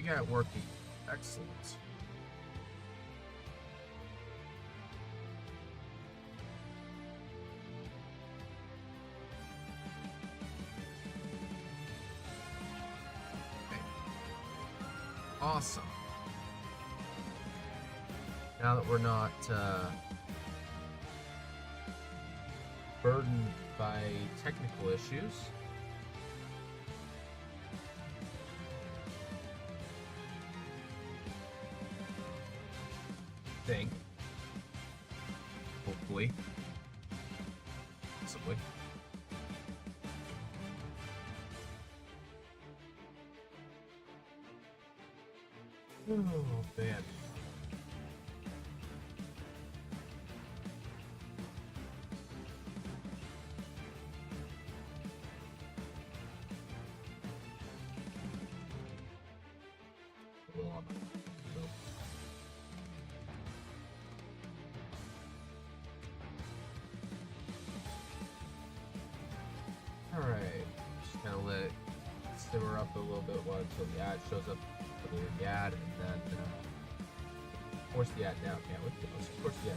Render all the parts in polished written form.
Yeah, working. Excellent. Okay. Awesome. Now that we're not burdened by technical issues, think, hopefully, possibly. Oh man. Alright, just kind of let it simmer up a little bit until the ad shows up for the ad, and then force the ad down. Yeah, let's force the ad.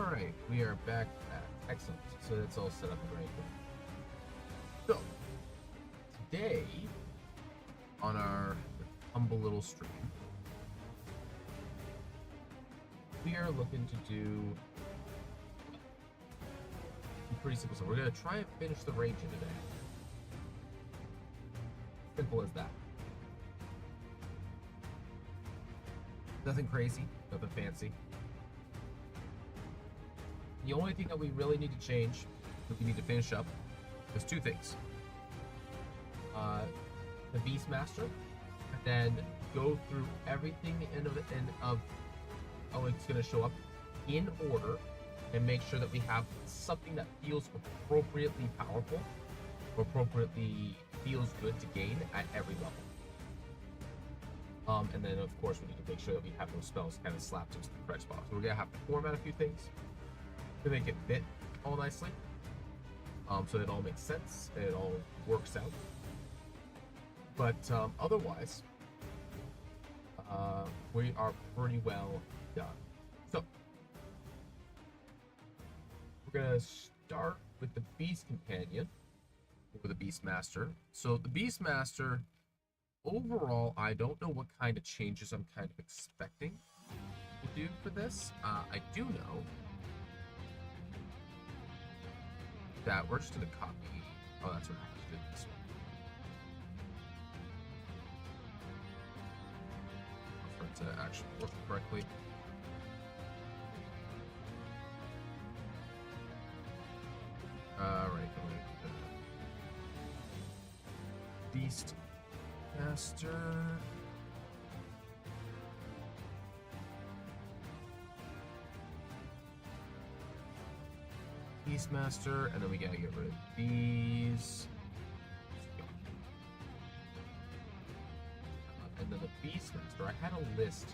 Alright, we are back at excellent. So that's all set up and ready. So today on our humble little stream, we are looking to do pretty simple stuff. We're gonna try and finish the region today. Simple as that. Nothing crazy, nothing fancy. The only thing that we really need to change, that we need to finish up, is two things. The Beastmaster, and then go through everything how it's going to show up in order, and make sure that we have something that feels appropriately powerful, or appropriately feels good to gain at every level. And then, of course, we need to make sure that we have those spells kind of slapped into the correct spot. So we're going to have to format a few things to make it fit all nicely, so it all makes sense and it all works out. But otherwise, we are pretty well done. So we're gonna start with the Beast Companion, or the Beastmaster. So the Beastmaster, overall, I don't know what kind of changes I'm kind of expecting to do for this. I do know that we're just gonna copy. Oh, that's what I have to do this one. For it to actually work correctly. Alright, Beast Master. Beastmaster, and then we gotta get rid of these. And then the Beastmaster, I had a list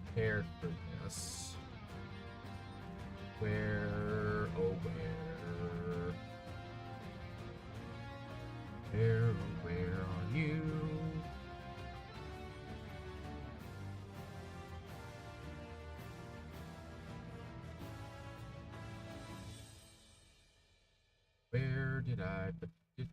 prepared for this. Where, oh where are you? Where did I put it?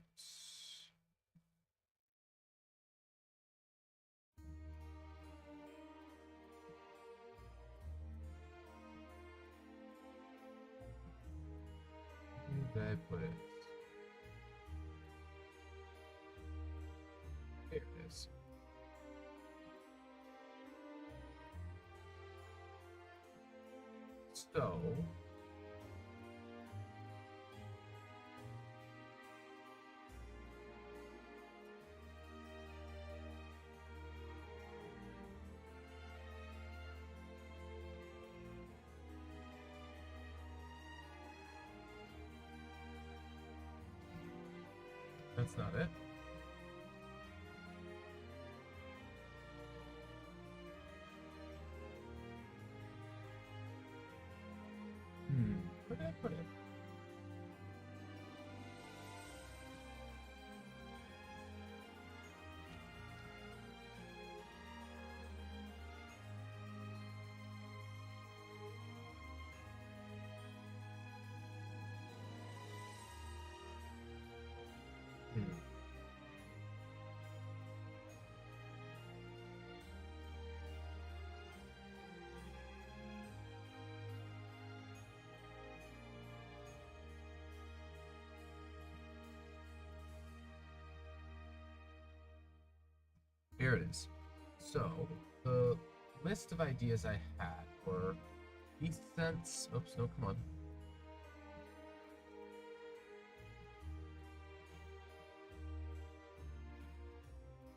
Where did I put it? There it is. So that's not it. Where did I put it? Here it is. So, the list of ideas I had were Beast Sense. Oops, no, come on.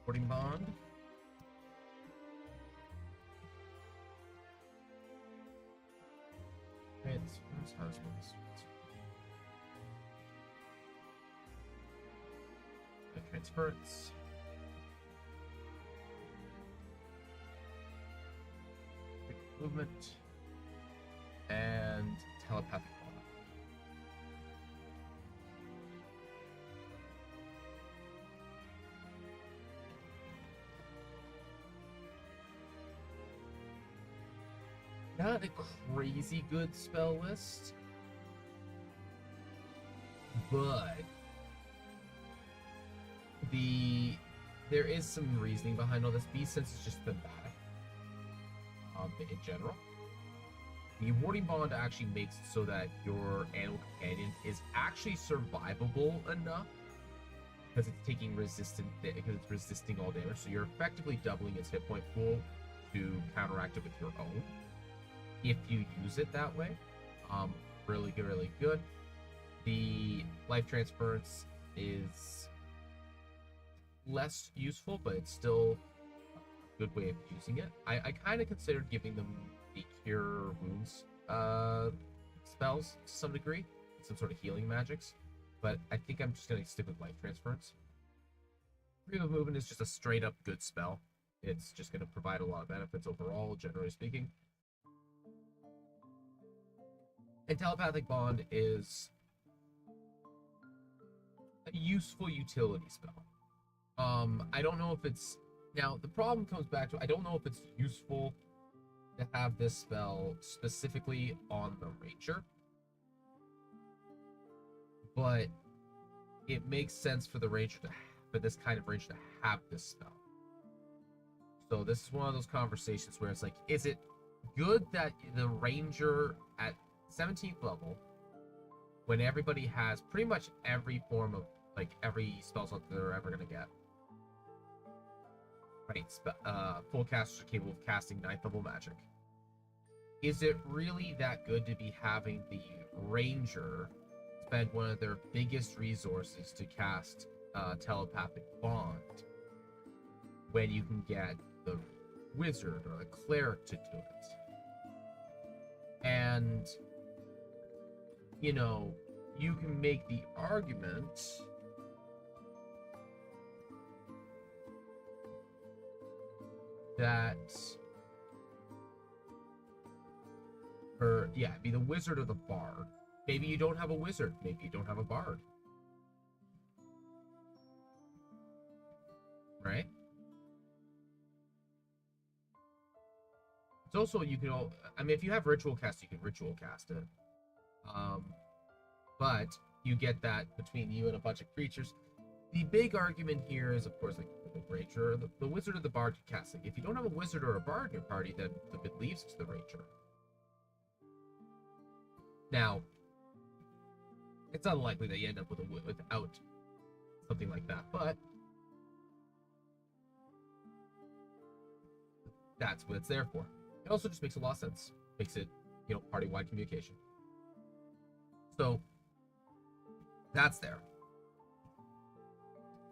Boarding Bond. Husbands. Transference. Movement, and telepathic bond. Not a crazy good spell list, but there is some reasoning behind all this. Beast Sense is just thematic in general. The Warding Bond actually makes it so that your animal companion is actually survivable enough because it's taking because it's resisting all damage. So you're effectively doubling its hit point pool to counteract it with your own. If you use it that way, really good, really good. The life transference is less useful, but it's still a good way of using it. I kind of considered giving them the cure wounds spells to some degree, some sort of healing magics, but I think I'm just going to stick with life transference. Freedom of movement is just a straight up good spell. It's just going to provide a lot of benefits overall, generally speaking. And telepathic bond is a useful utility spell. I don't know if it's... Now, the problem comes back to, I don't know if it's useful to have this spell specifically on the Ranger, but it makes sense for the Ranger for this kind of Ranger to have this spell. So this is one of those conversations where it's like, is it good that the Ranger at 17th level, when everybody has pretty much every form of, like, every spell slot that they're ever going to get, right, full casters are capable of casting 9th level magic, is it really that good to be having the Ranger spend one of their biggest resources to cast telepathic bond when you can get the wizard or the cleric to do it? And, you know, you can make the argument that, or yeah, be the wizard or the bard. Maybe you don't have a wizard, maybe you don't have a bard, right? It's also, you can all, I mean, if you have ritual cast, you can ritual cast it, but you get that between you and a bunch of creatures. The big argument here is, of course, like the Ranger, the wizard or the bard can cast it. If you don't have a wizard or a bard in your party, then it leaves to the Ranger. Now, it's unlikely that you end up without something like that, but that's what it's there for. It also just makes a lot of sense. Makes it, you know, party-wide communication. So, that's there.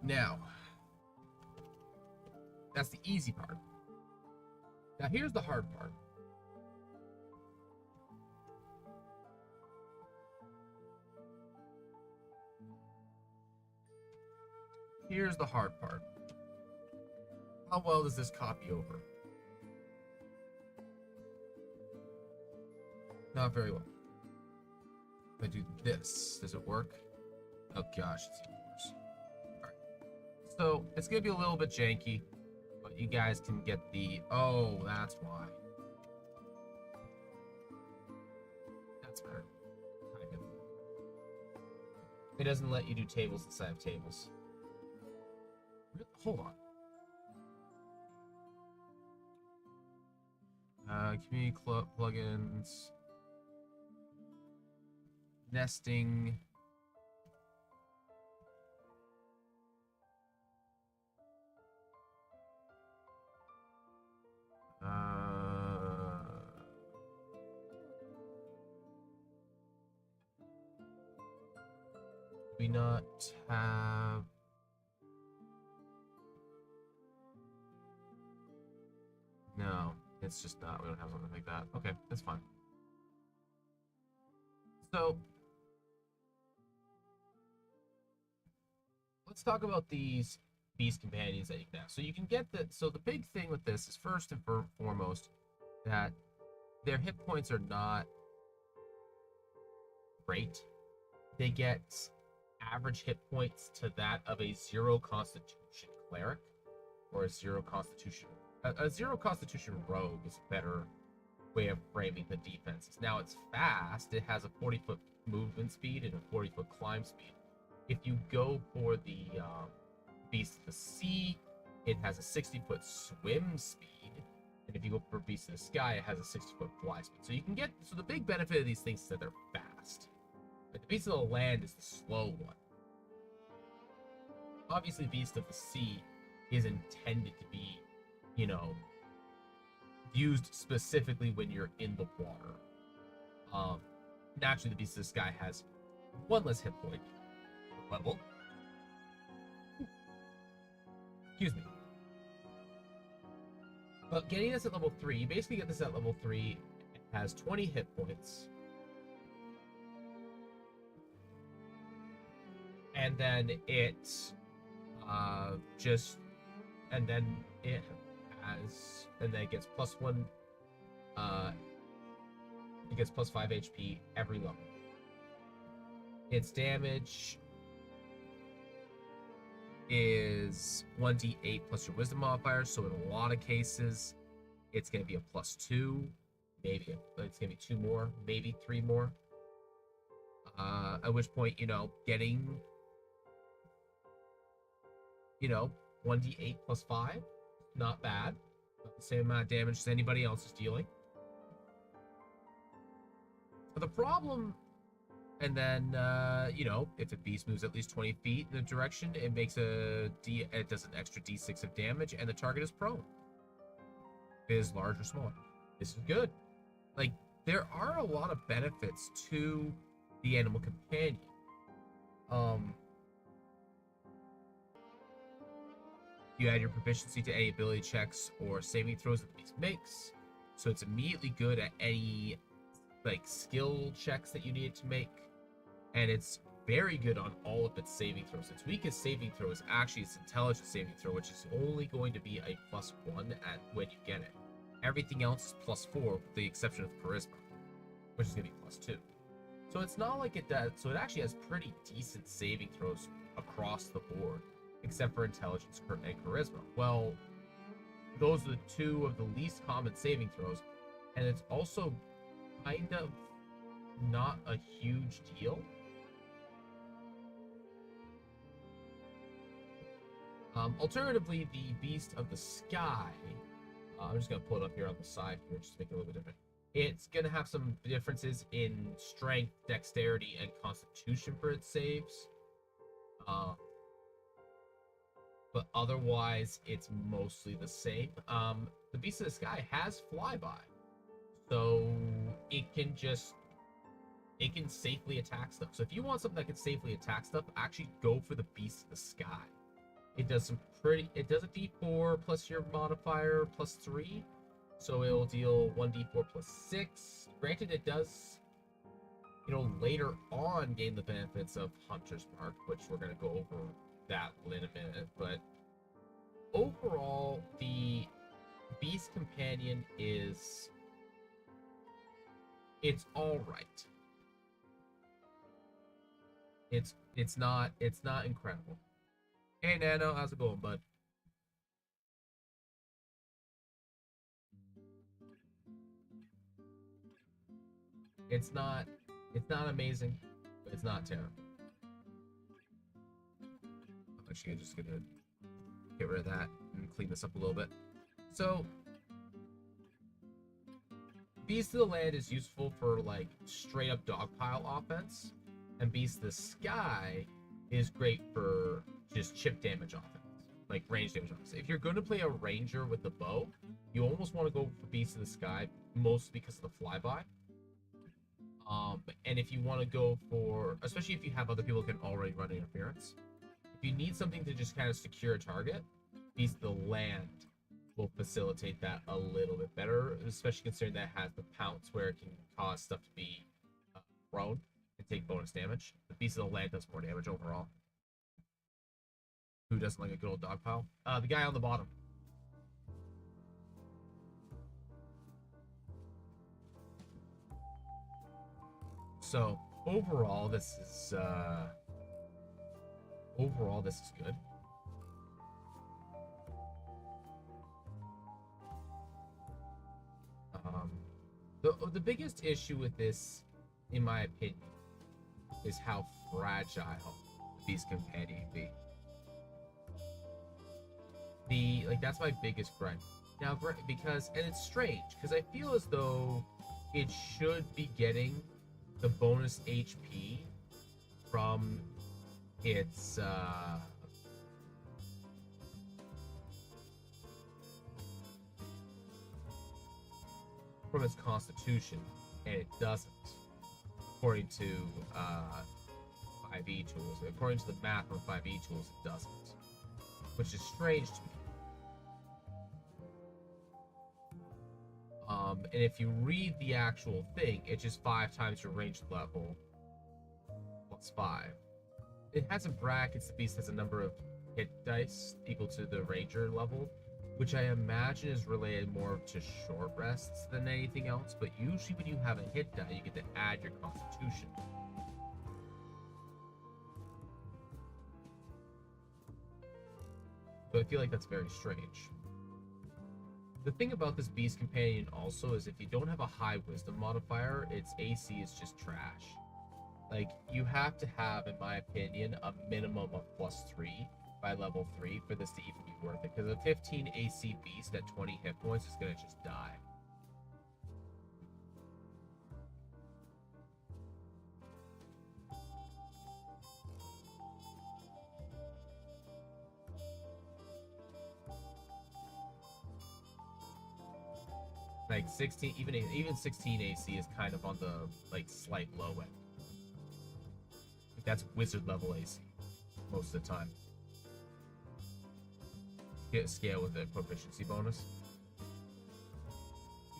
Now, that's the easy part. Now, here's the hard part. Here's the hard part. How well does this copy over? Not very well. If I do this, does it work? Oh gosh, it's even worse. Alright. So, it's going to be a little bit janky, but you guys can get the... Oh, that's why. That's better. Kind of. It doesn't let you do tables inside of tables. Hold on. Community plugins. Nesting. We not have... No, it's just not. We don't have something like that. Okay, that's fine. So, let's talk about these beast companions that you can have. So you can get the... So the big thing with this is, first and foremost, that their hit points are not great. They get average hit points to that of a 0 constitution cleric or a 0 constitution... A 0 constitution rogue is a better way of framing the defenses. Now it's fast. It has a 40-foot movement speed and a 40-foot climb speed. If you go for the Beast of the Sea, it has a 60-foot swim speed. And if you go for Beast of the Sky, it has a 60-foot fly speed. So you can get... So the big benefit of these things is that they're fast. But the Beast of the Land is the slow one. Obviously, Beast of the Sea is intended to be, you know, used specifically when you're in the water. Naturally, the Beast of the Sky has one less hit point level. Excuse me. But getting this at level 3, you basically get this at level 3. It has 20 hit points. And then it and then it gets +1, it gets +5 HP every level. Its damage is 1d8 plus your wisdom modifier, so in a lot of cases it's going to be a +2, maybe it's going to be 2 more, maybe 3 more, at which point, you know, getting, you know, 1d8 plus 5, not bad, not the same amount of damage as anybody else is dealing. But the problem, and then, you know, if a beast moves at least 20 feet in the direction, it does an extra d6 of damage, and the target is prone. It is large or small. This is good. Like, there are a lot of benefits to the animal companion. You add your proficiency to any ability checks or saving throws that the beast makes, so it's immediately good at any, like, skill checks that you need it to make. And it's very good on all of its saving throws. Its weakest saving throw is actually its intelligence saving throw, which is only going to be a +1 at when you get it. Everything else is +4, with the exception of charisma, which is going to be +2. So it's not like it does. So it actually has pretty decent saving throws across the board, except for intelligence and charisma. Well, those are the two of the least common saving throws, and it's also kind of not a huge deal. Alternatively, the Beast of the Sky, I'm just going to pull it up here on the side here, just to make it a little bit different. It's going to have some differences in strength, dexterity, and constitution for its saves. But otherwise, it's mostly the same. The Beast of the Sky has flyby, so it can safely attack stuff. So if you want something that can safely attack stuff, actually go for the Beast of the Sky. It does it does a d4 plus your modifier +3, so it'll deal 1d4 +6. Granted, it does, you know, later on gain the benefits of Hunter's Mark, which we're going to go over that in a minute, but overall, the Beast Companion it's all right. It's not incredible. Hey Nano, how's it going, bud? It's not amazing, but it's not terrible. I'm actually just gonna get rid of that and clean this up a little bit. So, Beast of the Land is useful for, like, straight up dogpile offense, and Beast of the Sky is great for just chip damage offense, like range damage offense. If you're going to play a ranger with the bow, you almost want to go for Beast of the Sky, mostly because of the flyby. And if you want to go for, especially if you have other people who can already run interference, if you need something to just kind of secure a target, Beast of the Land will facilitate that a little bit better, especially considering that it has the pounce where it can cause stuff to be prone and take bonus damage. The Beast of the Land does more damage overall. Who doesn't like a good old dog pile? The guy on the bottom. So overall, this is good. The biggest issue with this, in my opinion, is how fragile the Beast Companion can be. That's my biggest gripe. Now, because, and it's strange, because I feel as though it should be getting the bonus HP from its, constitution, and it doesn't, according to 5e tools. According to the math on 5e tools, it doesn't, which is strange to me. And if you read the actual thing, it's just 5 times your range level plus 5. It has in brackets the beast has a number of hit dice equal to the ranger level, which I imagine is related more to short rests than anything else, but usually when you have a hit die, you get to add your constitution. So I feel like that's very strange. The thing about this Beast Companion also is if you don't have a high wisdom modifier, its AC is just trash. Like, you have to have, in my opinion, a minimum of +3 by level 3 for this to even be worth it. Because a 15 AC beast at 20 hit points is going to just die. Like 16, even 16 AC is kind of on the slight low end. That's wizard level AC most of the time. Get a scale with the proficiency bonus.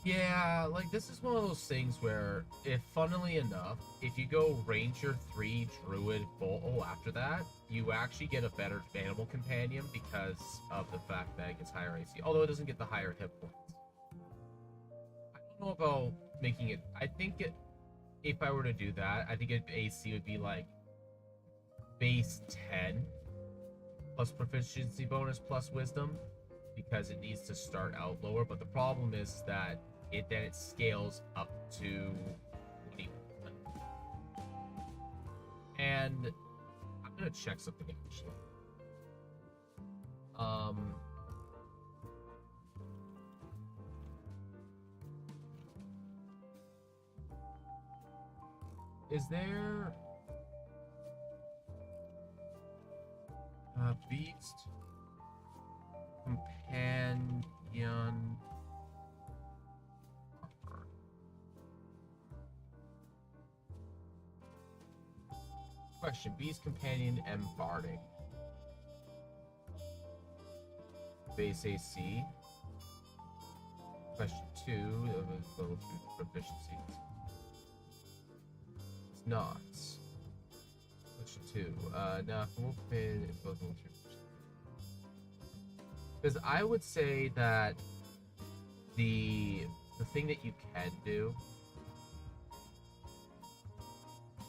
Yeah, this is one of those things where, funnily enough, if you go Ranger 3, Druid, Bull after that, you actually get a better animal companion because of the fact that it gets higher AC. Although it doesn't get the higher hit points. I don't know about making it. I think if I were to do that, I think AC would be base 10 plus proficiency bonus plus wisdom, because it needs to start out lower. But the problem is that it scales up to 21. And I'm gonna check something actually. Is there a beast companion armor? Question: Beast companion and barding. Base AC. Question 2 of level 2 proficiencies. It's not. Question 2. Now, if we'll pay it's both level 2. Because I would say that the thing that you can do,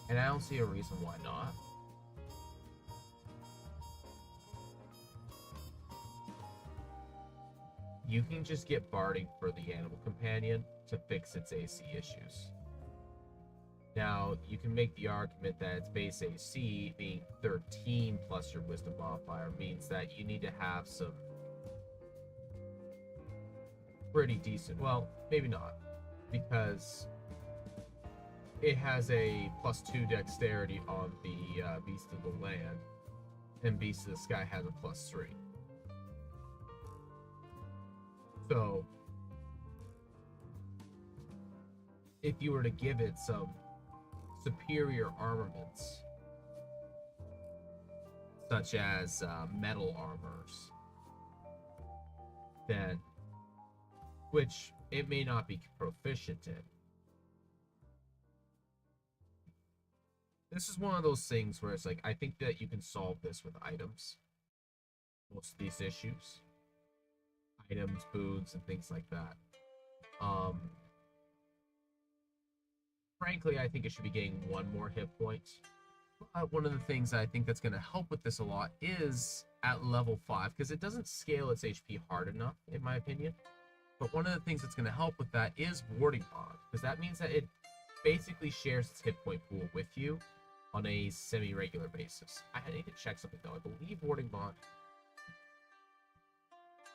and I don't see a reason why not. You can just get barding for the animal companion to fix its AC issues. Now, you can make the argument that its base AC being 13 plus your wisdom modifier means that you need to have some pretty decent, well, maybe not, because it has a +2 dexterity on the Beast of the Land, and Beast of the Sky has a +3. So, if you were to give it some superior armaments, such as metal armors, then, which it may not be proficient in. This is one of those things where it's I think that you can solve this with items. Most of these issues. Items, boons, and things like that. Frankly, I think it should be getting 1 more hit point. One of the things I think that's going to help with this a lot is at level 5, because it doesn't scale its HP hard enough, in my opinion. But one of the things that's going to help with that is Warding Bond, because that means that it basically shares its hit point pool with you on a semi-regular basis. I need to check something though. I believe Warding Bond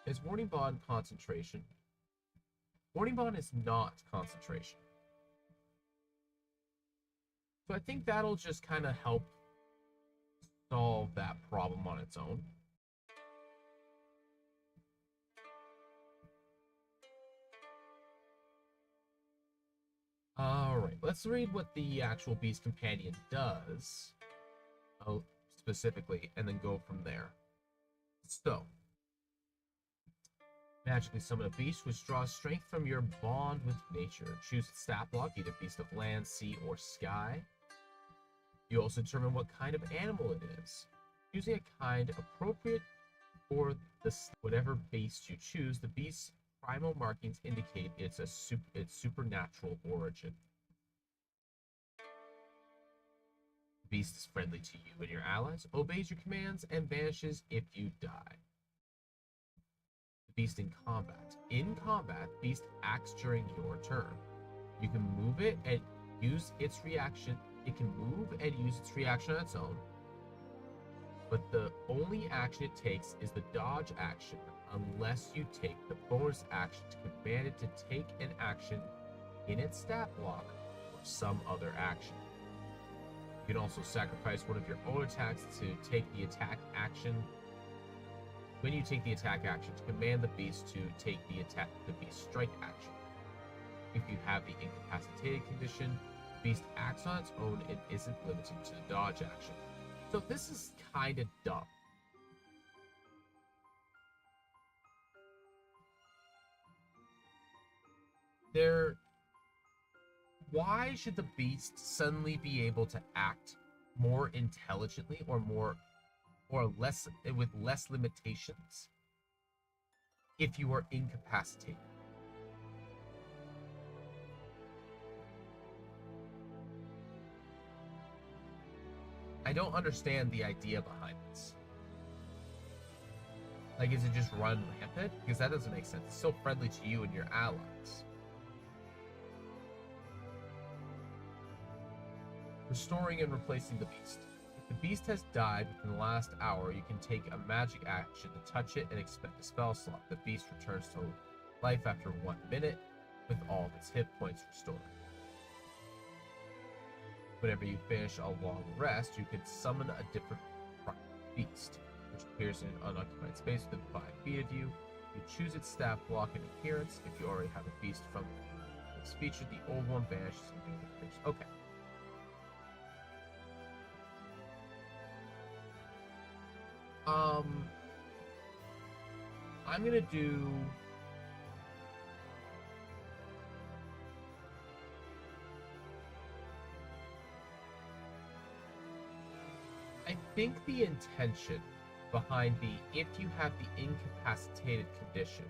is Warding Bond concentration. Warding Bond is not concentration. So I think that'll just kind of help solve that problem on its own. Alright, let's read what the actual Beast Companion does, specifically, and then go from there. So, magically summon a beast which draws strength from your bond with nature. Choose its stat block, either beast of land, sea, or sky. You also determine what kind of animal it is. Choosing a kind appropriate for whatever beast you choose, the beast's primal markings indicate its supernatural origin. The beast is friendly to you and your allies, obeys your commands, and vanishes if you die. The beast in combat. In combat, beast acts during your turn. You can move it and use its reaction. It can move and use its reaction on its own, but the only action it takes is the dodge action, unless you take the bonus action to command it to take an action in its stat block or some other action. You can also sacrifice one of your own attacks to take the attack action. When you take the attack action, to command the beast to take the beast strike action. If you have the incapacitated condition, the beast acts on its own and isn't limited to the dodge action. So this is kind of dumb. Why should the beast suddenly be able to act more intelligently or less with less limitations if you are incapacitated? I don't understand the idea behind this. Like, is it just run rampant? Because that doesn't make sense. It's so friendly to you and your allies. Restoring and replacing the beast. If the beast has died within the last hour, you can take a magic action to touch it and expend a spell slot. The beast returns to life after 1 minute with all of its hit points restored. Whenever you finish a long rest, you can summon a different beast, which appears in an unoccupied space within 5 feet of you. You choose its stat block and appearance. If you already have a beast from this feature, the old one vanishes and new one appears. Okay. I'm gonna do... I think the intention behind if you have the incapacitated condition,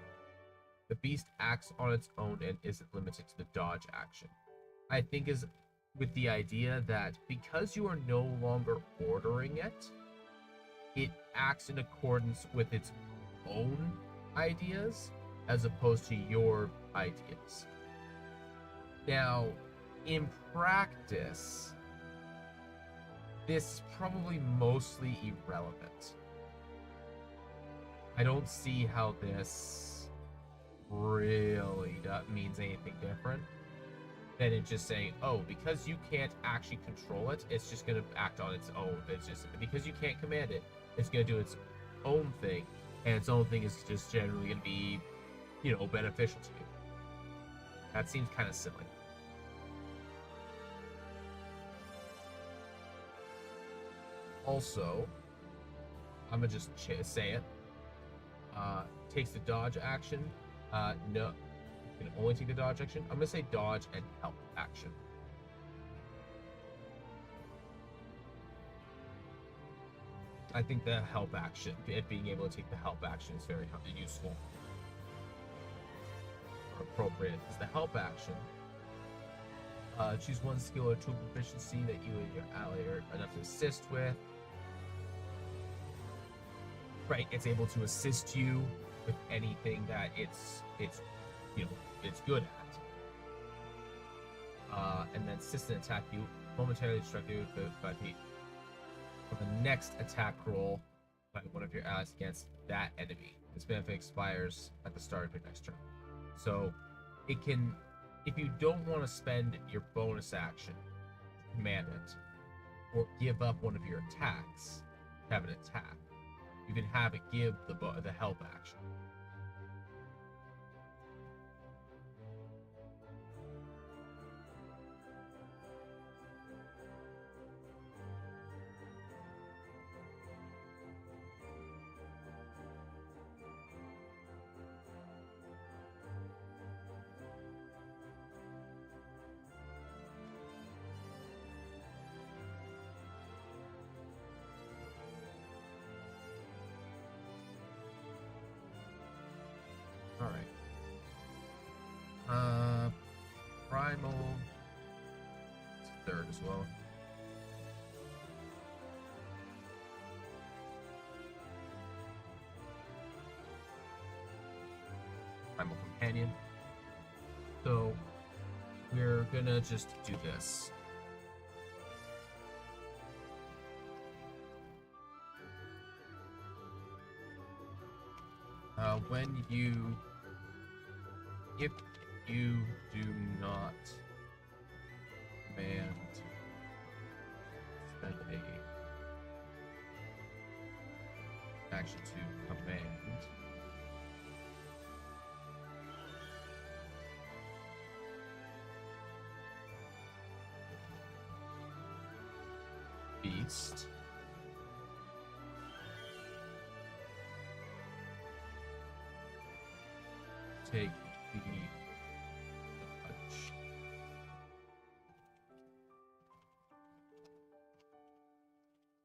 the beast acts on its own and isn't limited to the dodge action, I think is with the idea that because you are no longer ordering it, it acts in accordance with its own ideas as opposed to your ideas. Now, in practice, this is probably mostly irrelevant. I don't see how this really means anything different than it just saying, oh, because you can't actually control it, it's just going to act on its own. It's just because you can't command it, it's going to do its own thing, and its own thing is just generally going to be, beneficial to you. That seems kind of silly. Also, I'm gonna just say it. Takes the dodge action. No, you can only take the dodge action. I'm gonna say dodge and help action. I think the help action, being able to take the help action, is very useful or appropriate. Because the help action, choose one skill or tool proficiency that you and your ally are enough to assist with. Right, it's able to assist you with anything that it's it's good at. And then assistant attack, you momentarily distract you with 5 feet from the next attack roll by one of your allies against that enemy. This benefit expires at the start of your next turn. So it can, if you don't want to spend your bonus action to command it, or give up one of your attacks to have an attack, you can have it give the help action. Alright. Primal. It's third as well. Primal Companion. So, we're gonna just do this. If you do not command, spend a action to command, beast. Take the punch.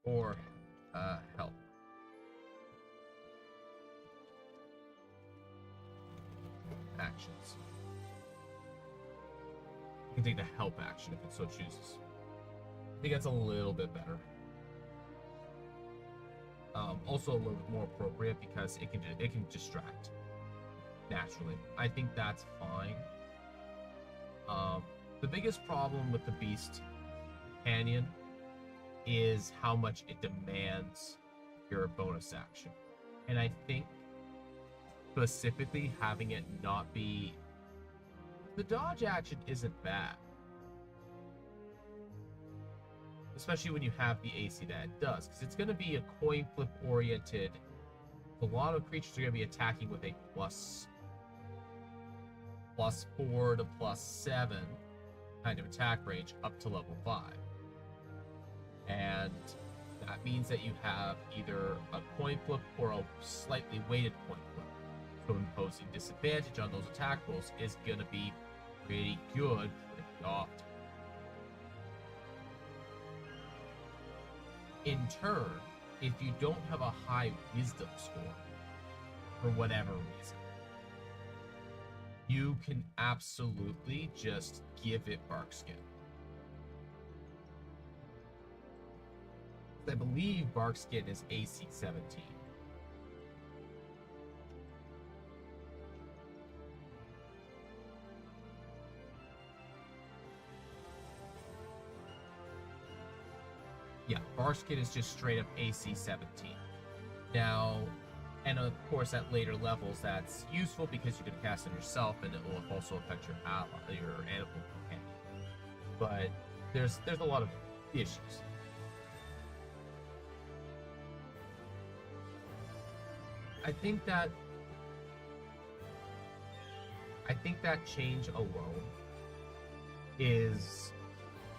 Or help. Actions. You can take the help action if it so chooses. I think that's a little bit better. Also a little bit more appropriate because it can distract naturally. I think that's fine. The biggest problem with the Beast Companion is how much it demands your bonus action. And I think specifically having it not be... The dodge action isn't bad. Especially when you have the AC that it does. Because it's going to be a coin flip oriented. A lot of creatures are going to be attacking with a +4 to +7 kind of attack range up to level 5. And that means that you have either a coin flip or a slightly weighted coin flip. So imposing disadvantage on those attack rolls is going to be pretty good pretty often. In turn, if you don't have a high wisdom score, for whatever reason, you can absolutely just give it Barkskin. I believe Barkskin is AC 17. Yeah, Barkskin is just straight up AC 17. Now, and of course at later levels that's useful because you can cast it yourself and it will also affect your animal companion. But there's a lot of issues. I think that change alone is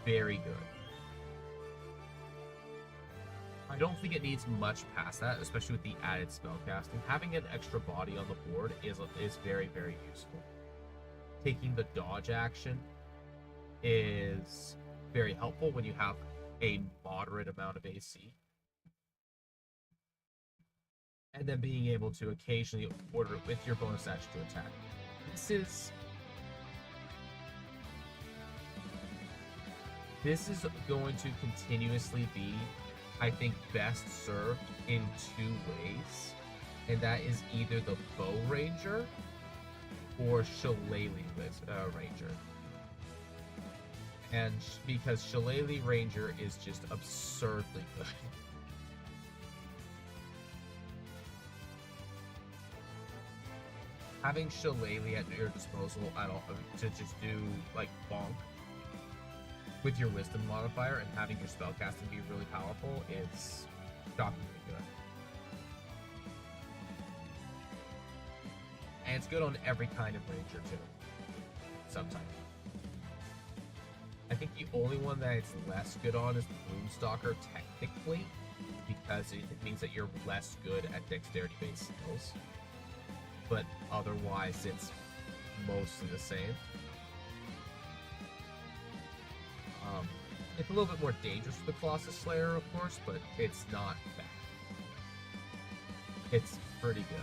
very good. I don't think it needs much past that, especially with the added spellcasting. Having an extra body on the board is very, very useful. Taking the dodge action is very helpful when you have a moderate amount of AC. And then being able to occasionally order it with your bonus action to attack. This is going to continuously be, I think, best served in 2 ways. And that is either the Bow Ranger or Shillelagh Ranger. And because Shillelagh Ranger is just absurdly good. Having Shillelagh at your disposal to just do like bonk with your wisdom modifier and having your spellcasting be really powerful is shockingly good. And it's good on every kind of ranger too. Subtype. I think the only one that it's less good on is the Moonstalker technically, because it means that you're less good at dexterity-based skills. But otherwise, it's mostly the same. It's a little bit more dangerous for the Colossus Slayer, of course, but it's not bad. It's pretty good.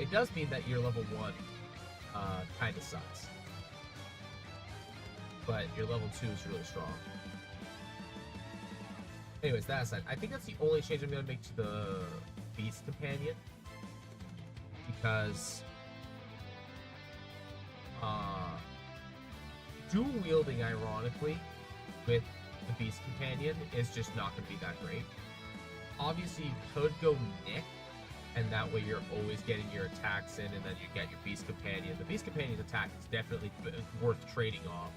It does mean that your level 1 kind of sucks. But your level 2 is really strong. Anyways, that aside, I think that's the only change I'm going to make to the Beast Companion. Because dual wielding, ironically, with the Beast Companion is just not going to be that great. Obviously, you could go Nick, and that way you're always getting your attacks in, and then you get your Beast Companion. The Beast Companion's attack is definitely worth trading off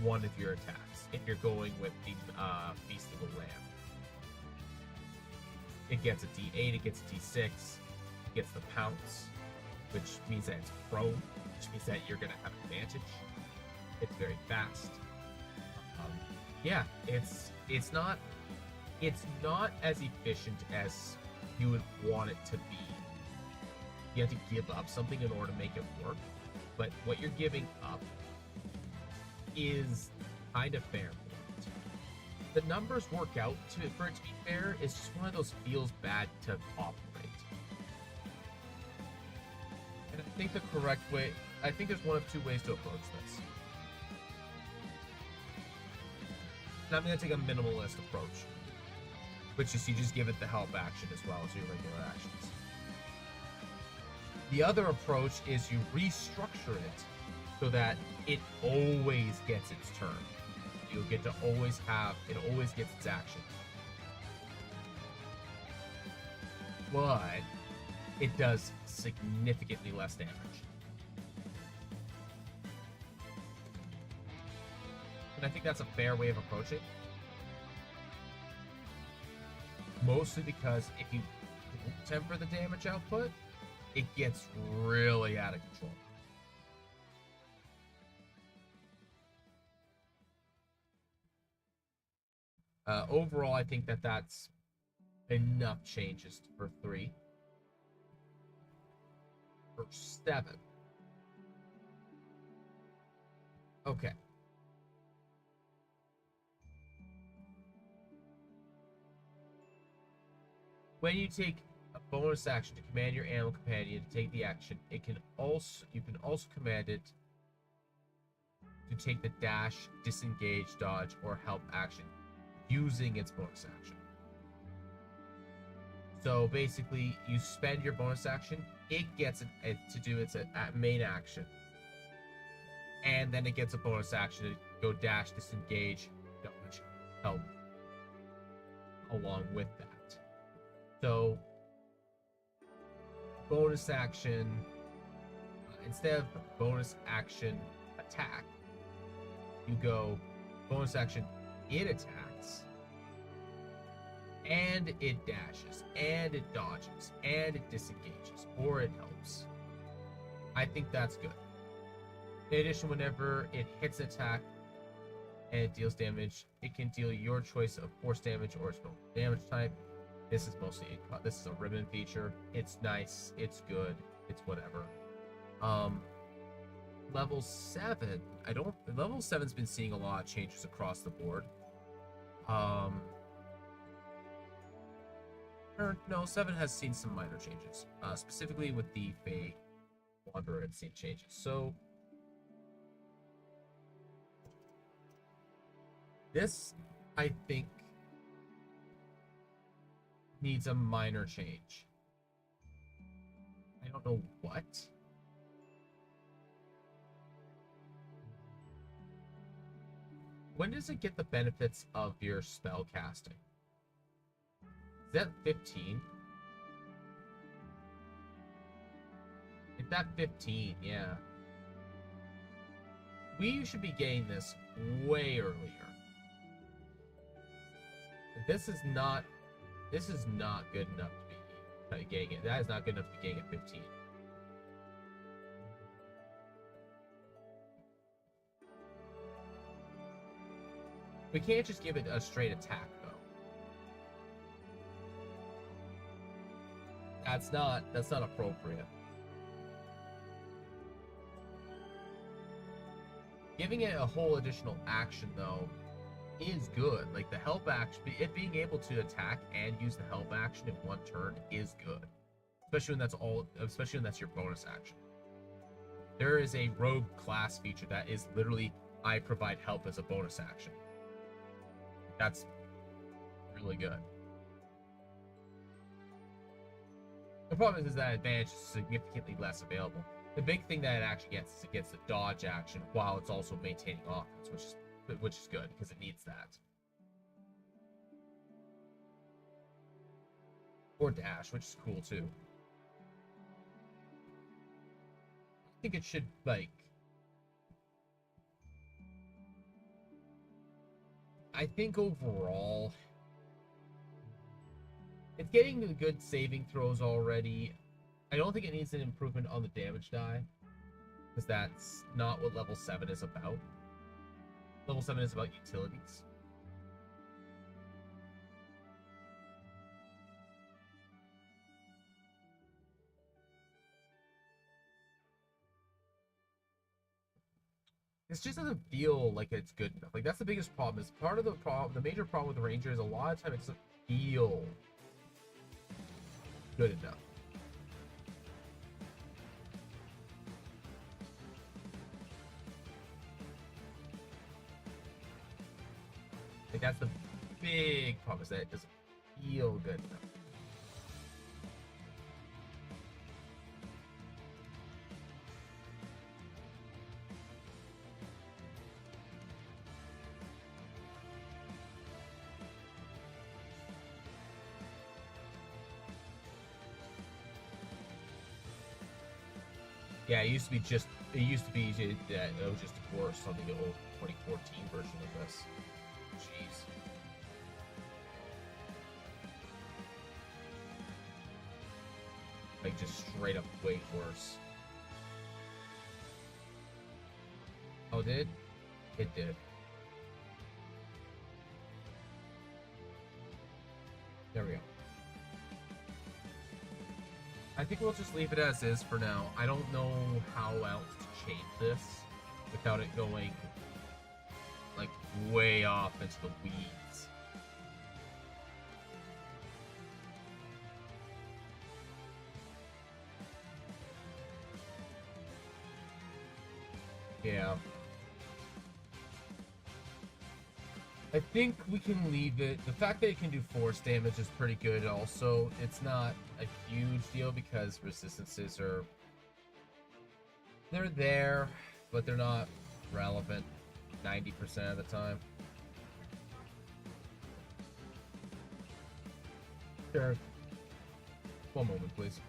one of your attacks if you're going with the Beast of the Lamb. It gets a D8, it gets a D6, it gets the Pounce, which means that it's prone, which means that you're going to have advantage. It's very fast. Yeah, it's not as efficient as you would want it to be. You have to give up something in order to make it work, but what you're giving up is kind of fair for it. The numbers work out for it to be fair. It's just one of those feels bad to operate. And I think the correct way, I think there's one of two ways to approach this. And I'm going to take a minimalist approach, which is you just give it the help action as well as your regular actions. The other approach is you restructure it so that it always gets its turn. You'll get to always have, it always gets its action. But it does significantly less damage. And I think that's a fair way of approaching. Mostly because if you temper the damage output, it gets really out of control. Overall, I think that that's enough changes for 3. For 7. Okay. When you take a bonus action to command your animal companion to take the action, you can also command it to take the dash, disengage, dodge, or help action using its bonus action. So basically, you spend your bonus action, it gets to do its main action, and then it gets a bonus action to go dash, disengage, dodge, help along with that. So, bonus action, instead of bonus action attack, you go bonus action, it attacks, and it dashes, and it dodges, and it disengages, or it helps. I think that's good. In addition, whenever it hits an attack and it deals damage, it can deal your choice of force damage or its damage type. This is this is a ribbon feature. It's nice. It's good. It's whatever. Level 7. Level 7's been seeing a lot of changes across the board. No, 7 has seen some minor changes. Specifically with the Fey Wanderer, it's seen changes. So this, I think, needs a minor change. I don't know what. When does it get the benefits of your spell casting? Is that 15? It's that 15, yeah. We should be getting this way earlier. This is not good enough to be getting it. That is not good enough to be getting at 15. We can't just give it a straight attack, though. That's not appropriate. Giving it a whole additional action, though, is good. Like, the help action, it being able to attack and use the help action in one turn is good. Especially when that's your bonus action. There is a rogue class feature that is literally, I provide help as a bonus action. That's really good. The problem is that advantage is significantly less available. The big thing that it actually gets is it gets the dodge action while it's also maintaining offense, which is good because it needs that. Or dash, which is cool too. I think it should, like, I think overall it's getting the good saving throws already. I don't think it needs an improvement on the damage die, because that's not what level 7 is about. Level 7 is about utilities. This just doesn't feel like it's good enough. Like, that's the biggest problem. Is part of the problem. The major problem with the Ranger is a lot of time it doesn't feel good enough. Like, that's the big problem, is that it doesn't feel good enough. Yeah, it used to be that it was just worse on the old 2014 version of this. Jeez. Like, just straight up way worse. Oh, did? It did. There we go. I think we'll just leave it as is for now. I don't know how else to change this without it going, like, way off into the weeds. Yeah. I think we can leave it. The fact that it can do force damage is pretty good also. It's not a huge deal because resistances are... They're there, but they're not relevant 90% of the time. Sure. One moment, please.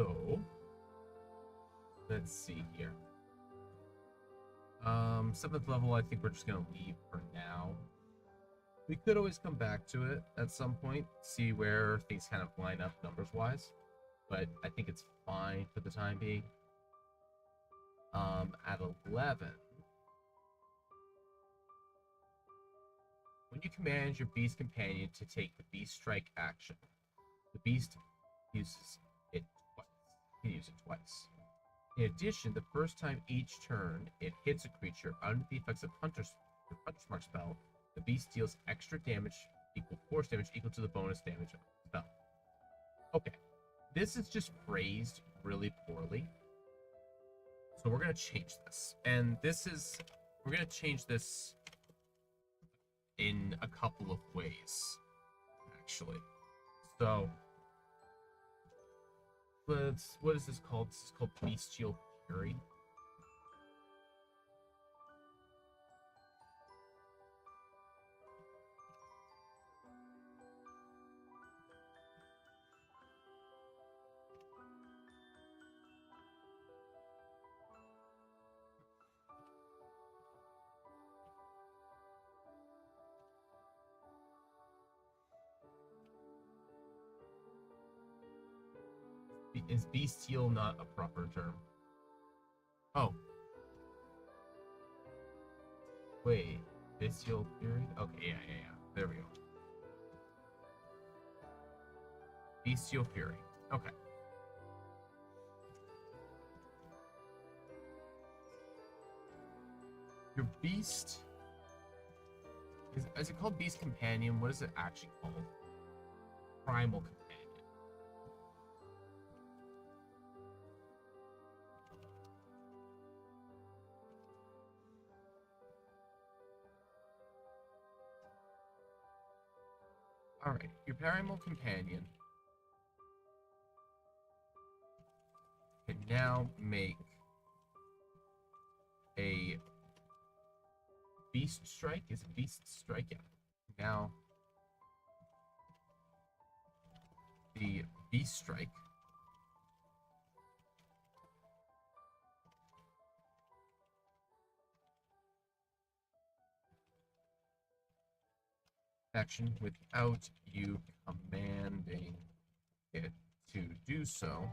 So, let's see here. 7th level, I think we're just gonna leave for now. We could always come back to it at some point, see where things kind of line up numbers-wise, but I think it's fine for the time being. At 11, when you command your beast companion to take the beast strike action, the beast uses it twice. You can use it twice. In addition, the first time each turn it hits a creature under the effects of Hunter's Mark spell, the beast deals extra damage, force damage equal to the bonus damage of the spell. Okay, this is just phrased really poorly. So we're going to change this. And we're going to change this in a couple of ways, actually. So, what is this called? This is called Bestial Fury. Is bestial not a proper term? Oh. Wait. Bestial Fury? Okay, yeah. There we go. Bestial Fury. Okay. Your beast... Is it called Beast Companion? What is it actually called? Primal Companion. Alright, your Primal Companion can now make a Beast Strike. Is it Beast Strike? Yeah. Now, the Beast Strike action without you commanding it to do so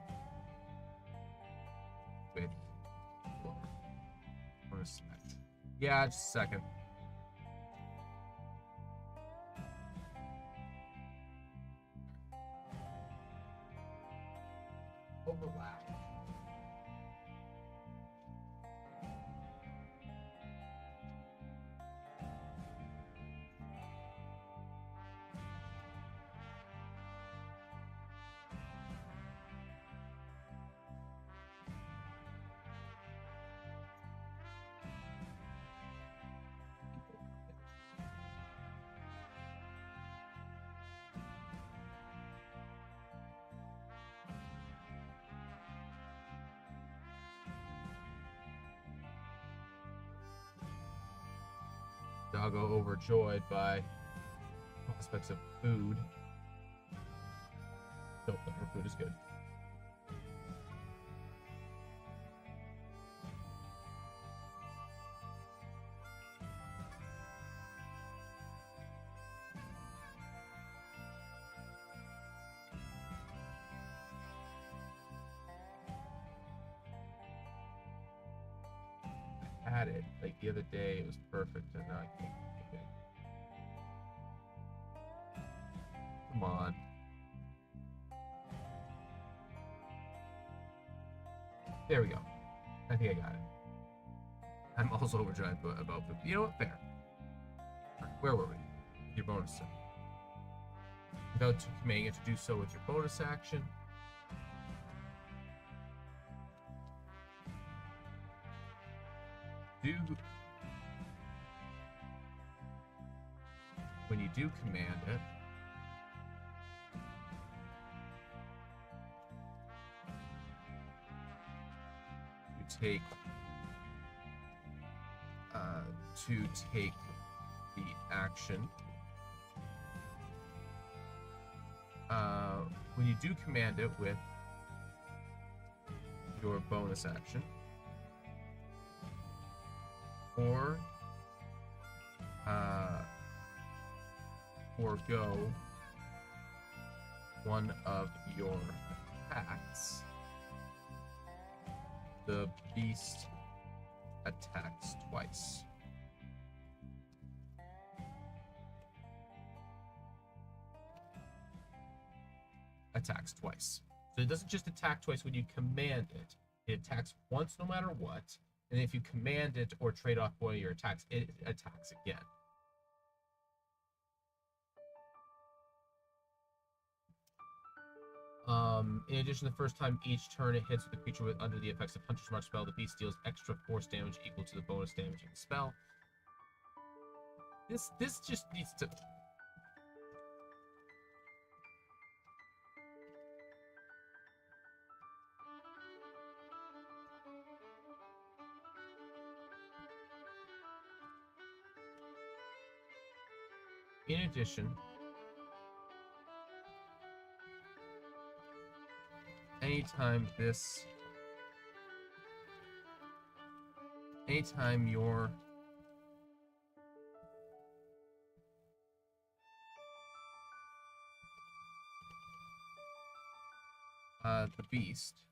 with respect. Yeah, just a second. Overlap. Doggo overjoyed by prospects of food. Don't think her food is good. I had it like the other day, it was perfect, and now I can't keep it. Come on. There we go. I think I got it. I'm also overjoyed about food. You know what? Fair. Where were we? Your bonus set. Without commanding it to do so with your bonus action. When you do command it, you take the action. When you do command it with your bonus action, or forego one of your attacks, the beast attacks twice. Attacks twice. So it doesn't just attack twice when you command it. It attacks once no matter what. And if you command it or trade off one of your attacks, it attacks again. In addition, the first time each turn it hits with a creature under the effects of Hunter's Mark spell, the beast deals extra force damage equal to the bonus damage of the spell. This just needs to... In addition, anytime your the beast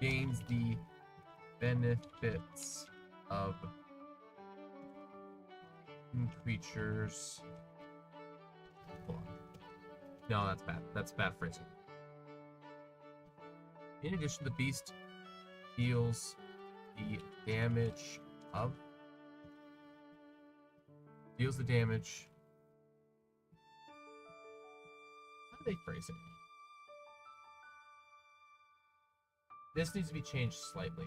gains the benefits of creatures. No, that's bad. That's bad phrasing. In addition, the beast deals the damage. How do they phrase it? This needs to be changed slightly.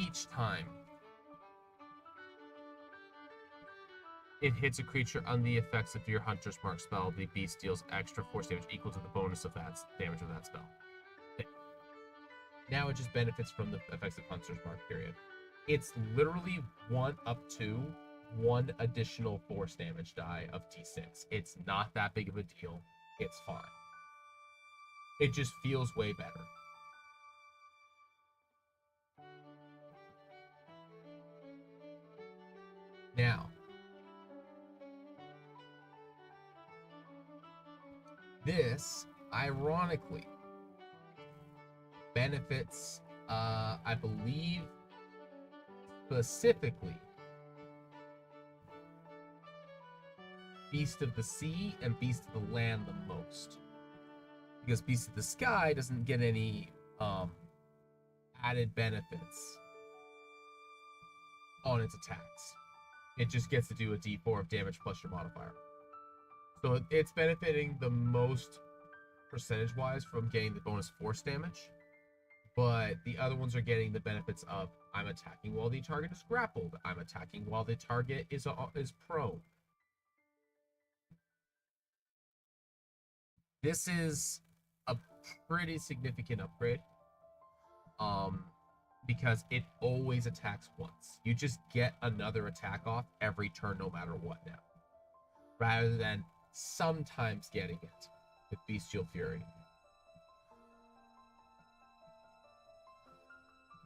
Each time it hits a creature under the effects of your Hunter's Mark spell, the beast deals extra force damage equal to the bonus of that damage of that spell. Okay. Now it just benefits from the effects of Hunter's Mark, period. It's literally 1 up to 1 additional force damage die of D6. It's not that big of a deal. It's fine. It just feels way better. Now, this, ironically, benefits, I believe, specifically, Beast of the Sea and Beast of the Land the most. Because Beast of the Sky doesn't get any added benefits on its attacks. It just gets to do a d4 of damage plus your modifier. So it's benefiting the most percentage-wise from getting the bonus force damage. But the other ones are getting the benefits of I'm attacking while the target is grappled. I'm attacking while the target is prone. This is a pretty significant upgrade. Because it always attacks once. You just get another attack off every turn no matter what now. Rather than sometimes getting it with Bestial Fury.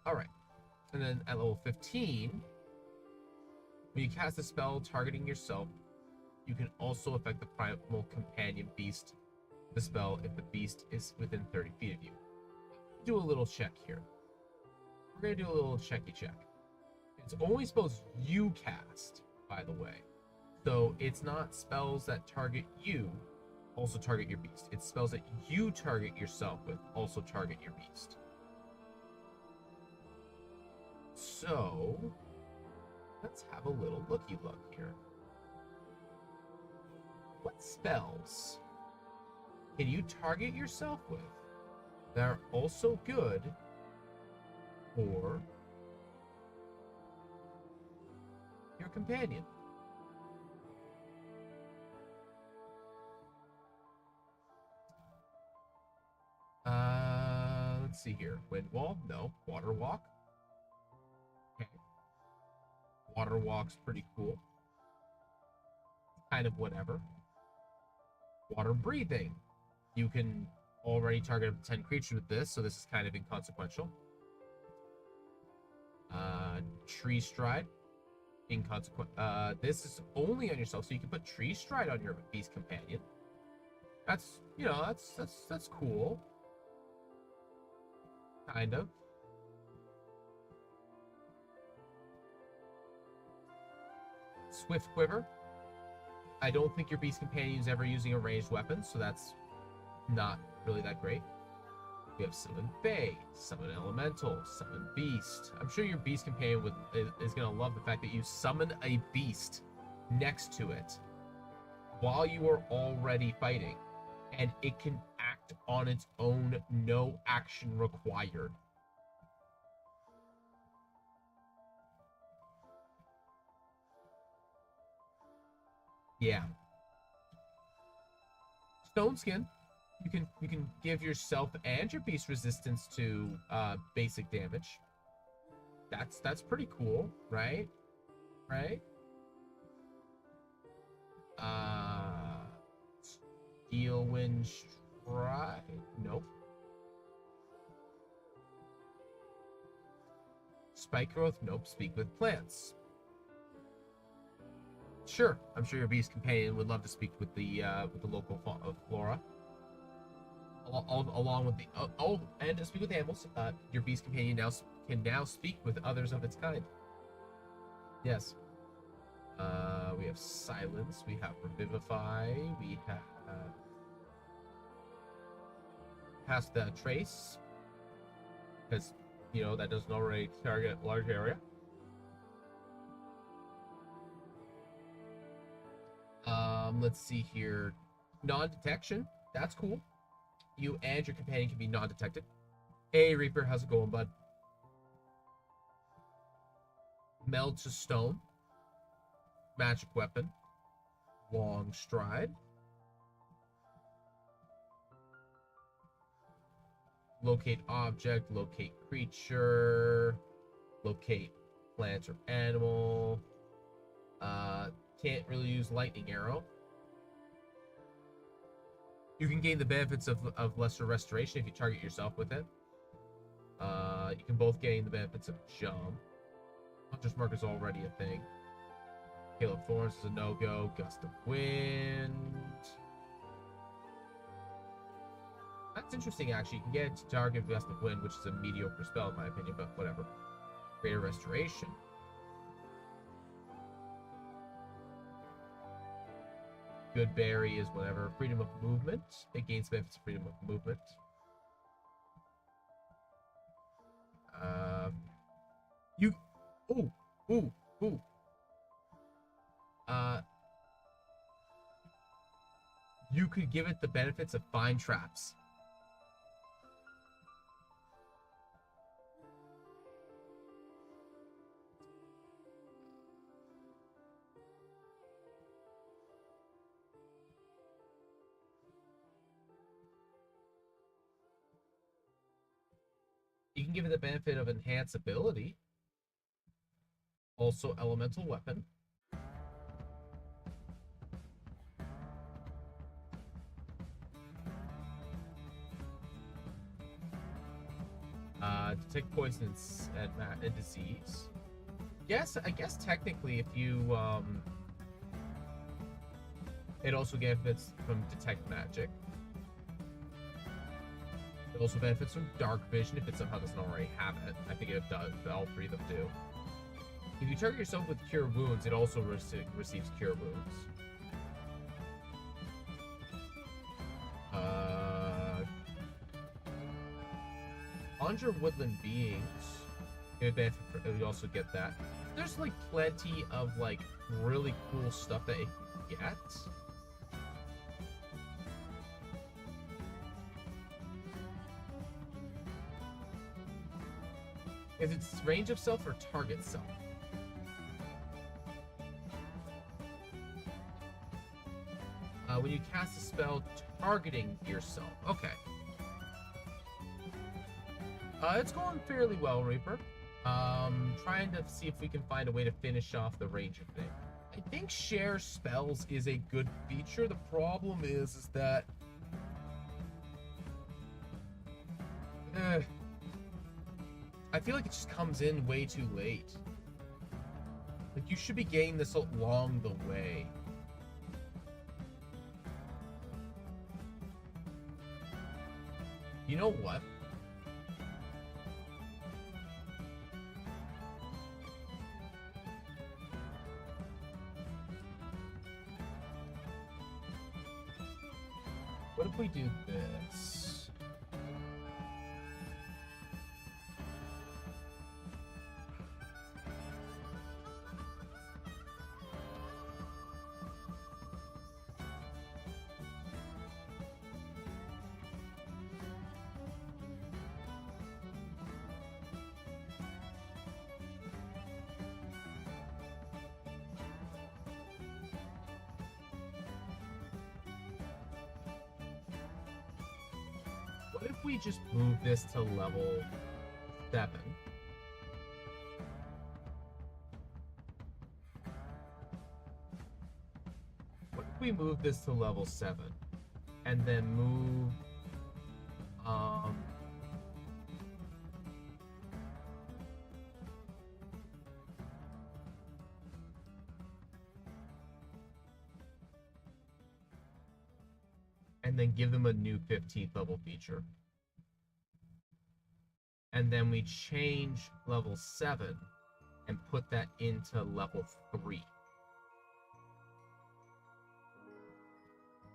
Alright. And then at level 15, when you cast a spell targeting yourself, you can also affect the primal companion beast the spell if the beast is within 30 feet of you. Do a little check here. We're going to do a little checky check. It's only spells you cast, by the way. So it's not spells that target you, also target your beast. It's spells that you target yourself with, also target your beast. So, let's have a little looky look here. What spells can you target yourself with that are also good for your companion? see here. Wind wall? No. Water walk? Okay. Water walk's pretty cool. Kind of whatever. Water breathing. You can already target up to 10 creatures with this, so this is kind of inconsequential. Tree stride. This is only on yourself, so you can put tree stride on your beast companion. That's, you know, that's cool. Kind of. Swift quiver. I don't think your beast companion is ever using a ranged weapon, so that's not really that great. We have summon Fae, summon Elemental, summon Beast. I'm sure your beast companion is going to love the fact that you summon a beast next to it while you are already fighting, and it can act on its own, no action required. Yeah. Stone Skin. You can give yourself and your beast resistance to basic damage. That's pretty cool, right? Right? Steel Wind Stride? Nope. Spike growth? Nope. Speak with plants. Sure, I'm sure your beast companion would love to speak with the local flora. Along with the and to speak with animals. Your beast companion can now speak with others of its kind. Yes. We have silence. We have revivify. We have cast the trace, because you know that doesn't already target a large area. Let's see here. Non-detection. That's cool. You and your companion can be non-detected. Hey, Reaper, how's it going, bud? Meld to stone. Magic weapon. Long stride. Locate object. Locate creature. Locate plant or animal. Can't really use lightning arrow. You can gain the benefits of lesser restoration if you target yourself with it. You can both gain the benefits of jump. Hunter's Mark is already a thing. Hail of Thorns is a no-go. Gust of Wind. That's interesting, actually. You can get it to target Gust of Wind, which is a mediocre spell in my opinion, but whatever. Greater Restoration. Good berry is whatever. Freedom of movement. It gains benefits of freedom of movement. You could give it the benefits of find traps. You can give it the benefit of enhance ability. Also, elemental weapon. Detect poison and disease. Yes, I guess technically if you it also benefits from detect magic. It also benefits from dark vision if it somehow doesn't already have it. I think it does. All three of them do. If you target yourself with cure wounds, it also receives cure wounds. Conjure woodland beings. You also get that. There's like plenty of like really cool stuff that it can get. Is it range of self or target self? When you cast a spell targeting yourself. Okay. It's going fairly well, Reaper. Trying to see if we can find a way to finish off the ranger thing. I think share spells is a good feature. The problem is that I feel like it just comes in way too late. Like, you should be getting this along the way. You know what? What if we do this? What if we just move this to level 7? What if we move this to level 7? And then move... and then give them a new 15th level feature. And then we change level 7 and put that into level 3.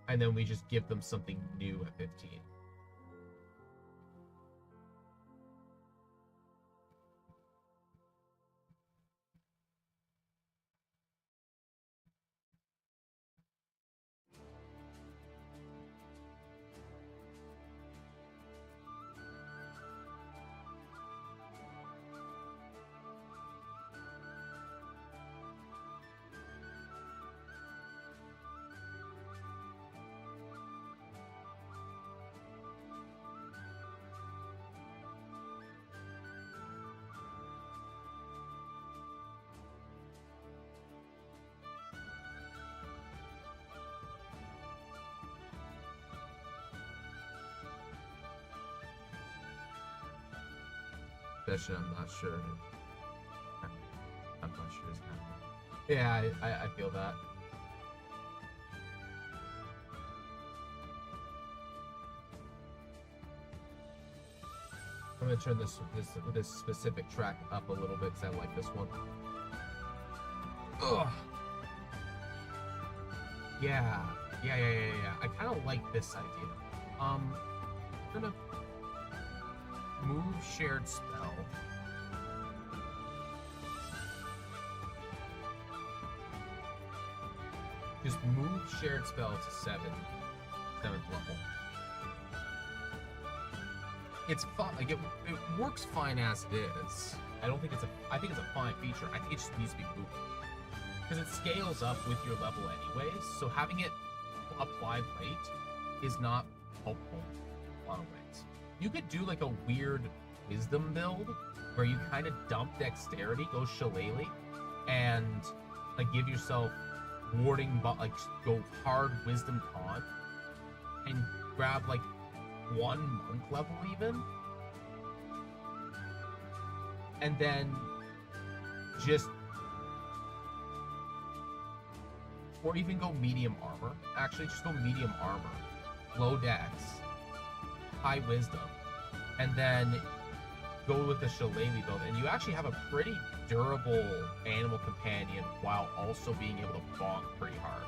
And then we just give them something new at 15. Especially, I'm not sure. I'm not sure it's happening. Yeah, I feel that. I'm gonna turn this specific track up a little bit because I like this one. Ugh. Yeah. I kind of like this idea. I'm gonna move shared spell. Just move shared spell to 7th level. It's fun. Like it works fine as it is. I think it's a fine feature. I think it just needs to be moved because it scales up with your level anyways. So having it applied late is not helpful in a lot of ways. You could do like a weird wisdom build where you kind of dump dexterity, go shillelagh, and like give yourself warding, but like go hard wisdom con, and grab like 1 monk level even, and then just, or even go medium armor. Actually, just go medium armor, low dex, high wisdom, and then go with the shillelagh build, and you actually have a pretty durable animal companion while also being able to bonk pretty hard.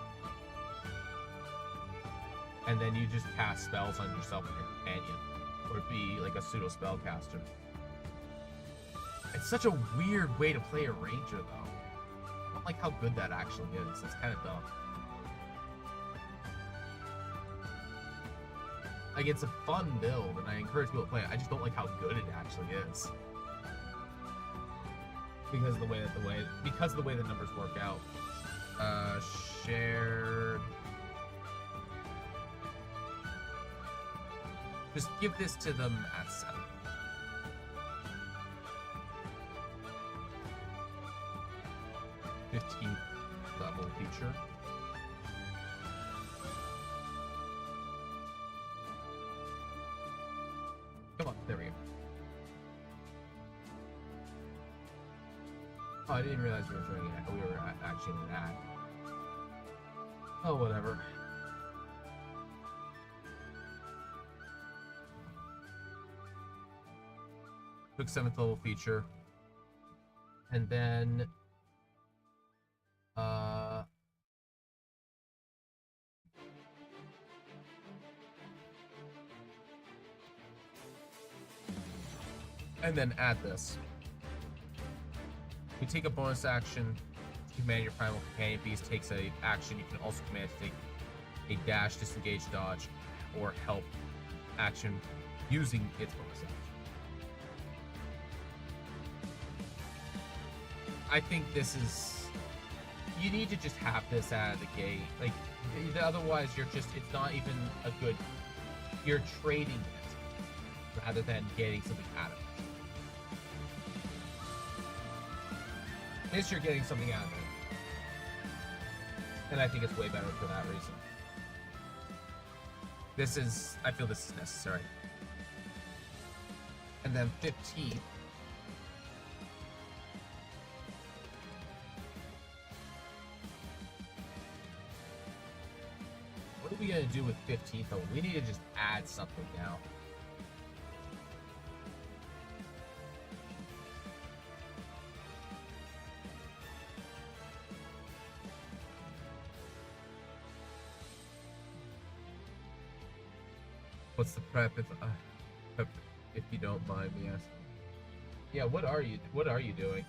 And then you just cast spells on yourself and your companion, or be like a pseudo spellcaster. It's such a weird way to play a ranger, though. I don't like how good that actually is. It's kind of dumb. Like, it's a fun build, and I encourage people to play it. I just don't like how good it actually is. Because of the way the numbers work out. Shared. Just give this to them at 7. 15th level feature. Come on, there we go. Oh, I didn't realize we were doing it. We were actually in an ad. Oh, whatever. Took 7th level feature. And then add this. You take a bonus action to command your primal companion beast, takes a action. You can also command to take a dash, disengage, dodge, or help action using its bonus action. I think this is... You need to just have this out of the gate. Like, otherwise you're just... It's not even a good... You're trading it rather than getting something out of it. This, you're getting something out of it. And I think it's way better for that reason. This is... I feel this is necessary. And then 15. What are we going to do with 15th though? We need to just add something now. What's the prep if you don't mind me asking? Yeah, what are you doing?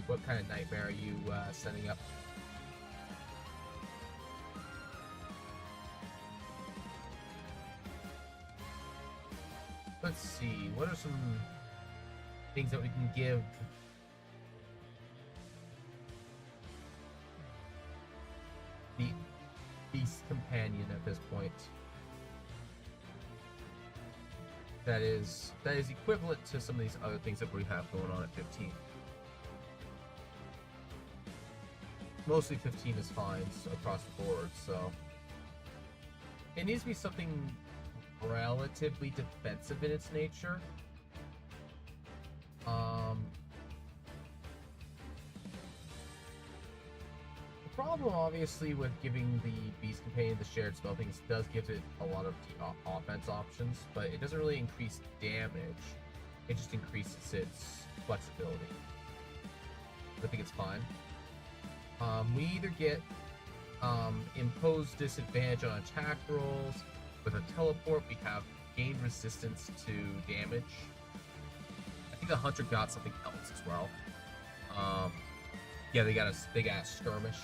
What kind of nightmare are you setting up? Let's see, what are some things that we can give the beast companion at this point that is equivalent to some of these other things that we have going on at 15. Mostly 15 is fine across the board, so it needs to be something relatively defensive in its nature. The problem, obviously, with giving the Beast Companion the shared spell things does give it a lot of offense options, but it doesn't really increase damage. It just increases its flexibility. I think it's fine. We either get imposed disadvantage on attack rolls. With a teleport, we have gained resistance to damage. I think the hunter got something else as well. Yeah, they got a skirmish.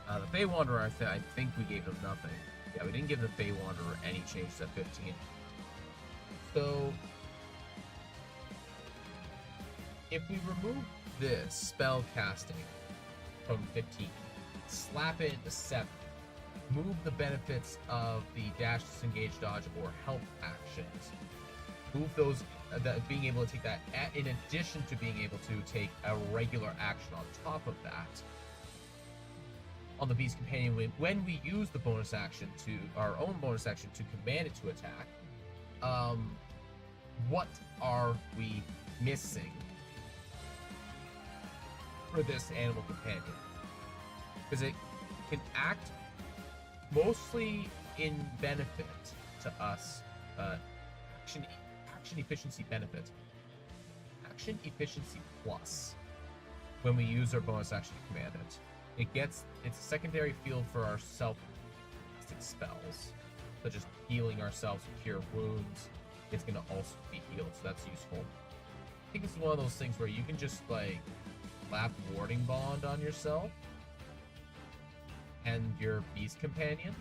The Fey Wanderer, I think we gave them nothing. Yeah, we didn't give the Fey Wanderer any changes at 15. So, if we remove this spell casting from 15, slap it into 7, move the benefits of the dash, disengage, dodge, or help actions. Move those, being able to take that in addition to being able to take a regular action on top of that. On the Beast Companion, when we use the bonus action our own bonus action to command it to attack, what are we missing for this animal companion? Because it can act mostly in benefit to us, action efficiency benefit, action efficiency plus when we use our bonus action to command it. It's a secondary field for our self-casting spells, such as healing ourselves to cure wounds. It's going to also be healed, so that's useful. I think it's one of those things where you can just like slap Warding Bond on yourself and your Beast Companion,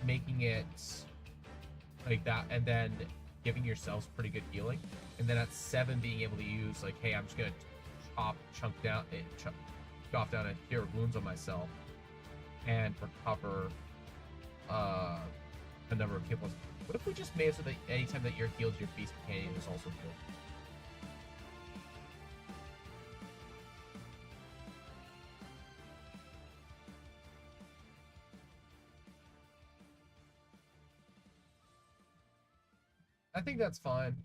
making it like that, and then giving yourselves pretty good healing. And then at 7, being able to use like, hey, I'm just gonna chop down and cure wounds on myself and recover a number of hit points. What if we just made it so that anytime that you're healed, your Beast Companion is also healed? I think that's fine.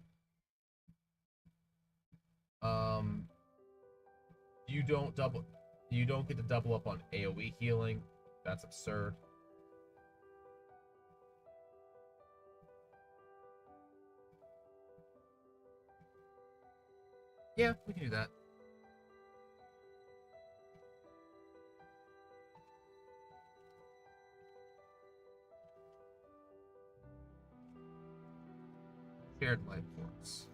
You don't get to double up on AoE healing. That's absurd. Yeah, we can do that. Shared life force.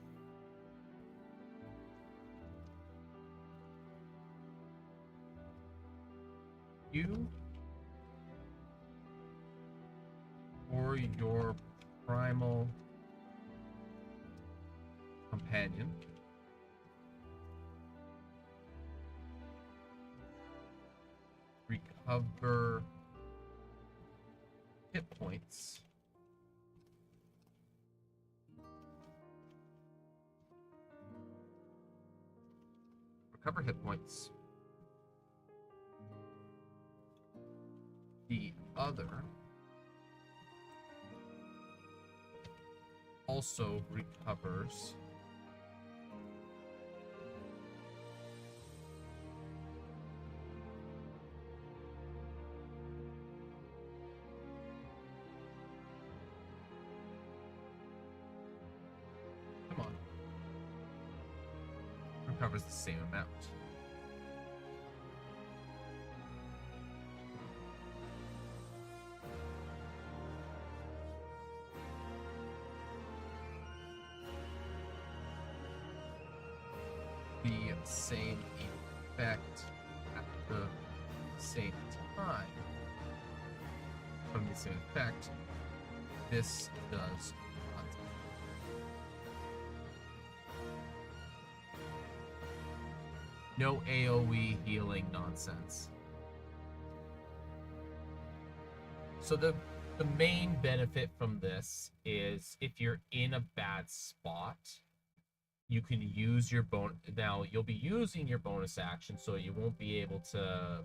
You or your primal companion recover hit points the other also recovers recovers the same amount. The same effect at the same time. From the same effect, this does not. No AoE healing nonsense. So the main benefit from this is if you're in a bad spot, you can use your bonus. Now, you'll be using your bonus action, so you won't be able to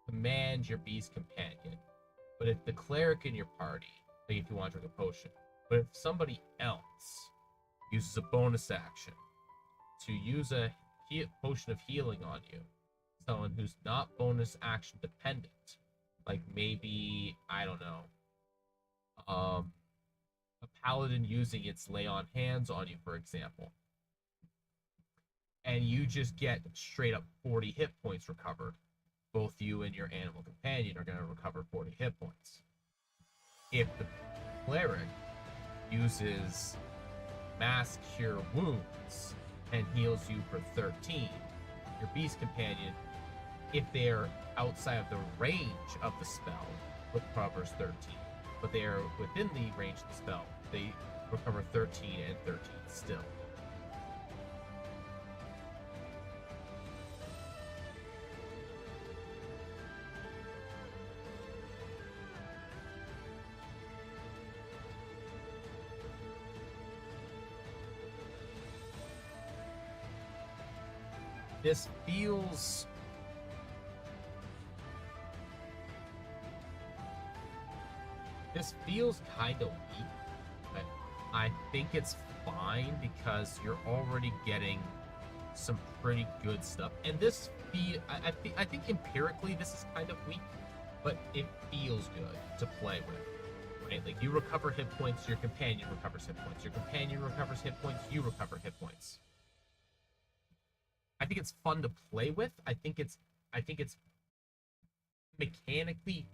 command your beast companion. But if the cleric in your party, like if you want to drink a potion, but if somebody else uses a bonus action to use a potion of healing on you, someone who's not bonus action dependent, like maybe, I don't know, a paladin using its lay on hands on you, for example, and you just get straight up 40 hit points recovered, both you and your animal companion are going to recover 40 hit points. If the cleric uses mass cure wounds and heals you for 13, your beast companion, if they're outside of the range of the spell, recovers 13. But they are within the range of the spell, they recover 13 and 13 still. This feels kind of weak, but I think it's fine because you're already getting some pretty good stuff. And this I think empirically this is kind of weak, but it feels good to play with. Right? Like you recover hit points, your companion recovers hit points. Your companion recovers hit points, you recover hit points. I think it's fun to play with. I think it's mechanically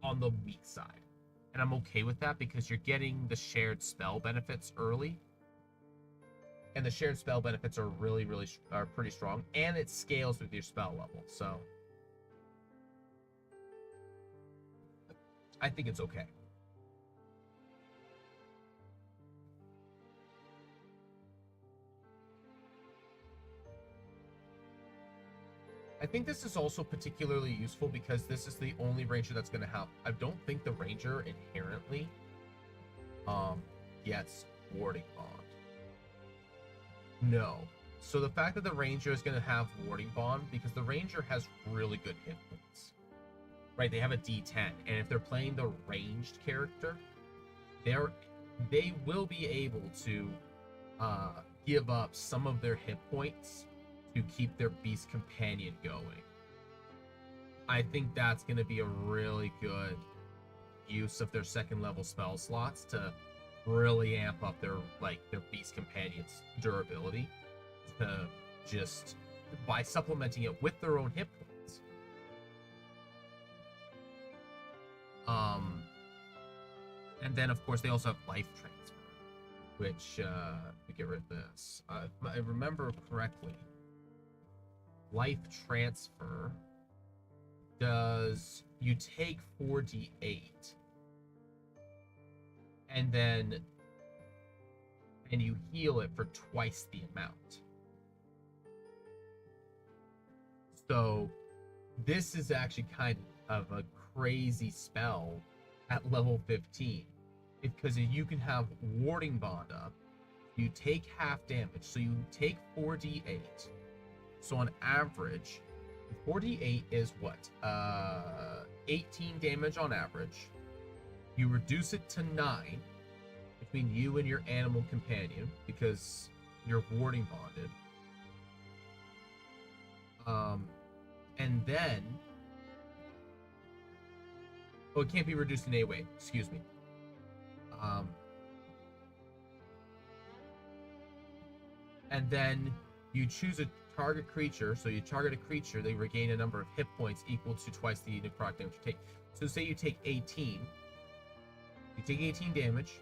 on the weak side. And I'm okay with that because you're getting the shared spell benefits early. And the shared spell benefits are are pretty strong, and it scales with your spell level. So I think it's okay. I think this is also particularly useful because this is the only ranger that's going to have. I don't think the ranger inherently gets warding bond. No. So the fact that the ranger is going to have warding bond, because the ranger has really good hit points, right? They have a D10, and if they're playing the ranged character, they're they will be able to give up some of their hit points to keep their beast companion going. I think that's going to be a really good use of their second level spell slots to really amp up their beast companion's durability, to just by supplementing it with their own hit points. And then of course they also have life transfer, which we get rid of this. If I remember correctly, life transfer does you take 4d8 and you heal it for twice the amount. So this is actually kind of a crazy spell at level 15, because you can have warding bond up, you take half damage, so you take 4d8. So on average 4d8 is what? 18 damage on average. You reduce it to 9 between you and your animal companion because you're warding bonded. And then... Oh, it can't be reduced in any way. Excuse me. And then you choose a target creature. So you target a creature, they regain a number of hit points equal to twice the necrotic damage you take. So say you take 18. You take 18 damage.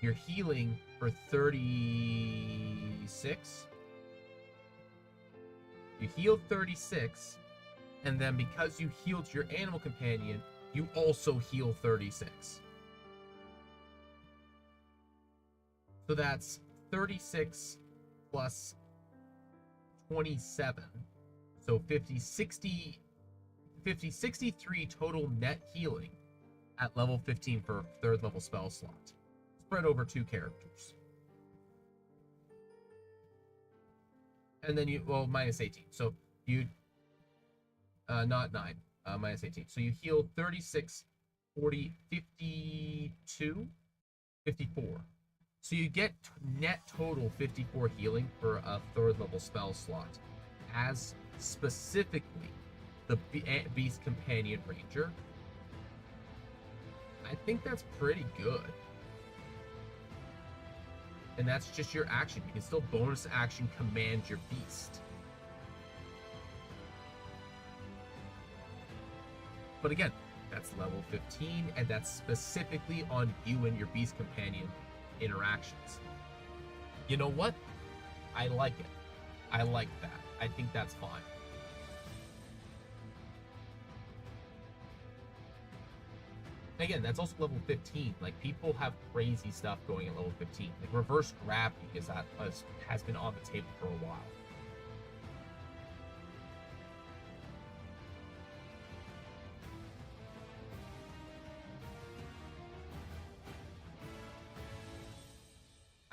You're healing for 36. You heal 36. And then because you healed your animal companion, you also heal 36. So that's 36 plus 27. So 63 total net healing at level 15 for a third level spell slot. Spread over 2 characters. And then you, well, minus 18. So you, not 9, minus 18. So you heal 36, 40, 52, 54. So you get net total 54 healing for a third level spell slot as specifically the Beast Companion Ranger. I think that's pretty good. And that's just your action. You can still bonus action command your beast. But again, that's level 15, and that's specifically on you and your beast companion interactions. You know what? I like it. I like that. I think that's fine. Again, that's also level 15. Like, people have crazy stuff going at level 15. Like, reverse gravity has been on the table for a while.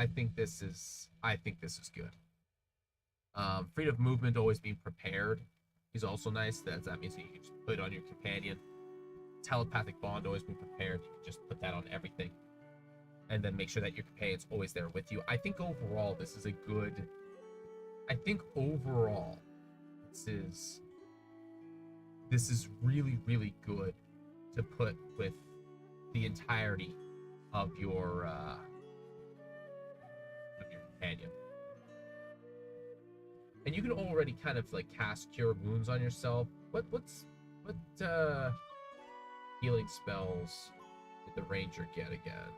I think this is good. Freedom of movement, always being prepared, is also nice. That means that you can just put it on your companion. Telepathic bond, always being prepared. You can just put that on everything, and then make sure that your companion's always there with you. I think overall this is a good. I think overall this is really, really good to put with the entirety of your companion. And you can already kind of like cast Cure Wounds on yourself. What healing spells did the Ranger get again?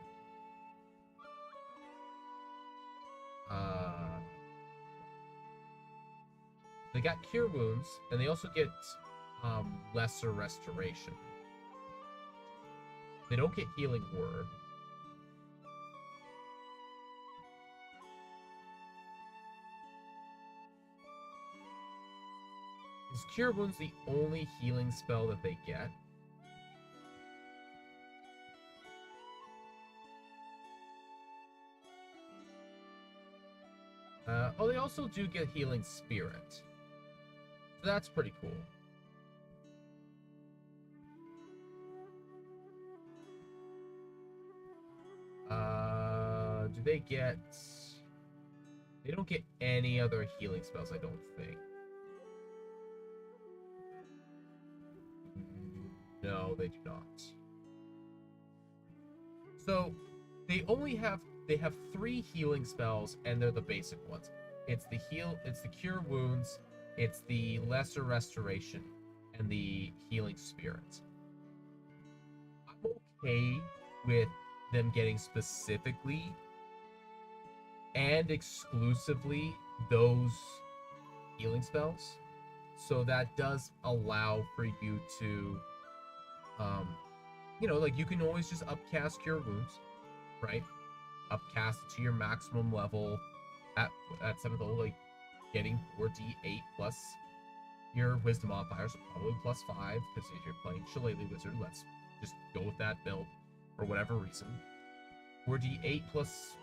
They got Cure Wounds, and they also get Lesser Restoration. They don't get Healing Word. Is Cure Wounds the only healing spell that they get? Oh, they also do get Healing Spirit. So that's pretty cool. do they get... They don't get any other healing spells, I don't think. No, they do not. So, they have 3 healing spells, and they're the basic ones. It's the Cure Wounds, it's the Lesser Restoration, and the Healing Spirit. I'm okay with them getting specifically and exclusively those healing spells. So that does allow for you to, like you can always just upcast Cure Wounds, right? Upcast it to your maximum level at 7th level, like getting 4d8 plus your Wisdom modifier, so probably plus 5, because if you're playing Shillelagh Wizard, let's just go with that build for whatever reason. 4d8 plus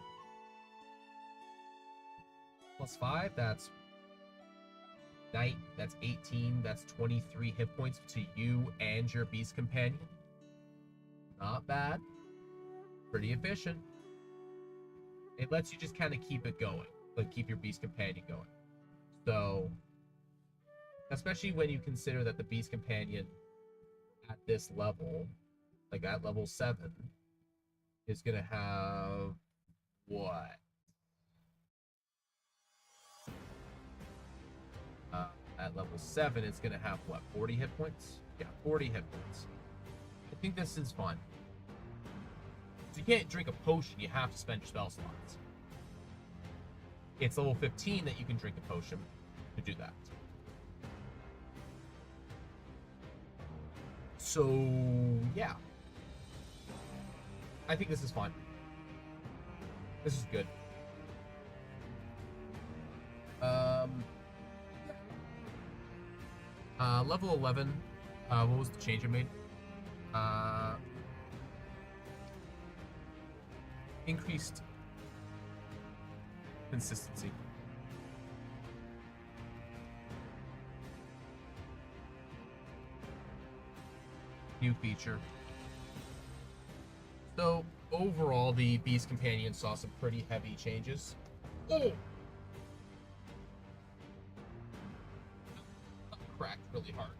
5, that's 18, that's 23 hit points to you and your Beast Companion. Not bad. Pretty efficient. It lets you just kind of keep it going, like keep your Beast Companion going. So, especially when you consider that the Beast Companion at this level, like at level 7, is going to have what? At level 7, it's going to have what? 40 hit points? Yeah, 40 hit points. I think this is fun. So you can't drink a potion, you have to spend your spell slots. It's level 15 that you can drink a potion to do that. So, yeah. I think this is fun. This is good. Level 11, what was the change I made? Increased consistency. New feature. So, overall, the Beast Companion saw some pretty heavy changes. Oh! Cracked really hard.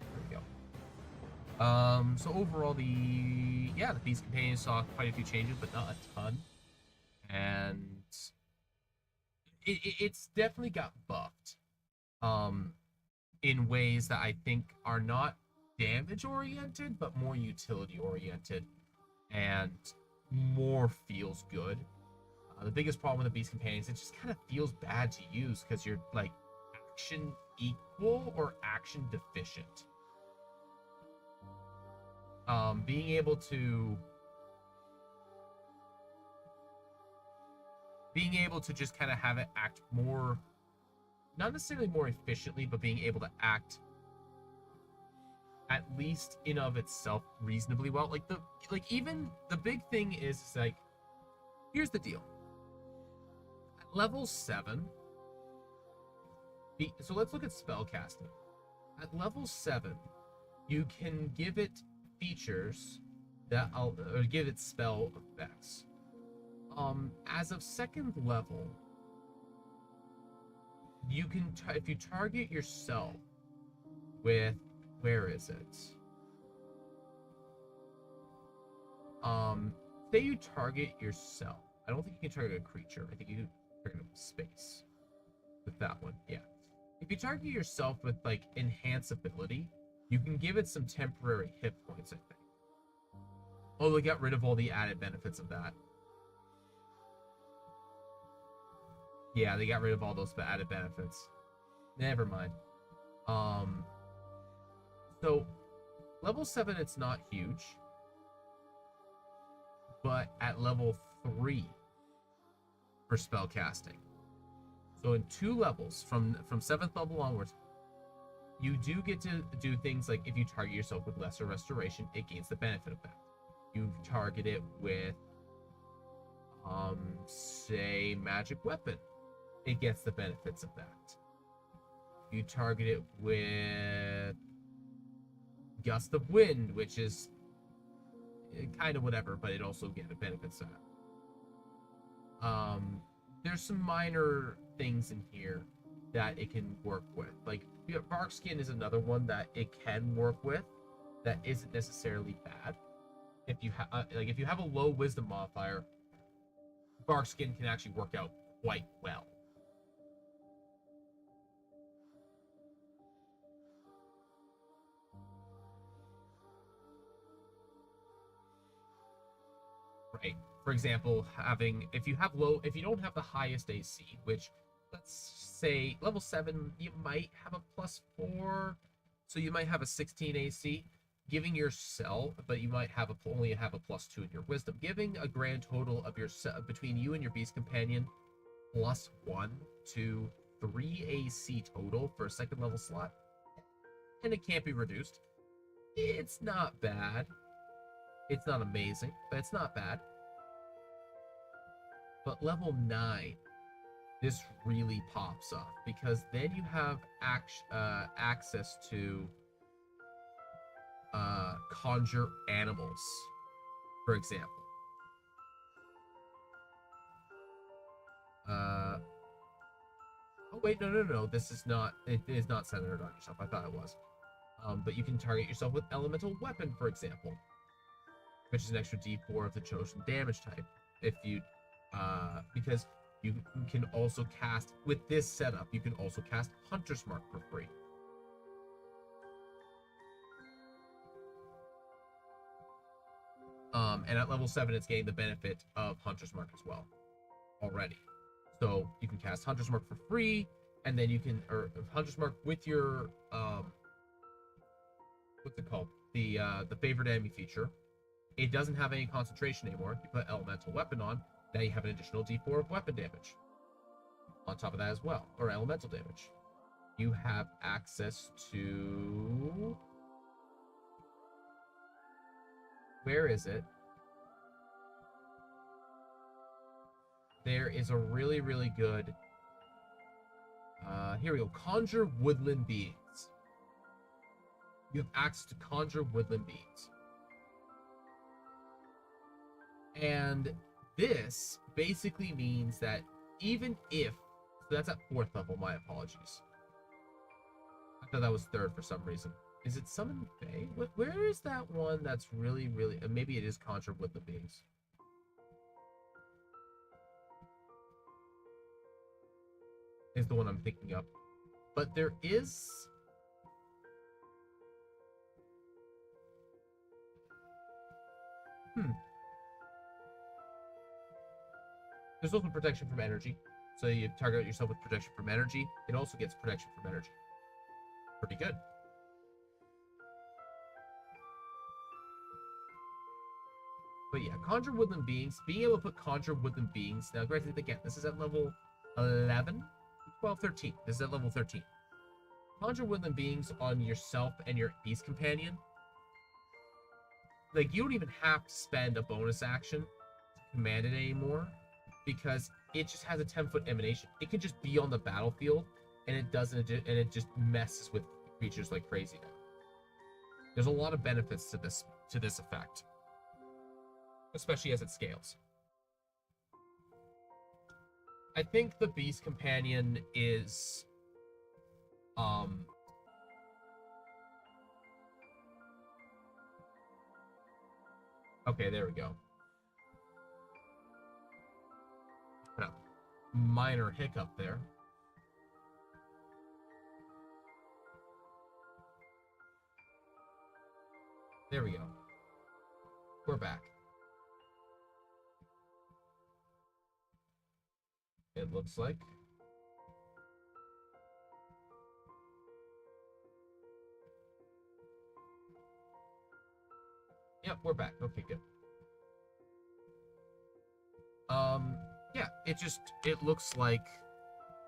There we go. So overall, the Beast Companion saw quite a few changes, but not a ton. And it's definitely got buffed. In ways that I think are not damage oriented, but more utility oriented, and more feels good. The biggest problem with the Beast Companions, it just kind of feels bad to use because you're like action equal or action deficient. Being able to just kind of have it act more, not necessarily more efficiently, but being able to act at least in of itself reasonably well. Even the big thing is like, here's the deal. At level 7, so let's look at spellcasting. At level 7, you can give it features or give it spell effects. As of 2nd level, you can, if you target yourself with, where is it? Say you target yourself. I don't think you can target a creature. I think you can target a space with that one. Yeah. If you target yourself with like enhance ability, you can give it some temporary hit points, I think. Oh, they got rid of all the added benefits of that. Yeah, they got rid of all those added benefits. Never mind. So, level 7, it's not huge. But at level 3 for spellcasting. So in 2 levels, from 7th level onwards, you do get to do things like if you target yourself with Lesser Restoration, it gains the benefit of that. You target it with, say, Magic Weapon. it gets the benefits of that. You target it with Gust of Wind, which is kind of whatever, but it also benefits that. There's some minor things in here that it can work with. Like Bark Skin is another one that it can work with that isn't necessarily bad. If you if you have a low Wisdom modifier, Bark Skin can actually work out quite well. Right. For example, if you don't have the highest AC, which let's say level 7, you might have a +4, so you might have a 16 AC, giving yourself, but you might only have a +2 in your Wisdom, giving a grand total of between you and your Beast Companion +1 to 3 AC total for a second level slot, and it can't be reduced. It's not bad. It's not amazing, but it's not bad. But level 9, this really pops off because then you have access to conjure animals, for example. Oh wait, no. This is not. It is not centered on yourself. I thought it was. But you can target yourself with elemental weapon, for example, which is an extra D4 of the chosen damage type. If you, because you can also cast with this setup, you can also cast Hunter's Mark for free. And at level 7, it's getting the benefit of Hunter's Mark as well already. So you can cast Hunter's Mark for free, and then you can, or Hunter's Mark with your, what's it called? The favorite enemy feature. It doesn't have any concentration anymore. You put elemental weapon on, now you have an additional D4 of weapon damage on top of that as well, or elemental damage. You have access to, where is it? There is a really, really good, here we go, Conjure Woodland Beings. You have access to Conjure Woodland Beings. And this basically means that even if, so that's at 4th level, my apologies. I thought that was 3rd for some reason. Is it Summon Bay? Where is that one that's really, really, maybe it is Conjure Woodland Beings. Is the one I'm thinking of. But there is, there's also protection from energy. So you target yourself with protection from energy. It also gets protection from energy. Pretty good. But yeah, Conjure Woodland Beings. Being able to put Conjure Woodland Beings. Now, granted, again, this is at level 11, 12, 13. This is at level 13. Conjure Woodland Beings on yourself and your Beast Companion. Like, you don't even have to spend a bonus action to command it anymore, because it just has a 10-foot emanation. It can just be on the battlefield, and it doesn't, and it just messes with creatures like crazy now. There's a lot of benefits to this effect, especially as it scales. I think the Beast Companion is, okay, there we go. Minor hiccup there. There we go. We're back. It looks like. Yep, we're back. Okay, good. Yeah, it looks like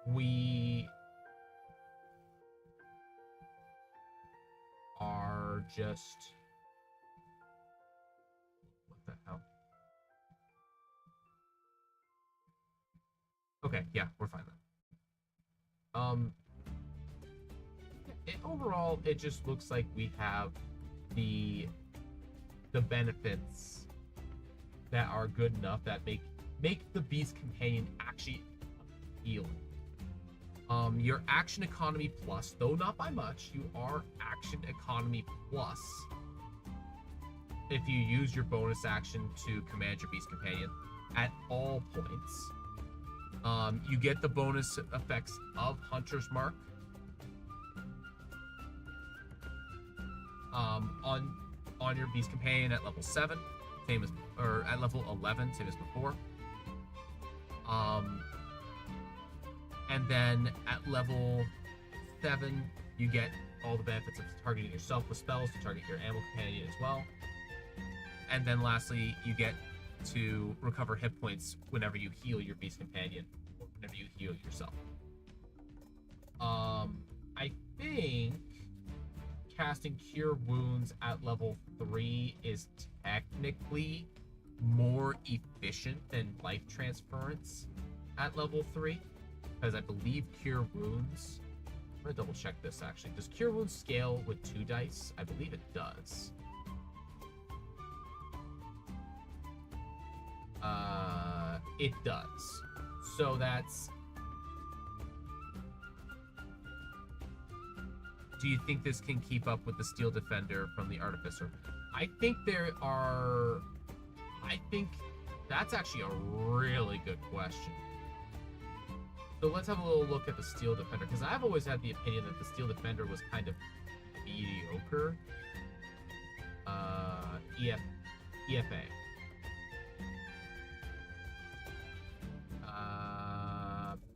we are just, what the hell? Okay, yeah, we're fine then. Um, overall, it just looks like we have the benefits that are good enough that make the Beast Companion actually appealing. Your action economy plus, though not by much, you are action economy plus if you use your bonus action to command your Beast Companion at all points. You get the bonus effects of Hunter's Mark. On your Beast Companion at level 7, same as, or at level 11, same as before. And then at level 7, you get all the benefits of targeting yourself with spells to target your Animal Companion as well. And then lastly, you get to recover hit points whenever you heal your Beast Companion, or whenever you heal yourself. I think casting Cure Wounds at level 3 is technically more efficient than Life Transference at level 3, because I believe Cure Wounds... I'm going to double check this actually. Does Cure Wounds scale with 2 dice? I believe it does. It does. So that's... Do you think this can keep up with the Steel Defender from the Artificer? I think that's actually a really good question. So let's have a little look at the Steel Defender, because I've always had the opinion that the Steel Defender was kind of mediocre. EFA.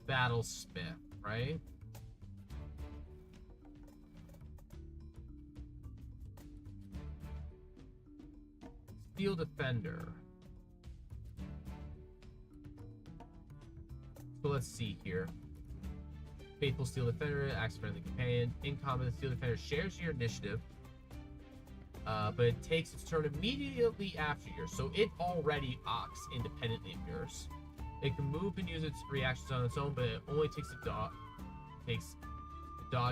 Battlesmith, right? Steel Defender. So let's see here. Faithful Steel Defender, acts friendly companion. In combat, the Steel Defender shares your initiative, but it takes its turn immediately after yours. So it already acts independently of yours. It can move and use its reactions on its own, but it only takes a dodge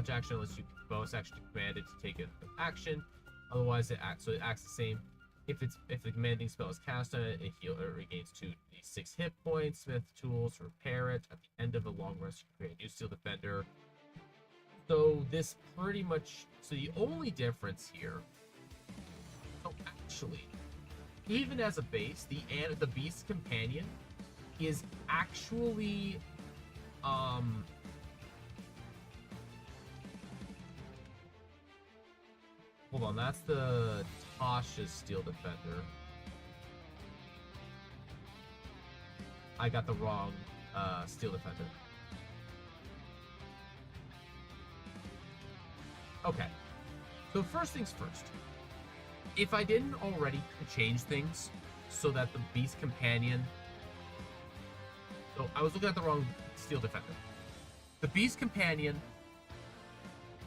action unless you bonus action to command it to take an action. Otherwise, it acts the same. If the commanding spell is cast on it, it regains 2d6 hit points. Smith tools to repair it. At the end of a long rest, you create a new Steel Defender. So this pretty much. So the only difference here. Oh, actually, even as a base, the Beast Companion is actually hold on, that's the Tasha's Steel Defender. I got the wrong Steel Defender. Okay, so first things first, if I didn't already change things so that the Beast Companion... So I was looking at the wrong Steel Defender. The Beast Companion,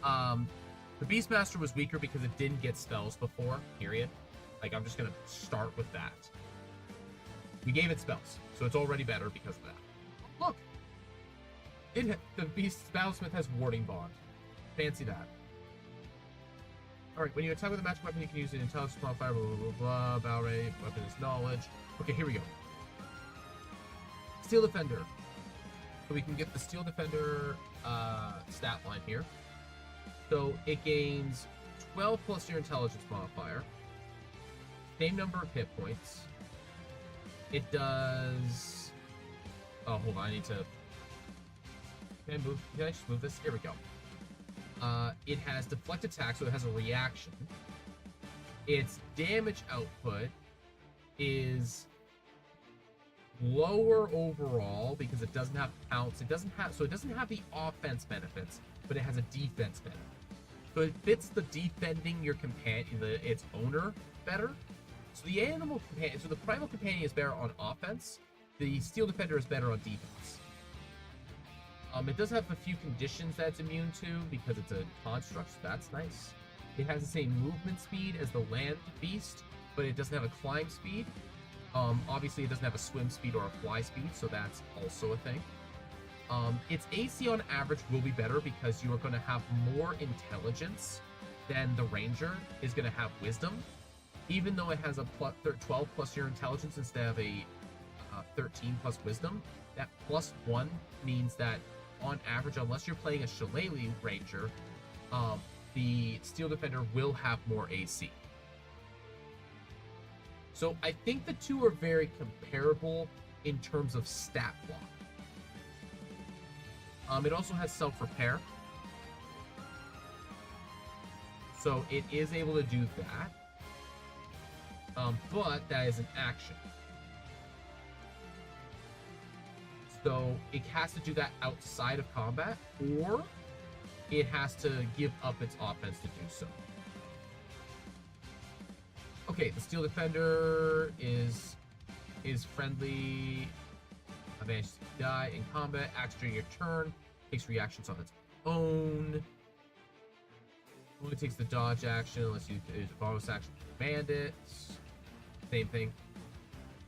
the Beastmaster was weaker because it didn't get spells before, period. Like, I'm just gonna start with that. We gave it spells, so it's already better because of that. Look! The Beast Battlesmith has Warding Bond. Fancy that. Alright, when you attack with a magic weapon, you can use an intelligence modifier, blah, blah, blah, blah, battle rate, weapon is knowledge. Okay, here we go. Steel Defender. So we can get the Steel Defender stat line here. So it gains 12 plus your intelligence modifier. Same number of hit points. It does... Oh, hold on, I need to... Can I just move this? Here we go. It has deflect attack, so it has a reaction. Its damage output is lower overall because it doesn't have pounce. It doesn't have the offense benefits, but it has a defense benefit. So it fits the defending your its owner better. So the Primal Companion is better on offense. The Steel Defender is better on defense. It does have a few conditions that it's immune to because it's a construct, so that's nice. It has the same movement speed as the land beast, but it doesn't have a climb speed. Obviously, it doesn't have a swim speed or a fly speed, so that's also a thing. Its AC on average will be better because you are going to have more intelligence than the ranger is going to have wisdom. Even though it has a 12 plus your intelligence instead of a 13 plus wisdom, that +1 means that on average, unless you're playing a Shillelagh ranger, the Steel Defender will have more AC. So I think the two are very comparable in terms of stat block. It also has self-repair. So it is able to do that. But that is an action. So it has to do that outside of combat, or it has to give up its offense to do so. Okay, the Steel Defender is friendly. Advantage to die in combat. Acts during your turn. Takes reactions on its own. Only takes the dodge action unless you use a bonus action to command it. Same thing.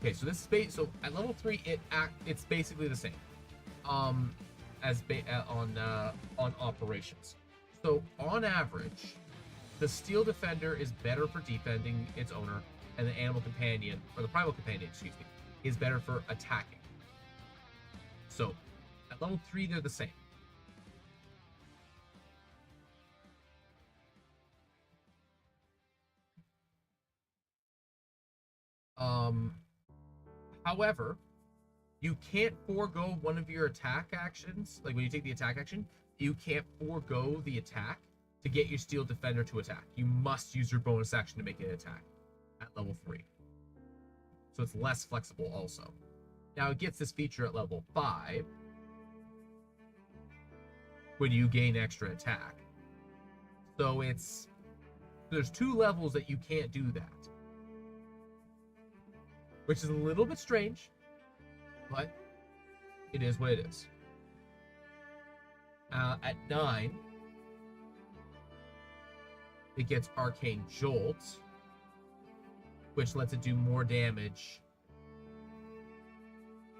Okay, so this is so at level 3, it's basically the same. As on operations. So on average, the Steel Defender is better for defending its owner, and the Animal Companion, or the Primal Companion, excuse me, is better for attacking. So at level 3, they're the same. However, you can't forego one of your attack actions. Like when you take the attack action, you can't forego the attack to get your Steel Defender to attack. You must use your bonus action to make it attack at level 3. So it's less flexible also. Now it gets this feature at level 5 when you gain extra attack. So there's 2 levels that you can't do that. Which is a little bit strange, but it is what it is. At 9, it gets Arcane Jolt, which lets it do more damage.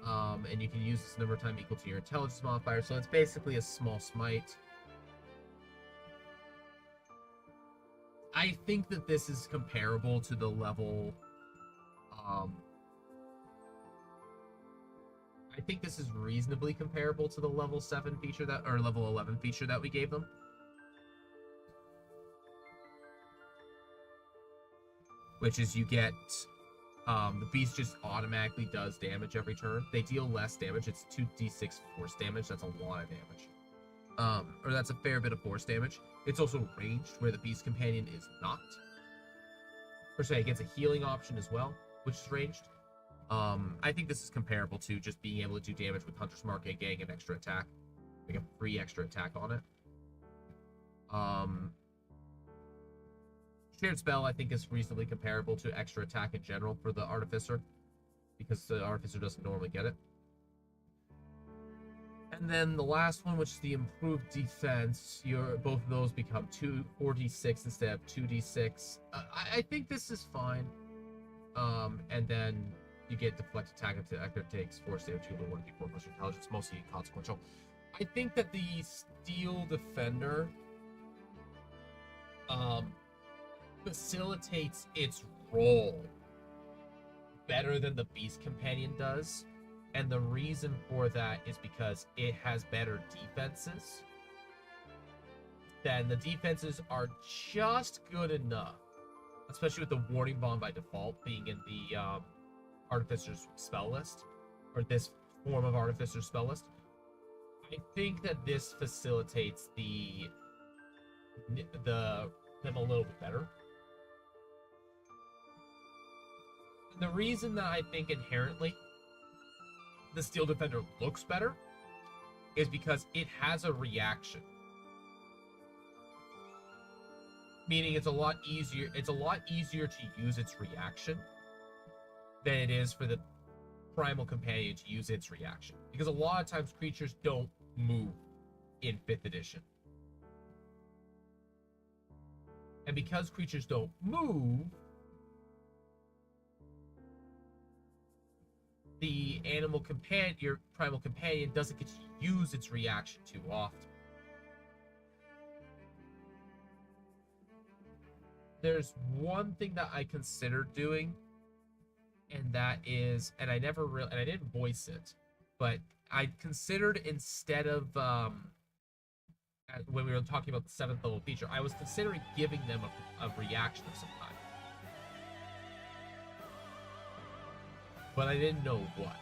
And you can use this number of time equal to your intelligence modifier, so it's basically a small smite. I think that this is comparable to the level... I think this is reasonably comparable to the level 7 feature or level 11 feature that we gave them. Which is you get, the beast just automatically does damage every turn. They deal less damage. It's 2d6 force damage. That's a lot of damage. Or that's a fair bit of force damage. It's also ranged, where the Beast Companion is not. Or sorry, it gets a healing option as well, which is ranged. I think this is comparable to just being able to do damage with Hunter's Mark and getting an extra attack. Like a free extra attack on it. Shared Spell, I think, is reasonably comparable to extra attack in general for the Artificer, because the Artificer doesn't normally get it. And then the last one, which is the improved defense, both of those become 4d6 instead of 2d6. I think this is fine. And then you get deflect attack if the actor takes force damage equal to 1d4 plus your intelligence, mostly inconsequential. I think that the Steel Defender facilitates its role better than the Beast Companion does. And the reason for that is because it has better defenses. Then the defenses are just good enough, especially with the Warning Bond by default being in the Artificer's spell list, or this form of Artificer's spell list. I think that this facilitates them a little bit better. And the reason that I think inherently the Steel Defender looks better is because it has a reaction. Meaning it's a lot easier to use its reaction than it is for the Primal Companion to use its reaction. Because a lot of times creatures don't move in 5th edition. And because creatures don't move, the animal companion, your primal companion, doesn't get to use its reaction too often. There's one thing that I considered doing, and that is, and I never really, and I didn't voice it, but I considered, instead of when we were talking about the 7th level feature, I was considering giving them a reaction of some kind, but I didn't know what.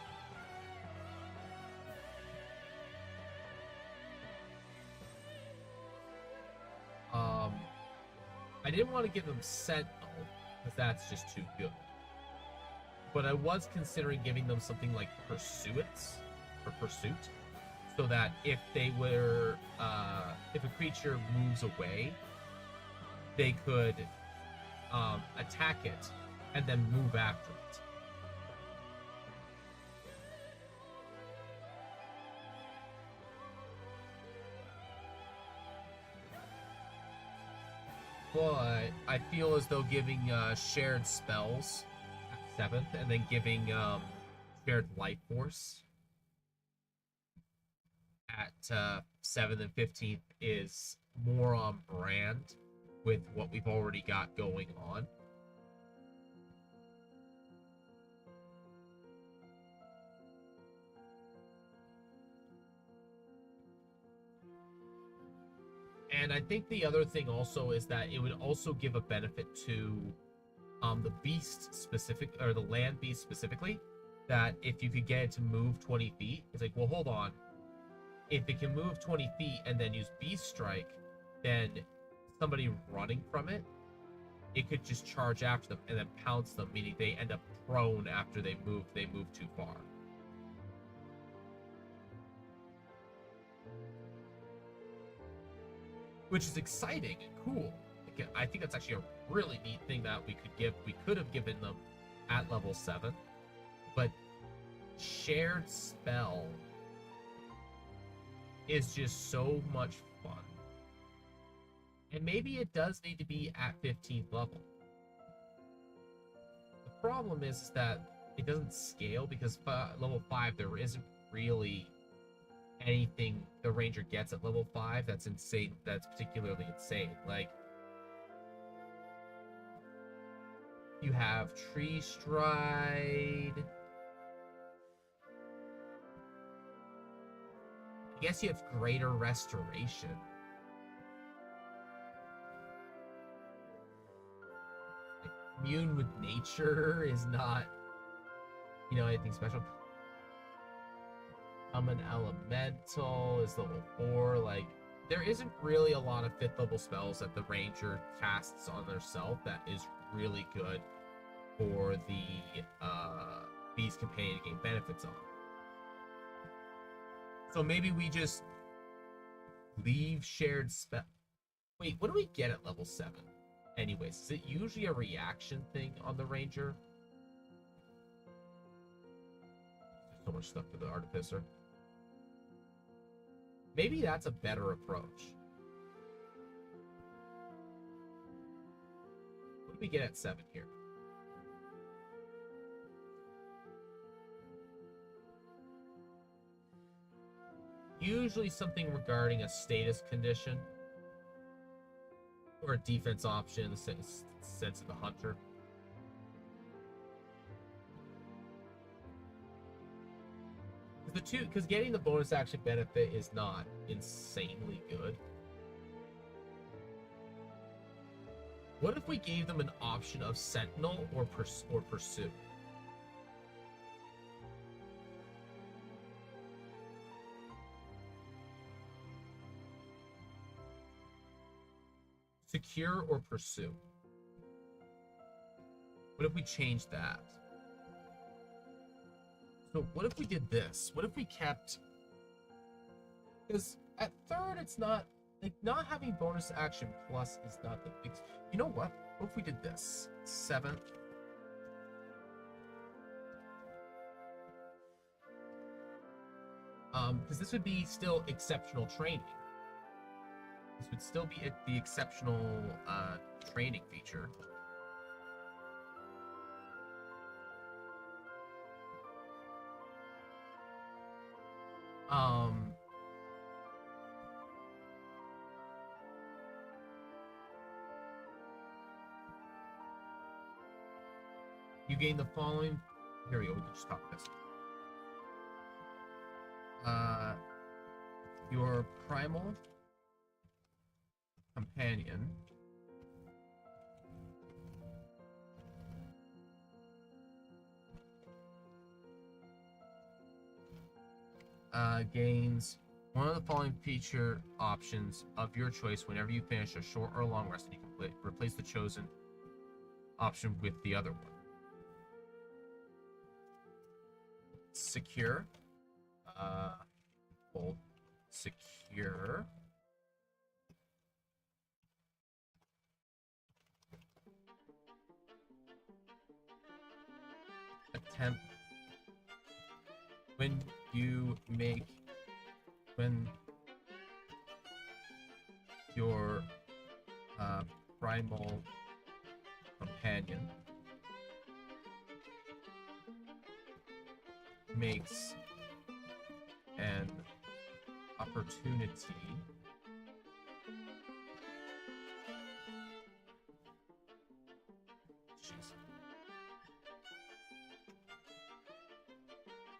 I didn't want to give them Sentinel, because that's just too good. But I was considering giving them something like Pursuit, so that if they were, if a creature moves away, they could attack it and then move after it. But I feel as though giving shared spells at 7th, and then giving shared life force at 7th and 15th is more on brand with what we've already got going on. And I think the other thing also is that it would also give a benefit to the beast specific, or the land beast specifically, that if you could get it to move 20 feet, it's like, well, hold on. If it can move 20 feet and then use beast strike, then somebody running from it, it could just charge after them and then pounce them, meaning they end up prone after they move too far. Which is exciting and cool. I think that's actually a really neat thing that we could have given them at level 7. But shared spell is just so much fun. And maybe it does need to be at 15th level. The problem is that it doesn't scale, because level 5 there isn't really anything the ranger gets at level 5 that's insane, that's particularly insane. Like, you have Tree Stride. I guess you have Greater Restoration. Like, Immune with Nature is not, anything special. An Elemental is level 4. Like, there isn't really a lot of 5th level spells that the ranger casts on theirself that is really good for the Beast Companion to gain benefits on. So maybe we just leave shared spell. Wait, what do we get at level 7? Anyways, is it usually a reaction thing on the ranger? There's so much stuff for the artificer. Maybe that's a better approach. What do we get at 7 here? Usually something regarding a status condition or a defense option in the sense of the hunter. Because getting the bonus action benefit is not insanely good. What if we gave them an option of Sentinel or Pursue? Secure or Pursue? What if we changed that? So what if we did this? What if we kept... Because at 3rd, it's not... Like, not having bonus action plus is not the big... You know what? What if we did this? 7th. Because this would be still exceptional training. This would still be the exceptional training feature. Um, you gain the following. Here we go. We can just talk this. Your primal companion gains one of the following feature options of your choice whenever you finish a short or long rest. You can replace the chosen option with the other one. Secure. Hold. Secure. Attempt. When your primal companion makes an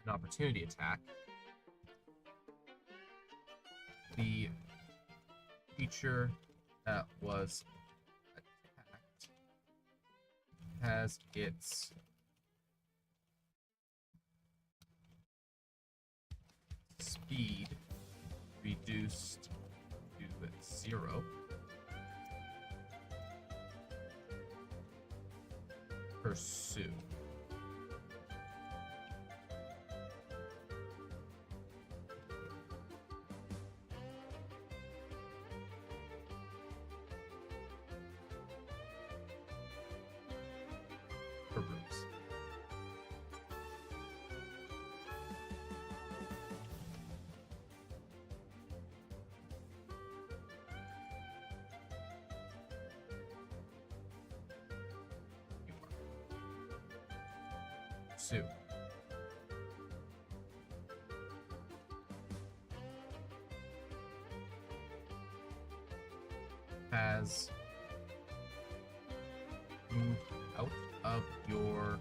opportunity attack, the creature that was attacked has its speed reduced to 0. Pursue. Peruse. Pursue. Has moved out of your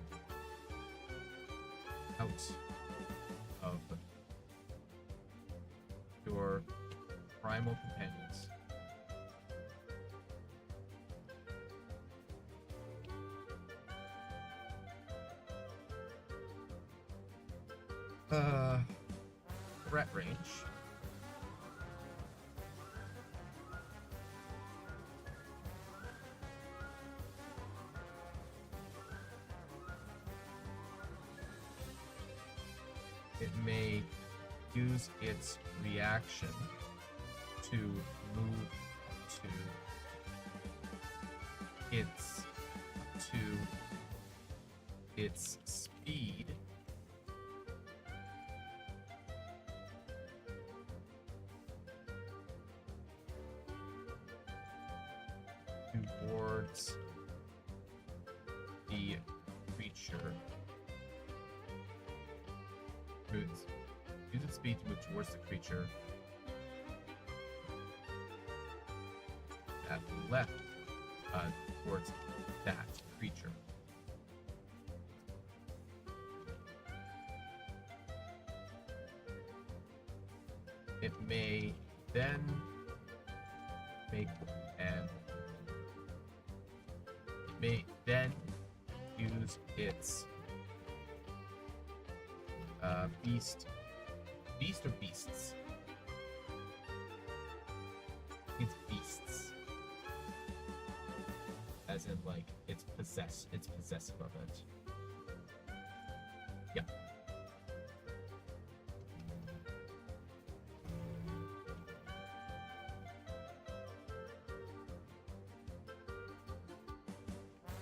primal companions. Threat range. It may use its reaction to move to its speed towards the creature. Use its speed to move towards the creature that left towards that creature. It may then use its beast or beasts? It's beasts. As in, like, it's possessive of it. Yeah.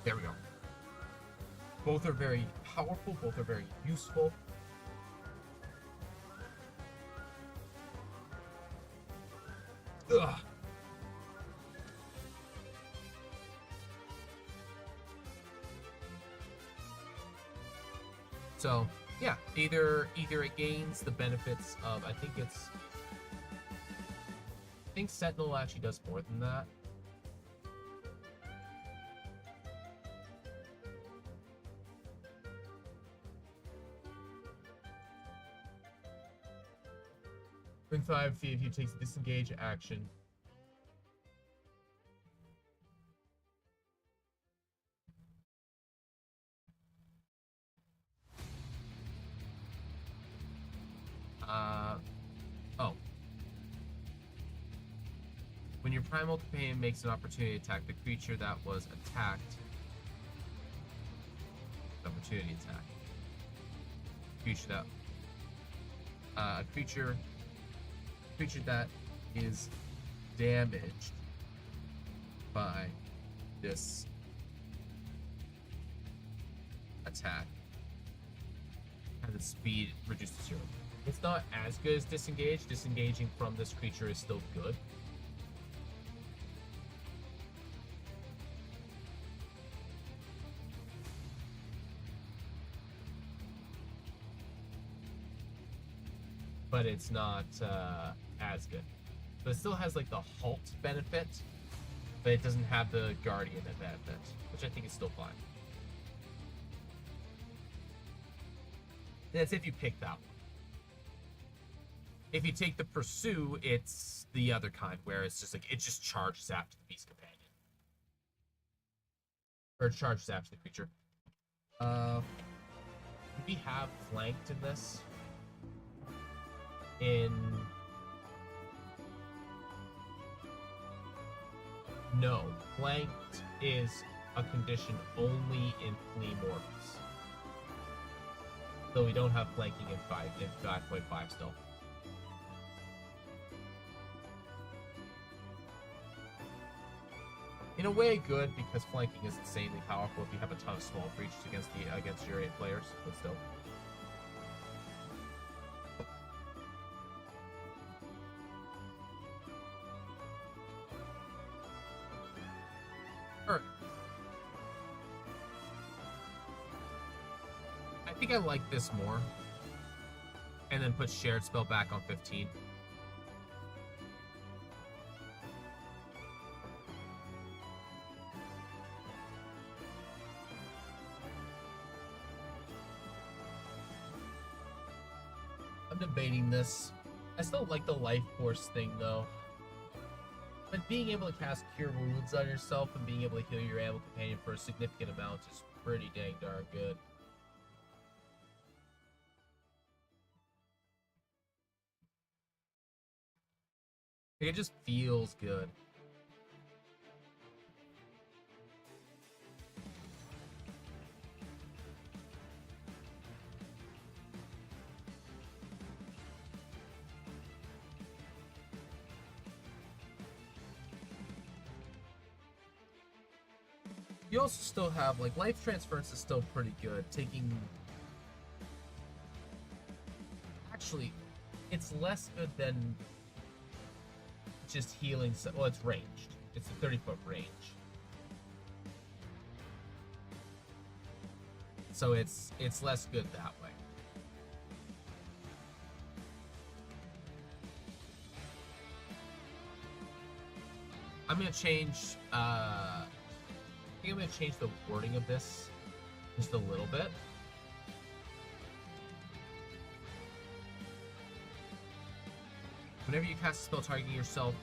There we go. Both are very powerful, both are very useful. Ugh. So, Yeah, either it gains the benefits of, I think Sentinel actually does more than that. When 5 if you takes a disengage action. Oh. When your primal companion makes an opportunity attack, the creature that was attacked. Opportunity attack. Creature that. A creature that is damaged by this attack has its speed reduced to 0. It's not as good as disengage. Disengaging from this creature is still good. But it's not as good. But it still has like the halt benefit, but it doesn't have the guardian benefit, which I think is still fine. That's if you pick that one. If you take the pursue, it's the other kind where it's just like it just charges after the beast companion, or charges after the creature. We have flanked in this. No, flanked is a condition only in Flea Mortals. So we don't have flanking in 5.5 still. In a way, good, because flanking is insanely powerful if you have a ton of small creatures against your 8 players, but still. Alright. I think I like this more. And then put shared spell back on 15. I'm debating this. I still like the life force thing though. But being able to cast Cure Wounds on yourself and being able to heal your animal companion for a significant amount is pretty dang darn good. It just feels good. You also still have, like, life transference is still pretty good. Actually, it's less good than just healing. Well, it's ranged. It's a 30-foot range. So it's less good that way. I'm gonna change. I think I'm gonna change the wording of this just a little bit. Whenever you cast a spell targeting yourself,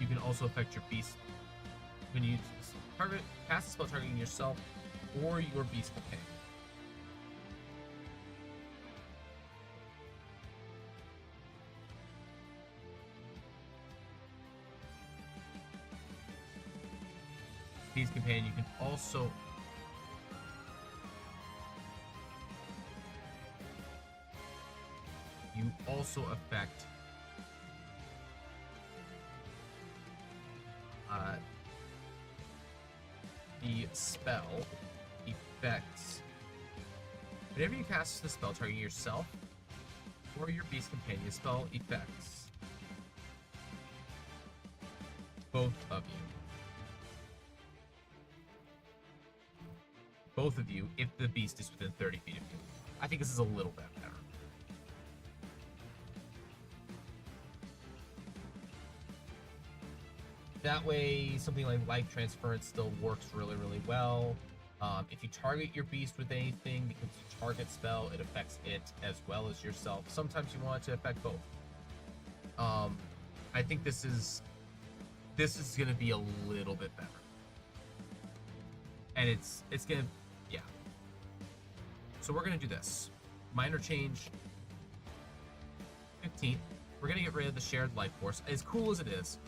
you can also affect your beast. When you cast a spell targeting yourself or your beast companion. Beast companion, you can also affect the spell effects. Whenever you cast the spell targeting yourself or your beast companion, spell effects both of you. Both of you, if the beast is within 30 feet of you. I think this is a little bit better. That way, something like life transference still works really, really well. If you target your beast with anything, because you target spell, it affects it as well as yourself. Sometimes you want it to affect both. I think this is going to be a little bit better, and it's going to, yeah. So we're going to do this minor change. 15th, we're going to get rid of the shared life force. As cool as it is,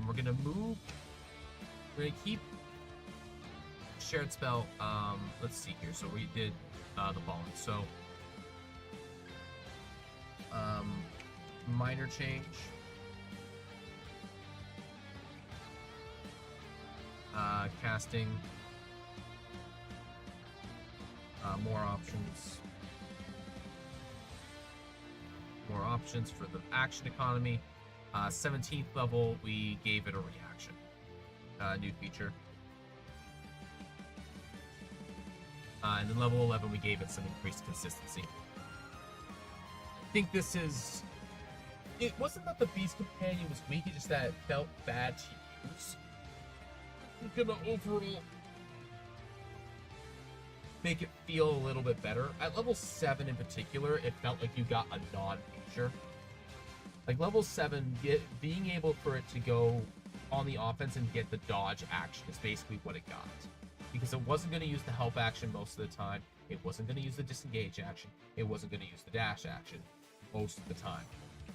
we're going to move. We're going to keep shared spell. Let's see here. So we did the bond. So minor change. Casting. More options. More options for the action economy. 17th level, we gave it a reaction. New feature. And then level 11, we gave it some increased consistency. I think this is... It wasn't that the Beast Companion was weak, it's just that it felt bad to use. We're gonna overall make it feel a little bit better. At level 7 in particular, it felt like you got a non-feature. Like level 7, being able for it to go on the offense and get the dodge action is basically what it got. Because it wasn't going to use the help action most of the time. It wasn't going to use the disengage action. It wasn't going to use the dash action most of the time.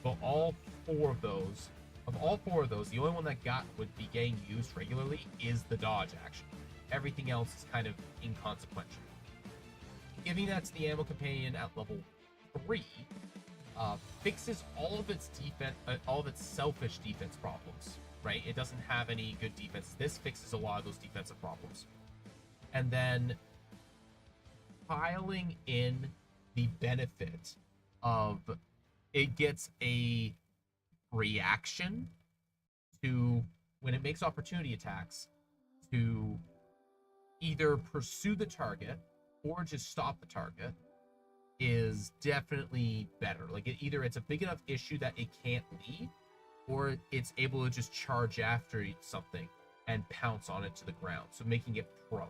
But all four of those, the only one that would be getting used regularly is the dodge action. Everything else is kind of inconsequential. Giving that to the Ammo Companion at level 3 fixes all of its defense, all of its selfish defense problems. Right? It doesn't have any good defense. This fixes a lot of those defensive problems. And then piling in the benefit of it gets a reaction to when it makes opportunity attacks to either pursue the target or just stop the target is definitely better. Like either it's a big enough issue that it can't leave, or it's able to just charge after something and pounce on it to the ground, so making it prone.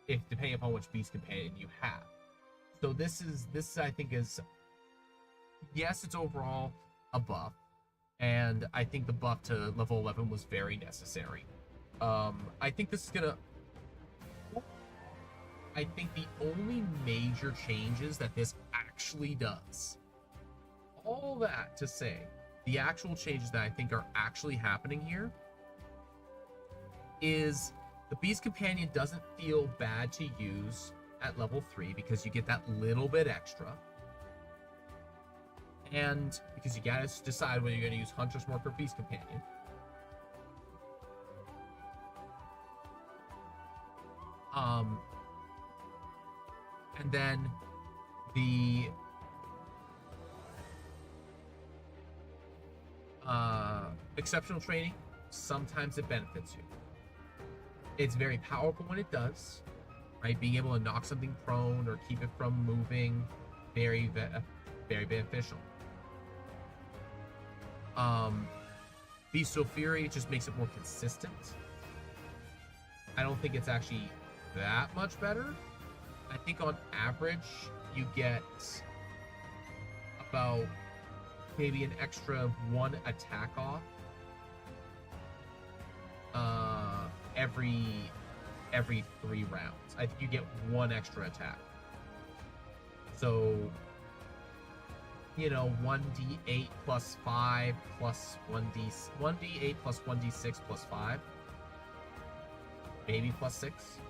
If depending upon which Beast Companion you have. So this I think is, yes, it's overall a buff, and I think the buff to level 11 was very necessary. I think this is gonna. I think the only major changes that this actually does, all that to say, the actual changes that I think are actually happening here is the Beast Companion doesn't feel bad to use at level 3 because you get that little bit extra. And because you gotta decide whether you're gonna use Hunter's Mark or Beast Companion. And then the exceptional training, sometimes it benefits you. It's very powerful when it does, right? Being able to knock something prone or keep it from moving, very beneficial. Bestial Fury just makes it more consistent. I don't think it's actually that much better. I think on average you get about maybe an extra 1 attack off every 3 rounds. I think you get 1 extra attack. So, you know, 1d8 plus 5 plus 1d8 plus 1d6 plus 5, maybe plus 6.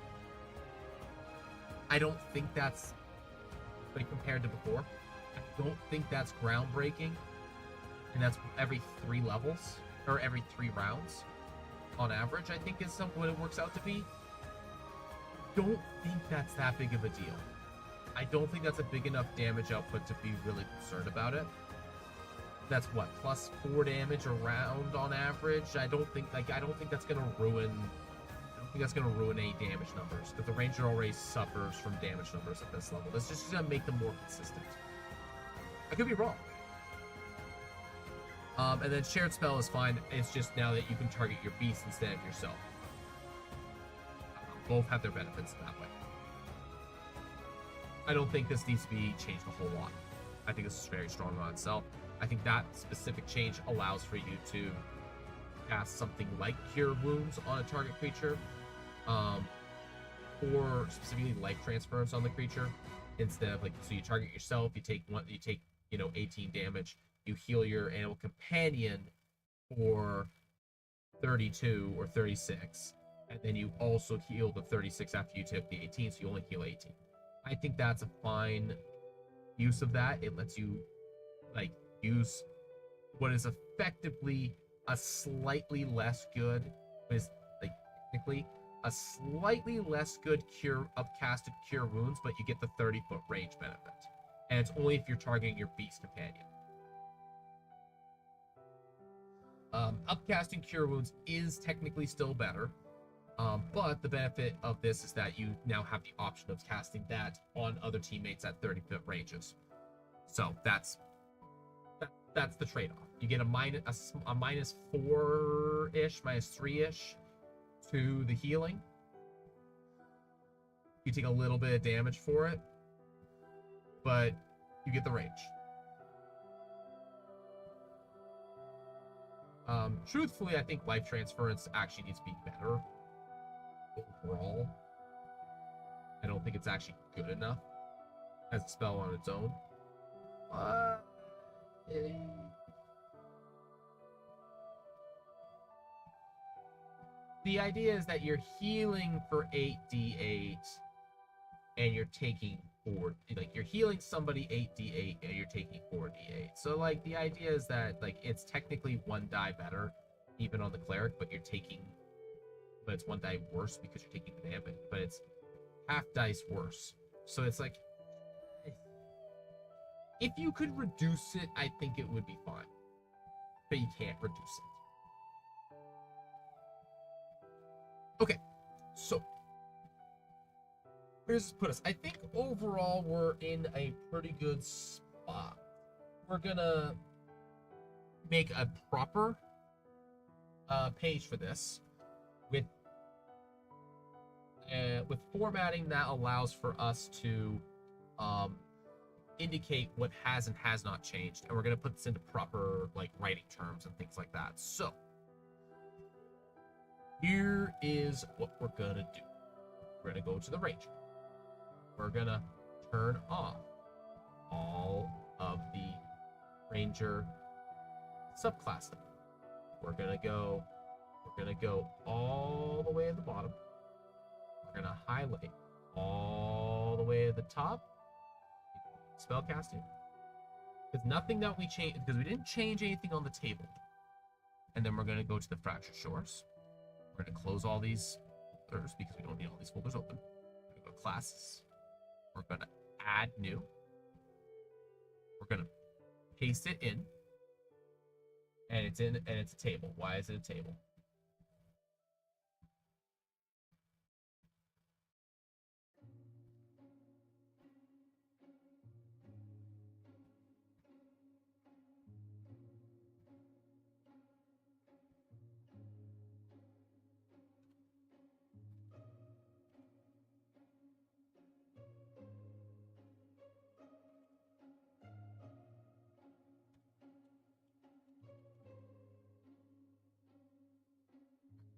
I don't think that's, like, compared to before, I don't think that's groundbreaking, and that's every 3 levels, or every 3 rounds, on average, I think is what it works out to be. Don't think that's that big of a deal. I don't think that's a big enough damage output to be really concerned about it. That's what, plus 4 damage a round on average? I don't think that's gonna ruin think that's going to ruin any damage numbers, because the ranger already suffers from damage numbers at this level. This is just going to make them more consistent. I could be wrong. And then shared spell is fine. It's just now that you can target your beast instead of yourself. Both have their benefits that way. I don't think this needs to be changed a whole lot. I think this is very strong on itself. I think that specific change allows for you to cast something like Cure Wounds on a target creature, or specifically life transference on the creature, instead of like, so you target yourself, you take 18 damage, you heal your animal companion for 32 or 36, and then you also heal the 36 after you took the 18, so you only heal 18. I think that's a fine use of that. It lets you like use what is effectively a slightly less good, but is like technically a slightly less good upcasted cure wounds, but you get the 30-foot range benefit, and it's only if you're targeting your beast companion. Upcasting cure wounds is technically still better, but the benefit of this is that you now have the option of casting that on other teammates at 30-foot ranges. So that's the trade-off. You get a minus 4-ish, minus 3-ish to the healing. You take a little bit of damage for it, but you get the range. Truthfully, I think life transference actually needs to be better overall. I don't think it's actually good enough as a spell on its own. The idea is that you're healing for 8d8 and you're taking 4, like you're healing somebody 8d8 and you're taking 4d8. So like the idea is that like it's technically 1 die better even on the cleric, but it's 1 die worse because you're taking the damage, but it's half dice worse. So it's like, if you could reduce it, I think it would be fine, but you can't reduce it. Okay, so where does this put us? I think overall we're in a pretty good spot. We're gonna make a proper page for this with formatting that allows for us to indicate what has and has not changed, and we're gonna put this into proper like writing terms and things like that. So here is what we're gonna do. We're gonna go to the ranger. We're gonna turn off all of the ranger subclasses. We're gonna go all the way at the bottom. We're gonna highlight all the way at the top. Spellcasting. There's nothing that we changed because we didn't change anything on the table. And then we're gonna go to the Fractured Shores. We're gonna close all these folders because we don't need all these folders open. We're gonna go classes. We're gonna add new. We're gonna paste it in. And it's a table. Why is it a table?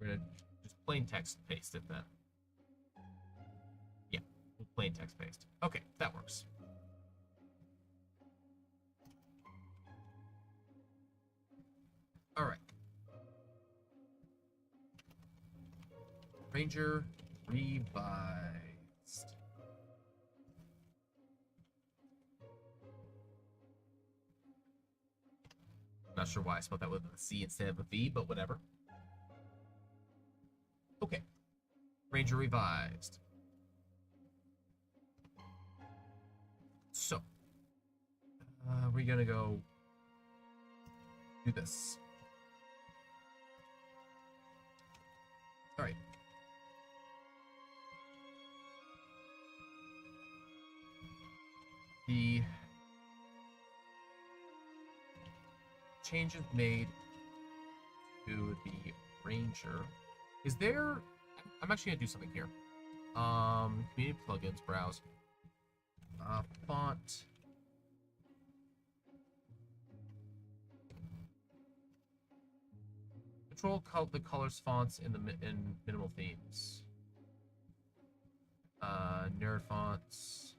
We're gonna just plain text paste it then. Yeah, plain text paste. Okay, that works. All right. Ranger revised. Not sure why I spelled that with a C instead of a V, but whatever. Okay. Ranger revised. So, we're gonna go do this. All right. the changes made to the Ranger. Is there... I'm actually going to do something here. Community plugins, browse. Font. Control the colors fonts in minimal themes. Nerd fonts.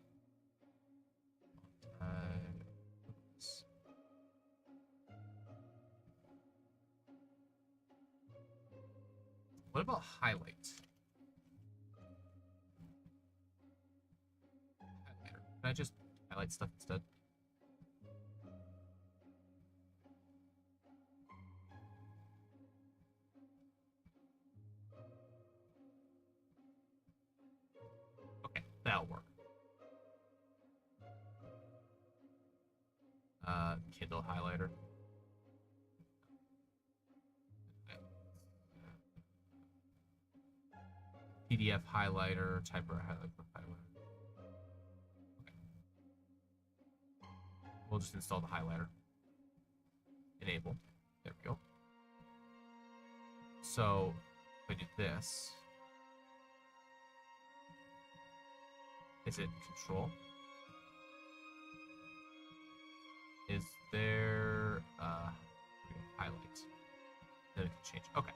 What about highlight? Can I just highlight stuff instead? Okay, that'll work. Kindle highlighter. PDF highlighter, typewriter highlighter. Okay. We'll just install the highlighter. Enable. There we go. So, if I do this, is it control? Is there highlight? Then it can change. Okay.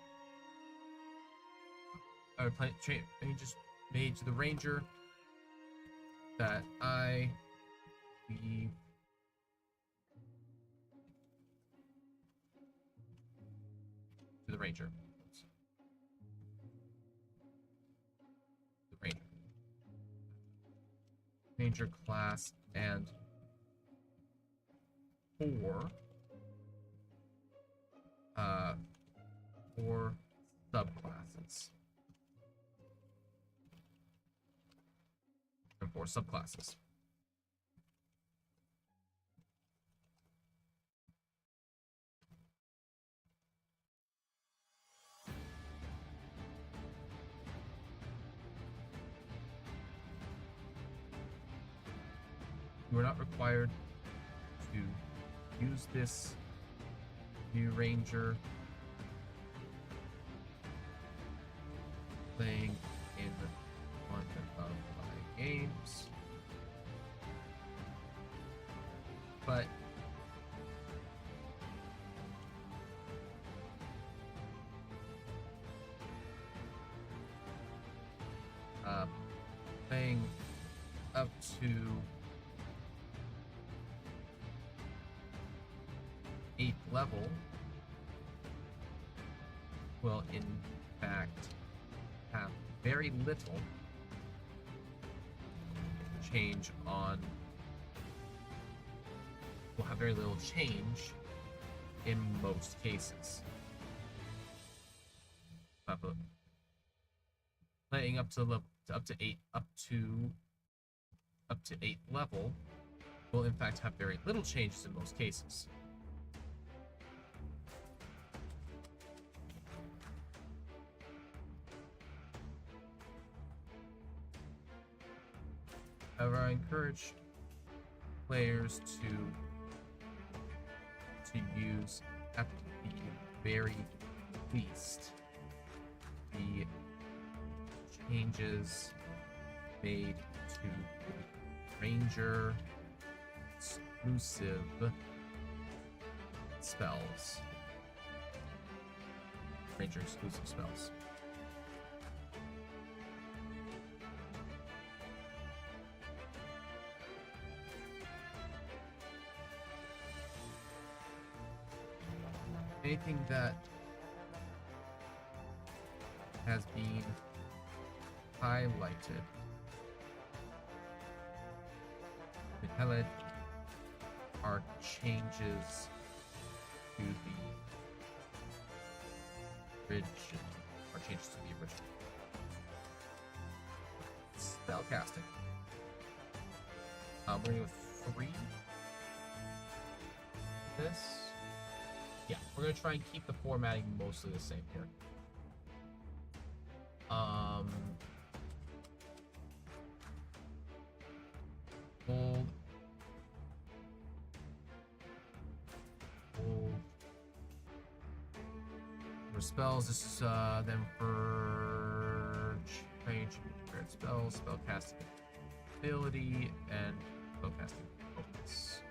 Just made to the Ranger that I leave to the Ranger. The Ranger class and 4 subclasses. And 4 subclasses. You are not required to use this new Ranger playing in one of my games, but playing up to 8th level will in fact have very little change on, will have very little change in most cases. Playing up to 8th level will in fact have very little changes in most cases. However, I encourage players to use at the very least the changes made to Ranger exclusive spells. Ranger exclusive spells. Anything that has been highlighted. The highlight are changes to the original, or changes to the original. Spell casting. We're going with 3. This. Yeah, we're going to try and keep the formatting mostly the same here. Bold For spells, this is then for range, prepared spells, spell casting ability, and spell casting focus.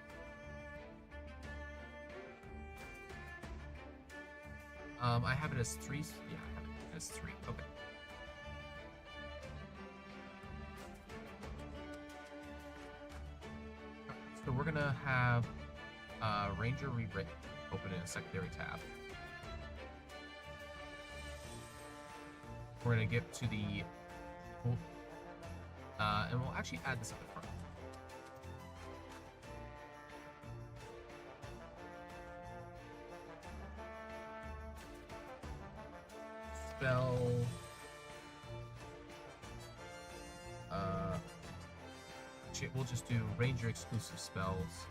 I have it as 3. Yeah, I have it as 3. Okay. So we're gonna have Ranger Rewritten open in a secondary tab. We're gonna get to the, and we'll actually add this up in front. Spell, we'll just do Ranger exclusive spells.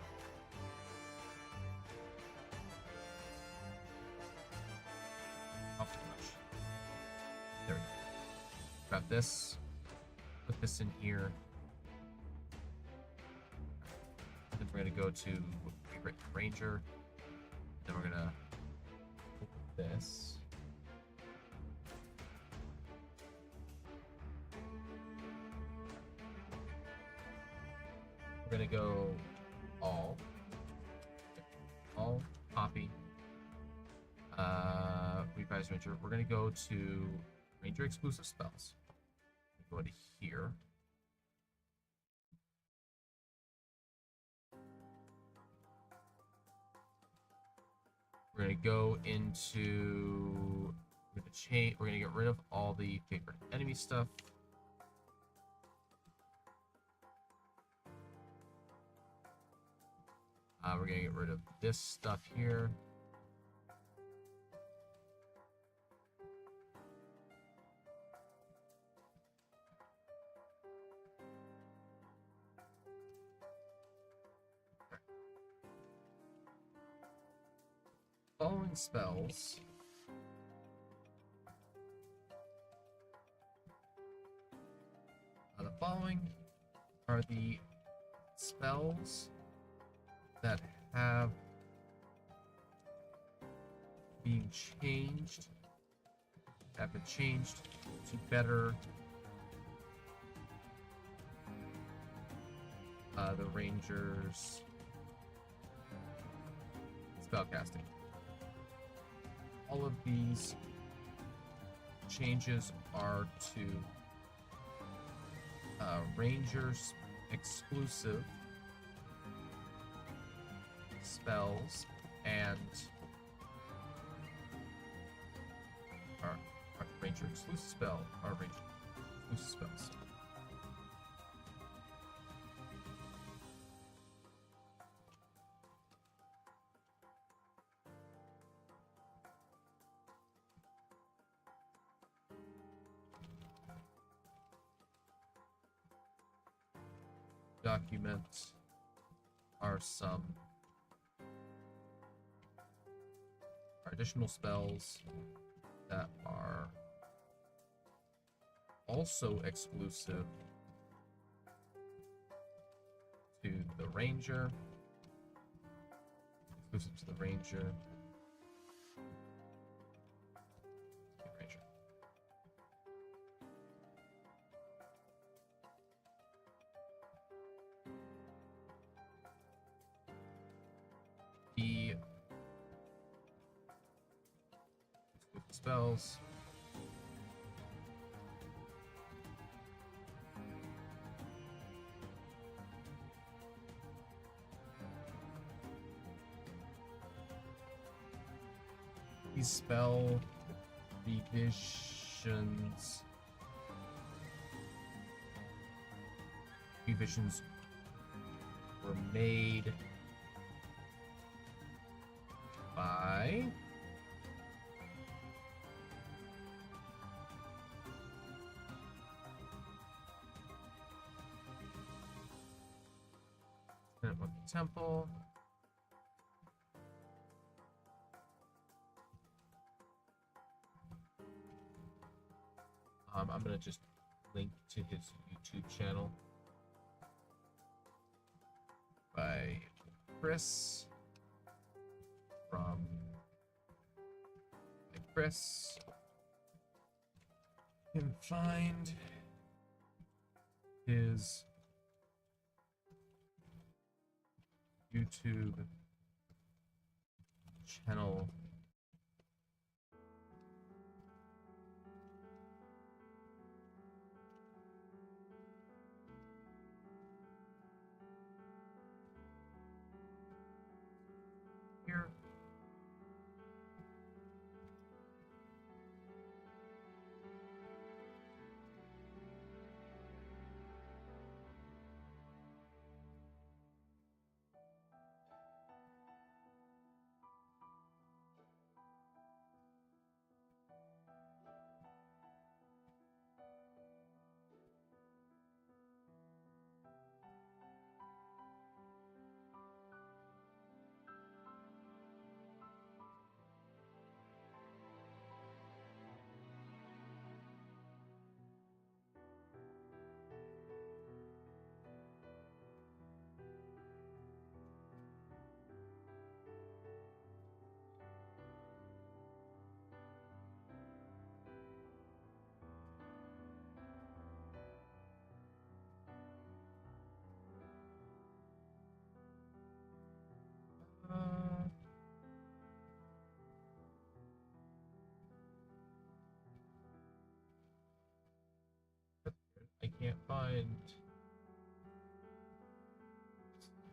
Not too much. There we go. Got this. Put this in here. Then we're gonna go to Rewritten Ranger. Then we're gonna open this. We're gonna go all, copy, revise Ranger. We're gonna go to Ranger exclusive spells. Go to here. We're gonna go into. We're gonna change. We're gonna get rid of all the favorite enemy stuff. We're gonna get rid of this stuff here. Okay. Following spells. The following are the spells that have been changed, to better the Ranger's spellcasting. All of these changes are to Ranger's exclusive spells and our Ranger exclusive spell, our Ranger exclusive spells. Documents are some additional spells that are also exclusive to the Ranger. Exclusive to the Ranger. The spells. These spell revisions were made by Temple. I'm gonna just link to his YouTube channel by Chris from Chris can find his YouTube channel here. I can't find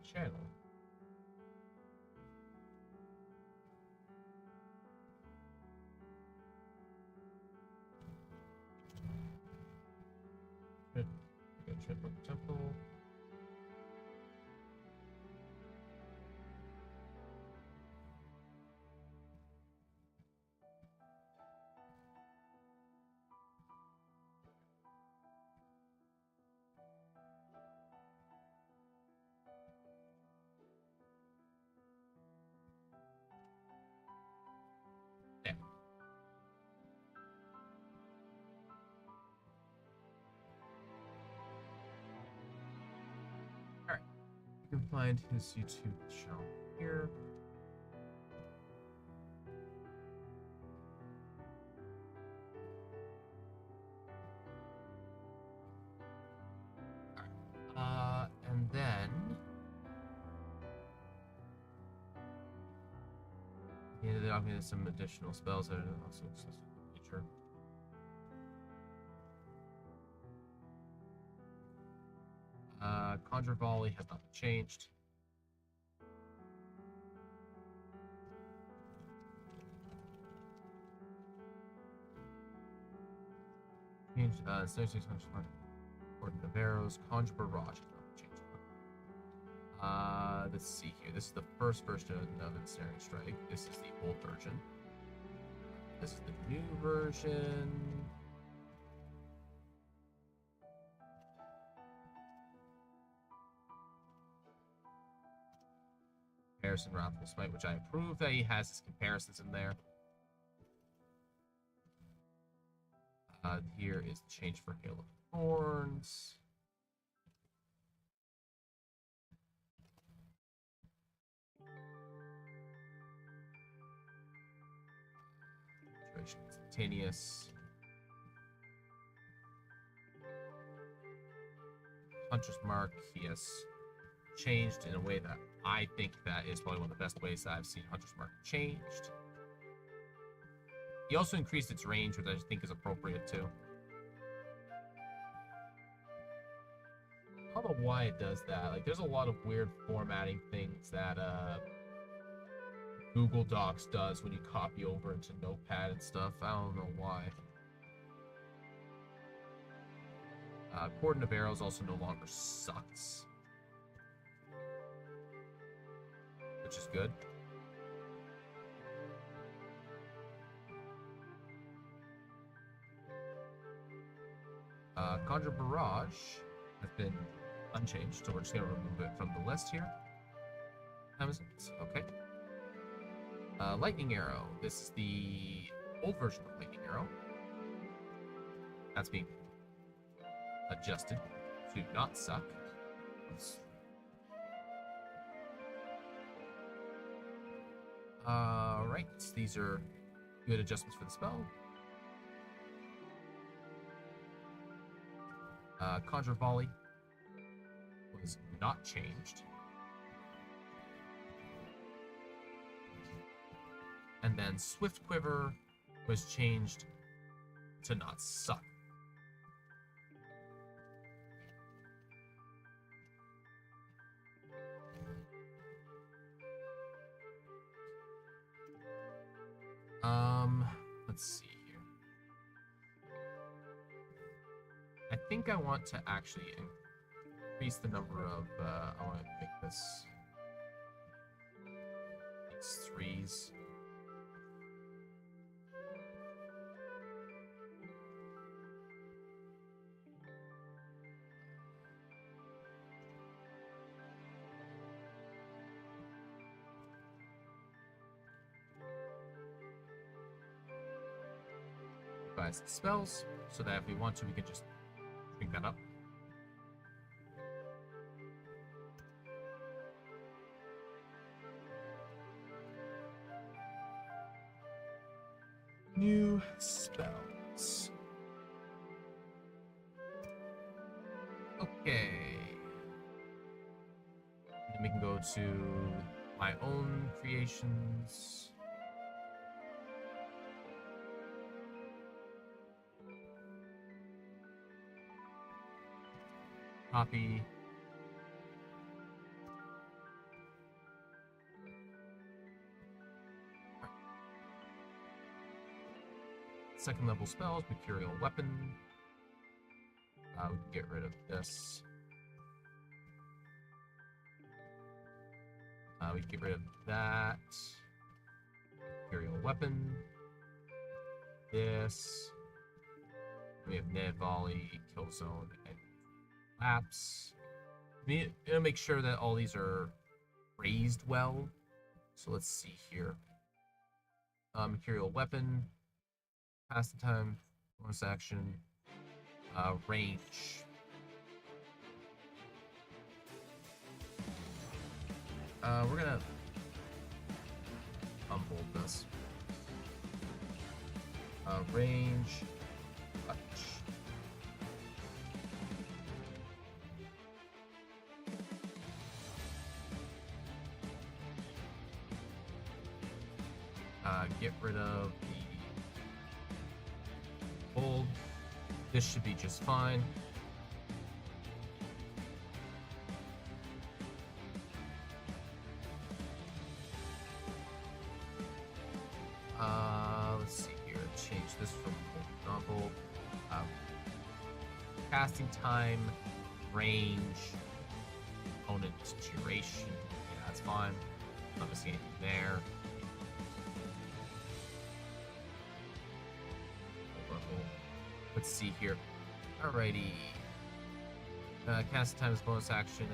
channel. Temple. Yeah. Alright. You can find his YouTube channel here. And then I'll get some additional spells that are also feature. Conjure Volley has not changed. Changed 7600 Gordon of Arrows. Conjure Barrage has not changed. Let's see here. This is the first version of Ensnaring Strike. This is the old version. This is the new version. Comparison Wrathful Smite, which I approve that he has his comparisons in there. Here is the change for Hail of Thorns. Instantaneous. Hunter's Mark, he has changed in a way that I think that is probably one of the best ways that I've seen Hunter's Mark changed. He also increased its range, which I think is appropriate too. I don't know why it does that. Like, there's a lot of weird formatting things that Google Docs does when you copy over into Notepad and stuff. I don't know why. Cordon of Arrows also no longer sucks, which is good. Conjure Barrage has been unchanged, so we're just going to remove it from the list here. Okay. Lightning Arrow. This is the old version of Lightning Arrow. That's being adjusted to not suck. Right, these are Good adjustments for the spell. Conjure Volley was not changed. And then Swift Quiver was changed to not suck. Let's see here. I think I want to actually increase the number of, I want to make this threes. Buys the spells, so that if we want to, we can just bring that up. New spells. Okay. Then we can go to my own creations. Copy. Second level spells, Mercurial Weapon. We can get rid of this. We can get rid of that. Mercurial Weapon. This. We have Ned Volley, Kill Zone, and Lapse. We need to make sure that all these are raised well. So let's see here. Mercurial Weapon. Pass the time. Bonus action. Range. We're gonna unfold this. Range. Touch. Get rid of the hold. This should be just fine. Let's see here. Change this from non-bold. Casting time, range, opponent duration. Yeah, that's fine. Not missing anything there. Let's see here. Alrighty. Cast time is bonus action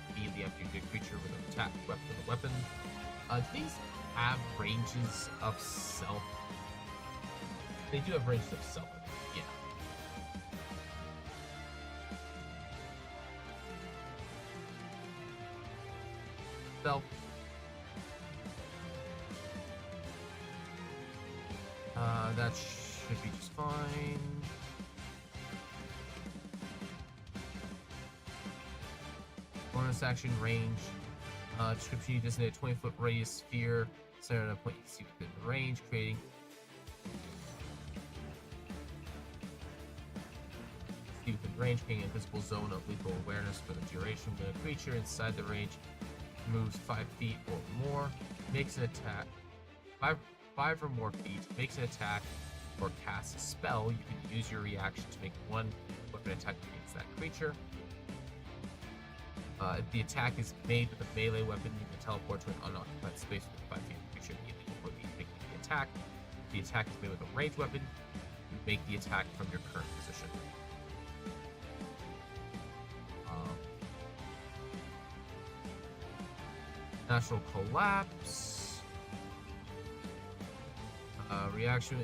immediately after you hit a creature with an attack weapon with a weapon. Do these have ranges of self? They do have ranges of self, yeah. Self. That should be just fine. Bonus action range. Description: you designate a 20-foot radius sphere centered on a point you can see within the range, creating within range, creating an invisible zone of lethal awareness for the duration when a creature inside the range moves 5 feet or more, makes an attack. 5 or more feet, makes an attack, or casts a spell. You can use your reaction to make one weapon attack against that creature. If the attack is made with a melee weapon, you can teleport to an unoccupied space within 5 feet of the creature immediately before making the attack. If the attack is made with a ranged weapon, you make the attack from your current position. Natural Collapse. Reaction.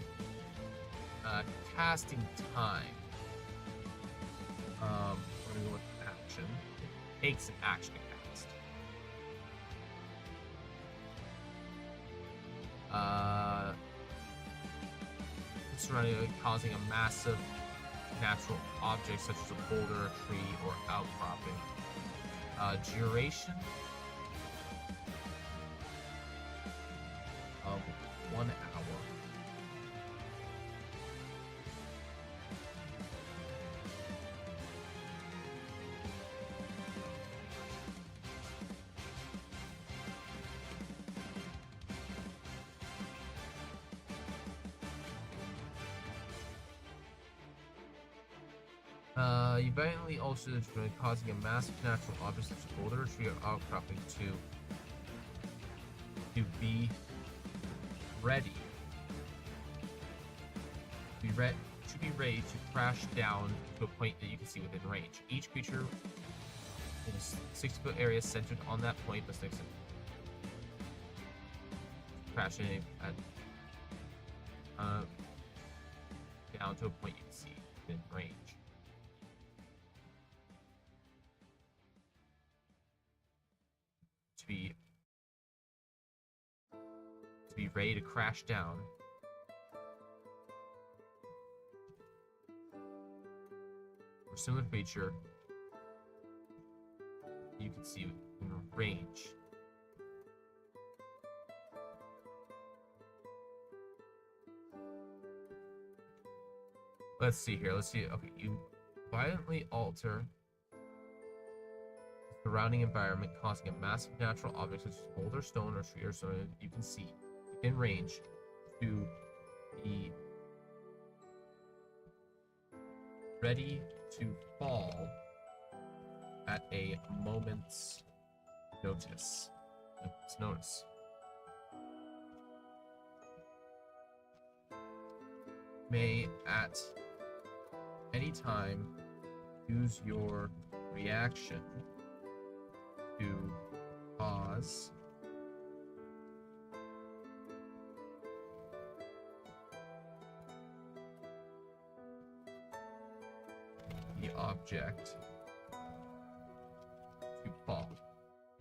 Casting time. We're gonna go with action. It takes an action to cast. surrounding it, causing a massive natural object such as a boulder, a tree, or outcropping. Duration of 1 hour. You violently alter the terrain, causing a massive natural object such as a boulder, tree, or outcropping to be ready. To be ready to crash down to a point that you can see within range. Each creature in a 60-foot area centered on that point must exit. Crash in down to a point you can see within range. To be ready to crash down. Or similar feature you can see in range. Let's see here. Let's see. Okay, you violently alter the surrounding environment, causing a massive natural object such as boulder, stone, or tree, or so you can see within range to be ready to fall at a moment's notice. May at any time use your reaction to pause the object to fall.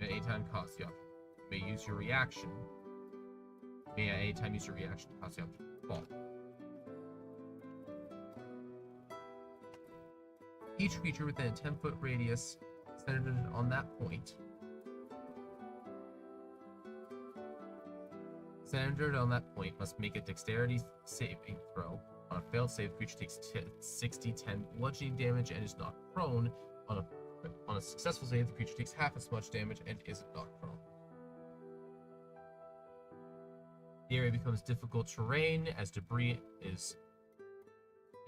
At any time cause the object. You may use your reaction. You may at any time use your reaction to cause the object to fall. Each creature within a 10-foot radius centered on that point must make a dexterity saving throw. On a failed save, the creature takes 60-10 bludgeoning damage and is knocked prone. On a successful save, the creature takes half as much damage and isn't knocked prone. The area becomes difficult terrain as debris is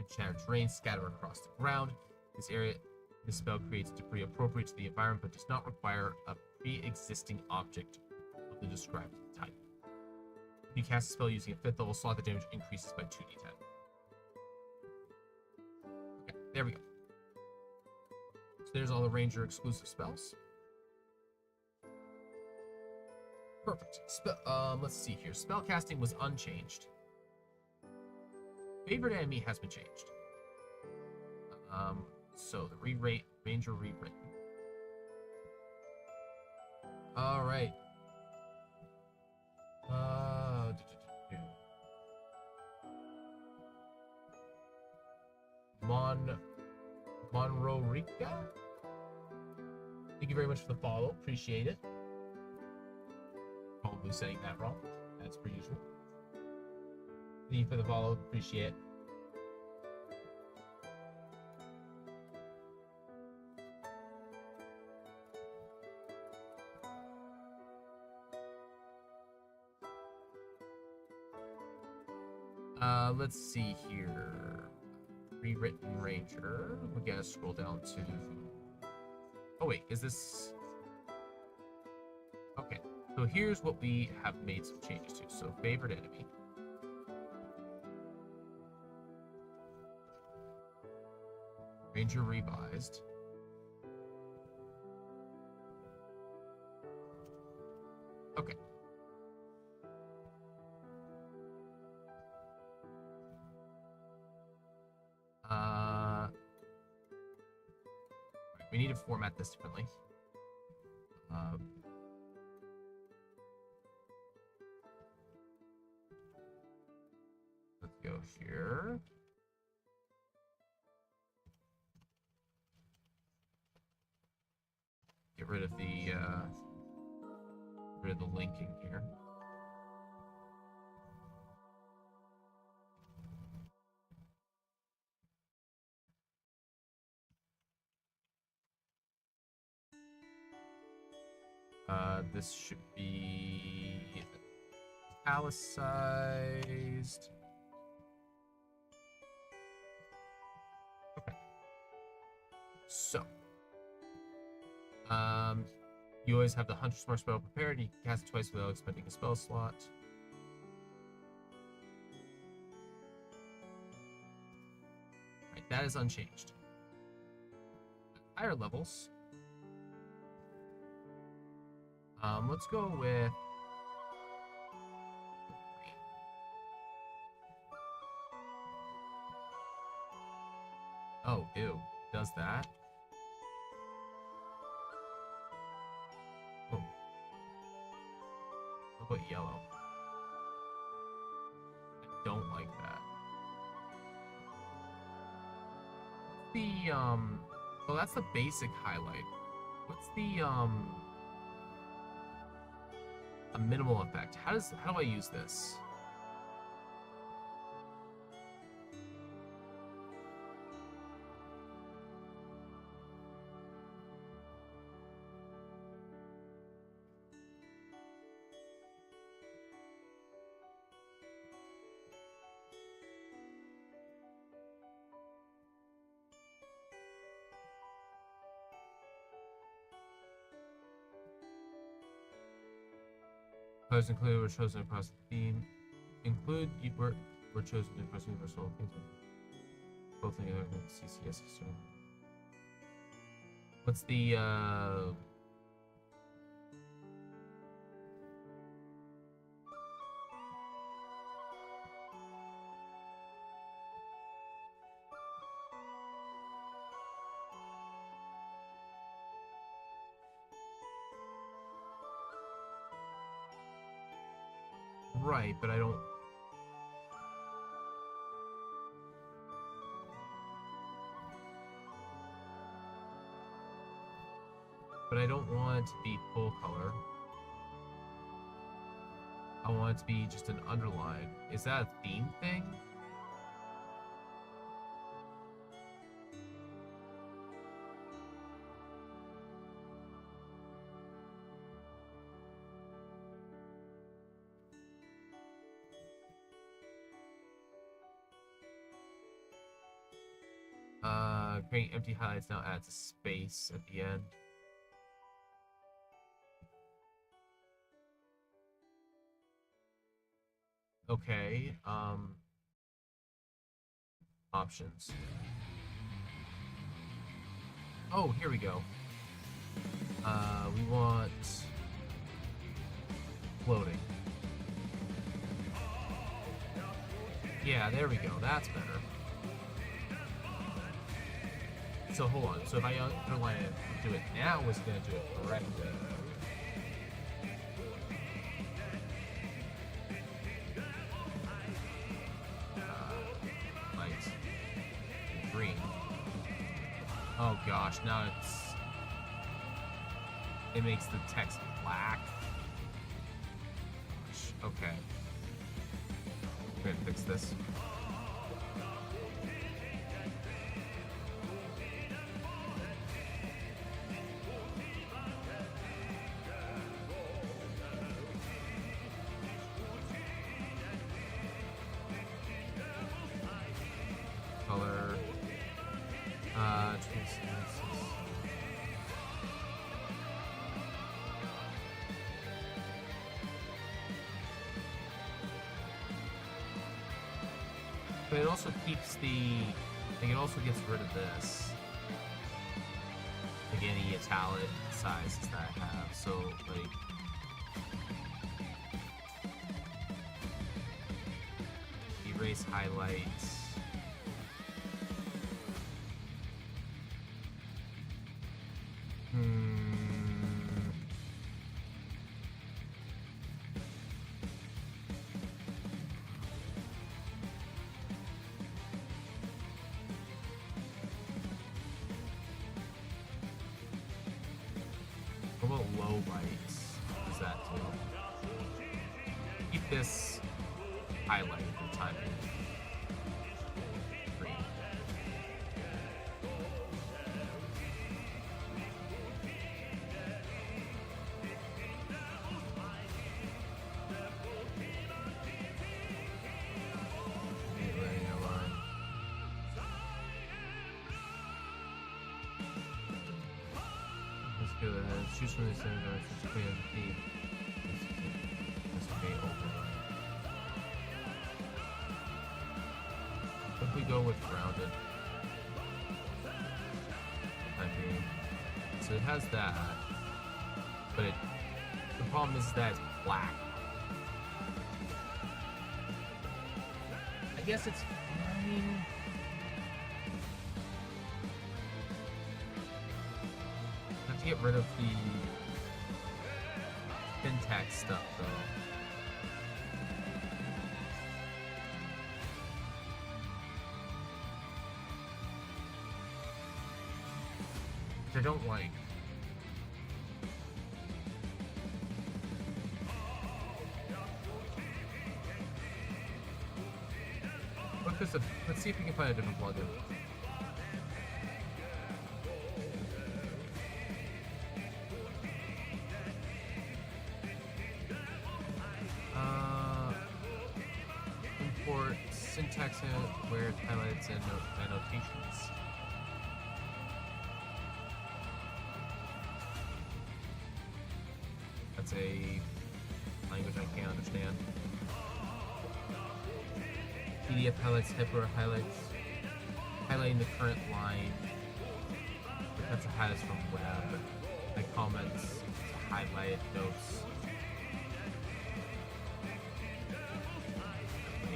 enchanted terrain scattered across the ground. This spell creates debris appropriate to the environment but does not require a pre-existing object of the described type. If you cast a spell using a 5th level slot, the damage increases by 2d10. Okay, there we go. So there's all the ranger exclusive spells. Perfect. Let's see here. Spell casting was unchanged. Favorite enemy has been changed. So the ranger rewritten. All right. Monroe Rica. Thank you very much for the follow. Appreciate it. Probably saying that wrong. That's per usual. Thank you for the follow. Appreciate it. Let's see here. Rewritten Ranger. We gotta scroll down to... Oh wait, is this... Okay, so here's what we have made some changes to. So, favorite enemy. Ranger revised. Okay. We need to format this differently. Let's Go here. Get rid of the linking here. This should be italicized. Okay. So, you always have the Hunter's Mark spell prepared. You can cast it twice without expending a spell slot. Right, that is unchanged. Higher levels. Let's go with oh, ew. Does that? Oh. How about yellow? I don't like that. Well, that's the basic highlight. What's the a minimal effect? How do I use this? Players included were chosen across the theme. Include you were chosen across universal things. Both in the other CCS. So. What's the right, but I don't. But I don't want it to be full color. I want it to be just an underline. Is that a theme thing? Creating empty highlights now adds a space at the end. Okay, options. Oh, here we go. We want floating. Yeah, there we go. That's better. So hold on. So if I underline it, do it now, was it going to do it correctly? Light. Green. Oh gosh, now it makes the text black. Okay. I'm gonna fix this. Color. But it also keeps it also gets rid of this. Like any italic sizes that I have. So, like, erase highlights. right. What does that do? Keep this highlighted for the time being. Green. Choose from the center to create a theme. This okay overlay. If we go with grounded, I mean, so it has that, but the problem is that it's black. I guess it's fine. To get rid of the syntax stuff, though. Which I don't like. Let's see if we can find a different plugin. Syntax where highlights and annotations. That's a language I can't understand. PDF highlights, typewriter highlights, highlighting the current line. Capture highlights from web. Like comments, highlight notes.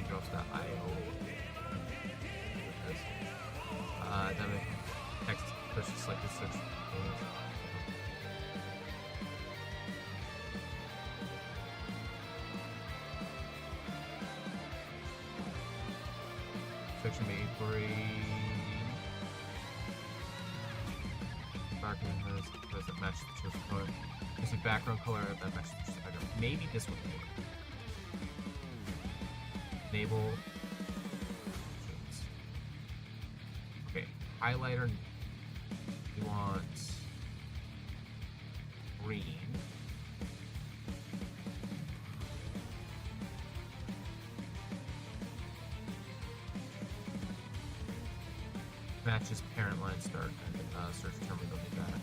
Drops.io. Dynamic text push selected search. Section inquiry. Background has that match the chosen color. There's a background color that matches the chosen background. Maybe this one will work. Enable. Okay, highlighter. You want green. Matches parent line start and search term will be that.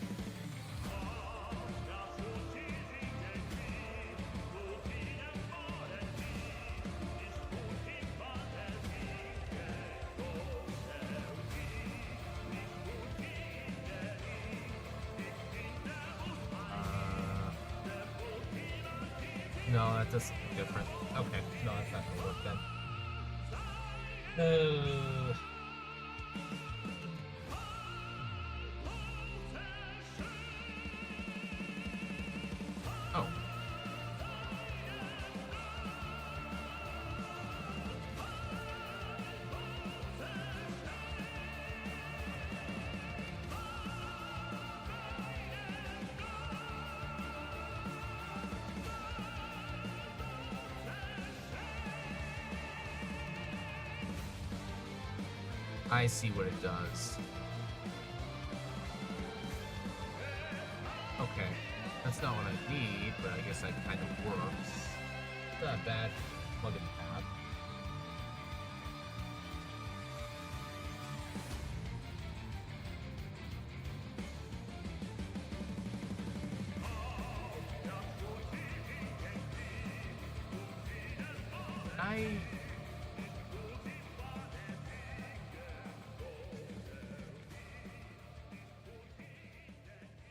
No, that does something different. Okay, no, that's not gonna work then. Oh. I see what it does. Okay, that's not what I need, but I guess that kind of works. It's not a bad plug-in tab.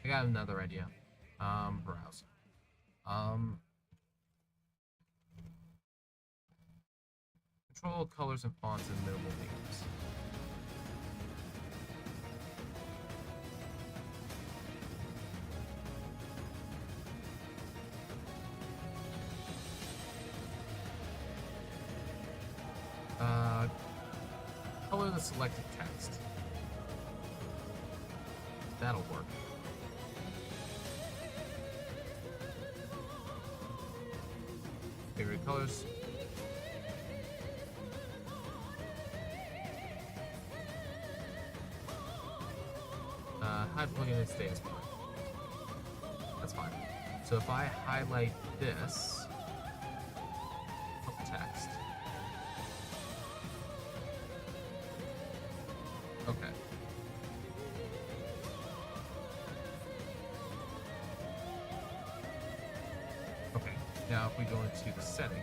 I got another idea. Browse. Control colors and fonts and minimal names. Color the selected text. That'll work. favorite colors. Hide plugin and status bar. That's fine. So if I highlight this text, okay. Okay. Now if we go into the settings.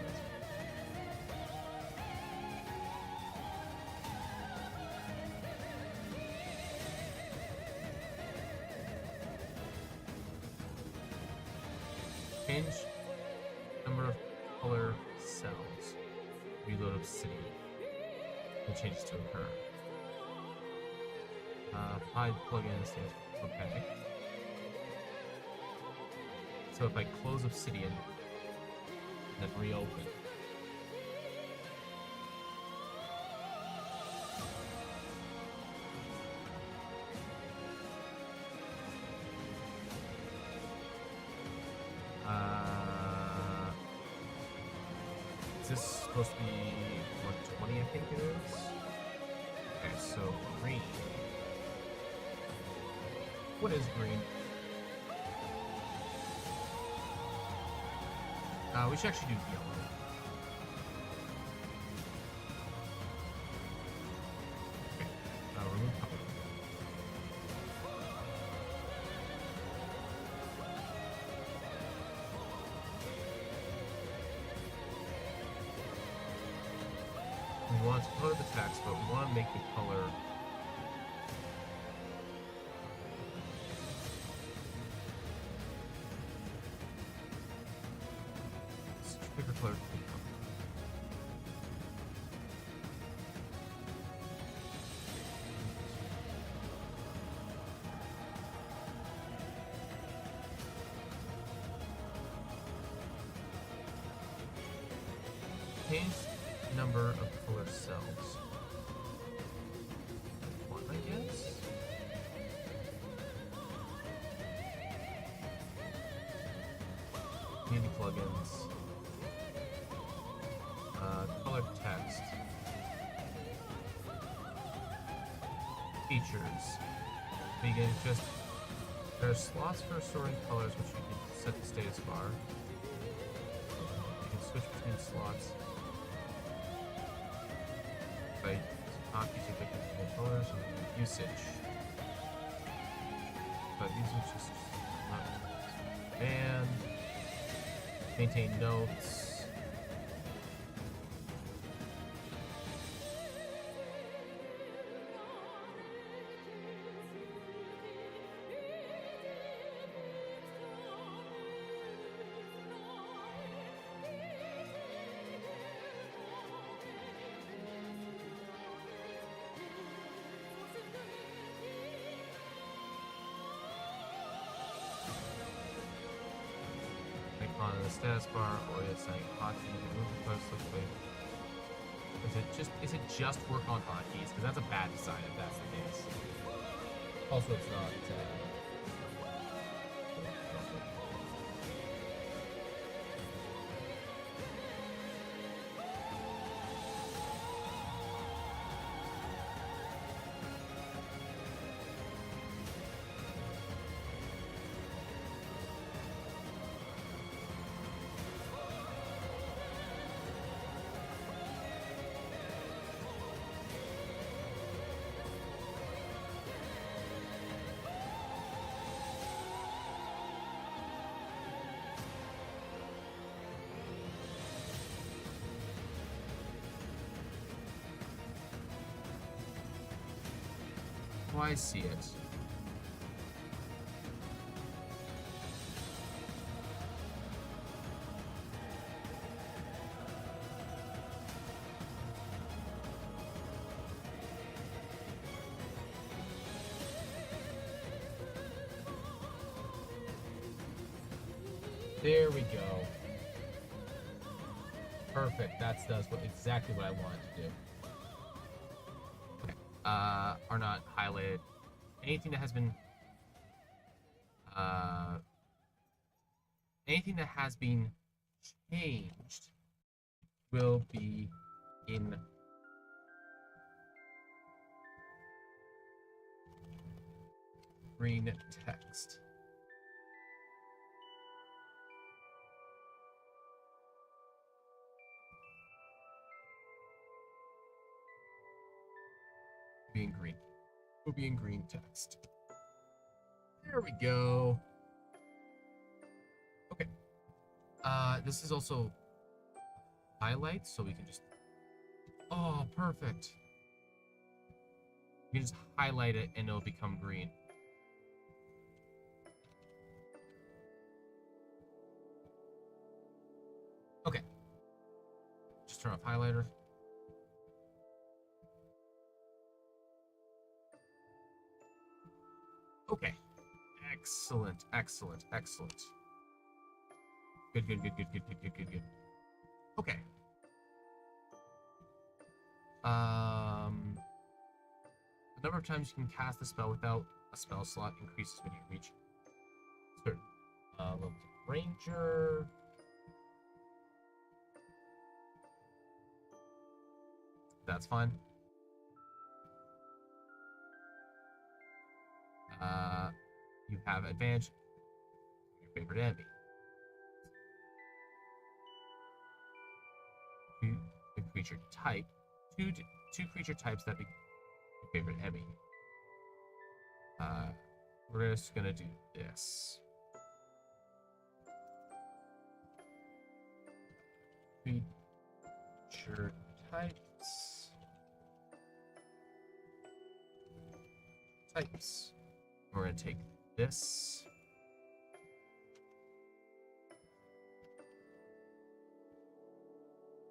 Change number of color cells. Reload obsidian. And changes to occur. Hide plugin stands for okay. So if I close obsidian, then reopen. Is this supposed to be 120, I think it is? Okay, so green. What is green? We should actually do yellow. Okay, remove color. We want to color the text, but we want to make the color pick a color. Change number of color cells. One, I guess. Community plugins. Color text. Features. You can just there are slots for storing colors, which you can set the status bar. You can switch between slots. By not using different colors and usage. But these are just not. And maintain notes. On the status bar, or it's like hotkey, remove the post quickly. Is it just work on hotkeys? Because that's a bad design if that's the case. Also, it's not. Oh, I see it. There we go. Perfect. That does exactly what I wanted to do. Okay. Are not highlighted. Anything that has been changed will be in green text. Be in green. Will be in green text. There we go. Okay. This is also highlights, so we can just. Oh, perfect. You can just highlight it and it'll become green. Okay. Just turn off highlighter. Okay. Excellent, excellent, excellent. Good, good, good, good, good, good, good, good, good. Okay. The number of times you can cast the spell without a spell slot increases when you reach certain levels of ranger. That's fine. You have advantage on your favorite enemy. The creature type. Two creature types that be your favorite enemy. We're just gonna do this. Creature types. We're gonna take this.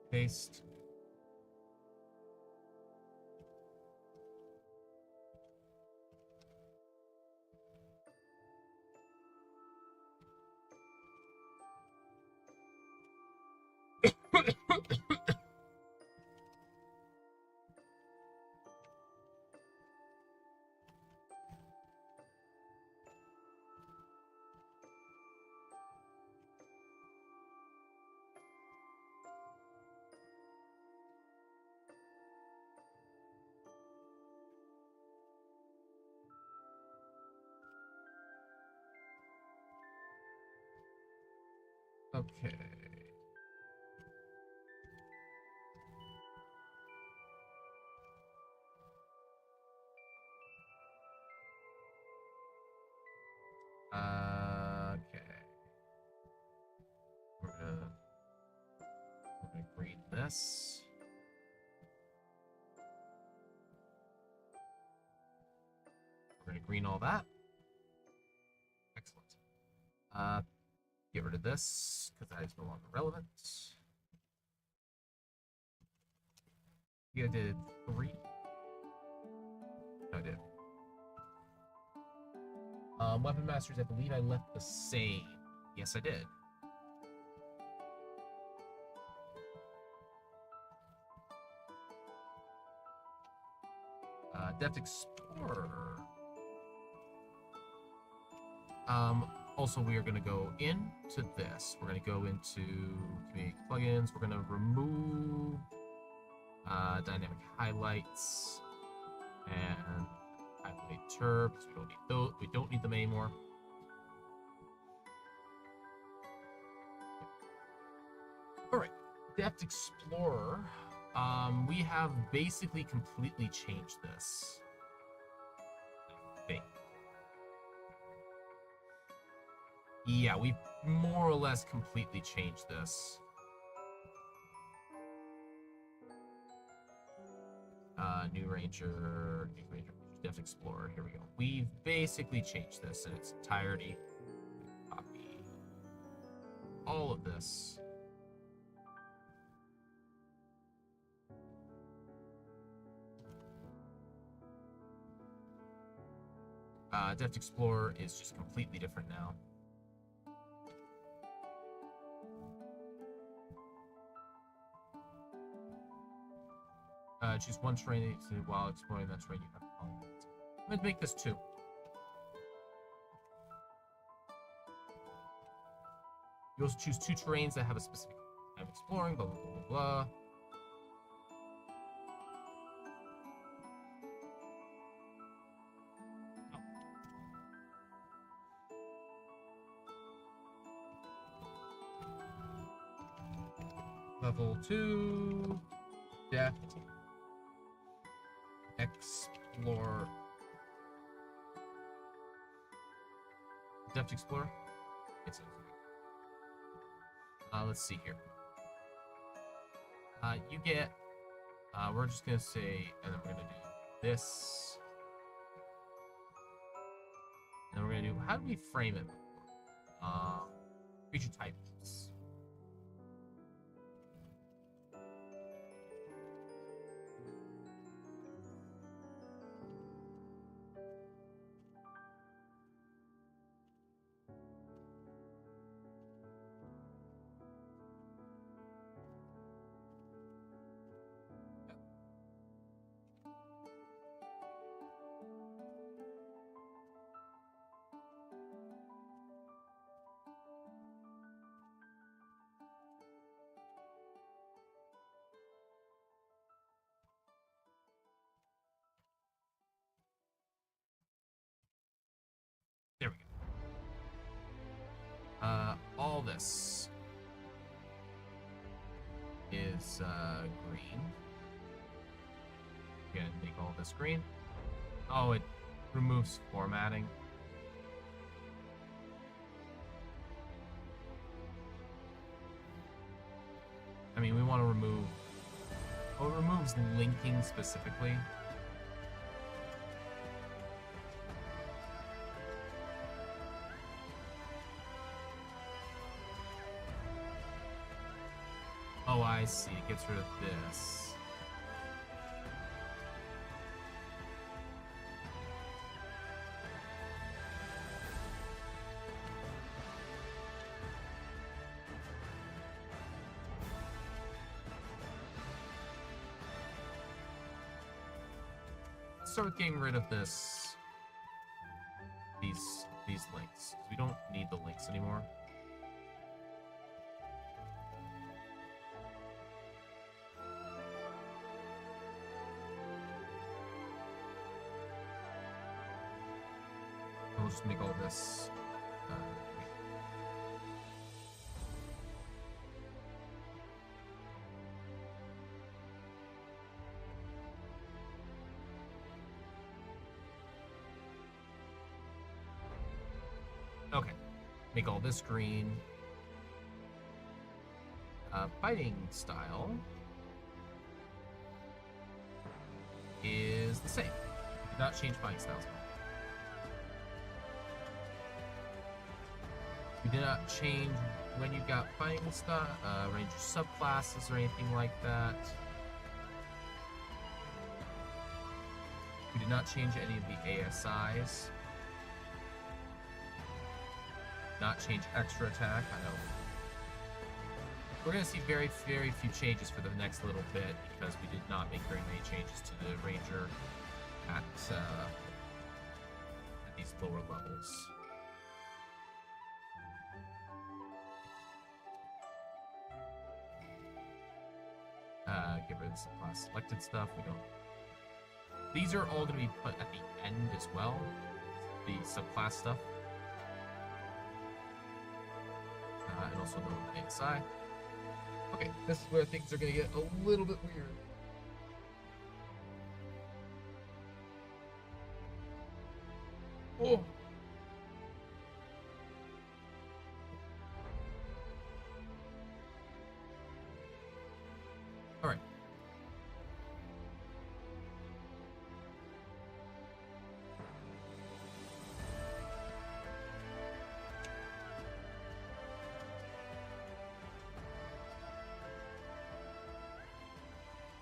Paste. Okay. Okay. We're gonna green this. We're gonna green all that. Excellent. Get rid of this because that is no longer relevant. You did 3. No, I did. Weapon masters, I believe I left the same. Yes, I did. Depth Explorer. Also, we are going to go into this. We're going to go into community plugins. We're going to remove dynamic highlights and highlight terb because we don't need those. We don't need them anymore. All right, Depth Explorer. We have basically completely changed this. I think. Yeah, we've more or less completely changed this. New Ranger, Depth Explorer. Here we go. We've basically changed this in its entirety. Copy all of this. Depth Explorer is just completely different now. Choose one terrain while exploring that terrain you have. I'm going to make this 2. You also choose 2 terrains that have a specific I'm exploring, blah, blah, blah, blah, blah. Level 2, Deft, Explore. Deft Explorer? It's let's see here. You get, we're just gonna say, and then we're gonna do this. And we're gonna do, how do we frame it? Creature types. There we go. All this is green. Again, make all this green. Oh, it removes formatting. I mean, we want to remove... Oh, it removes linking specifically. Oh, I see. It gets rid of this. Let's start with getting rid of this. These links. We don't need the links anymore. We'll just make all this okay. Make all this green. Fighting style is the same. Did not change fighting styles. We did not change when you got fighting stuff, ranger subclasses or anything like that. We did not change any of the ASIs. Not change extra attack. I know. We're going to see very, very few changes for the next little bit because we did not make very many changes to the ranger at these lower levels. Get rid of some class selected stuff. We don't. These are all going to be put at the end as well. The subclass stuff. And also the ASI. Okay, this is where things are going to get a little bit weird. Oh! Alright.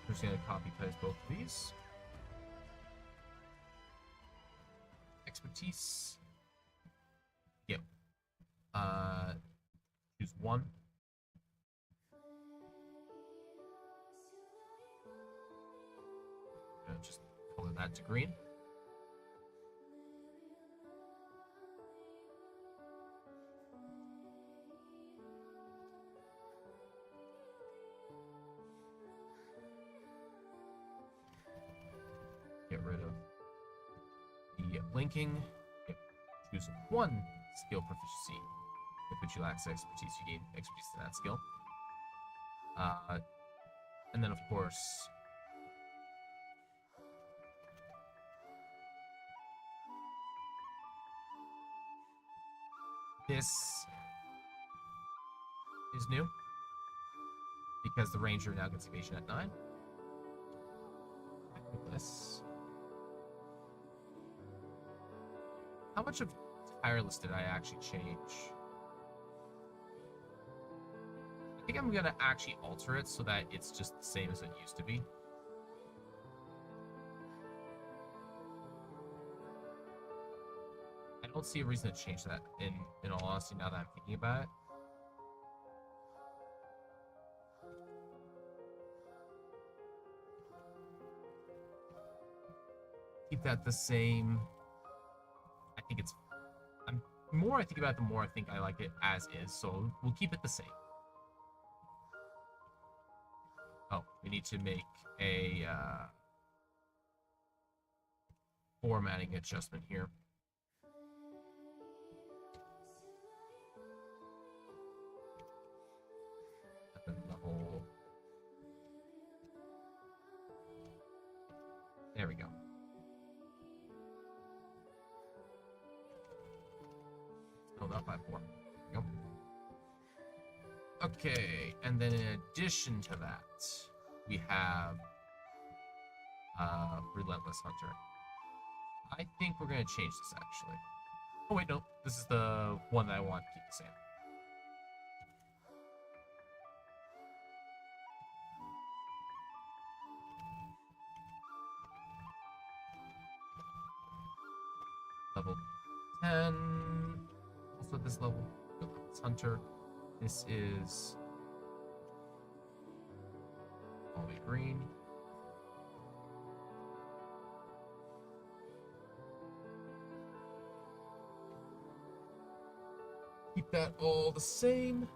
I'm just going to copy paste both of these. Expertise. Yep. Choose one. Just color that to green. get rid of the blinking. Choose one skill proficiency with which you lack expertise. You gain expertise in that skill. And then, of course, this is new because the ranger now gets evasion at 9. This. How much of tireless did I actually change? I think I'm gonna actually alter it so that it's just the same as it used to be. I don't see a reason to change that in all honesty now that I'm thinking about it. Keep that the same. I think it's more I think about it, the more I think I like it as is, so we'll keep it the same. Oh, we need to make a formatting adjustment here. At the level. There we go. No, not by 4. There we go. Okay, and then in addition to that, we have Relentless Hunter. I think we're going to change this, actually. Oh, wait, no. This is the one that I want to keep the same. Level 10. Also at this level. Relentless Hunter. This is all the way green. Keep that all the same.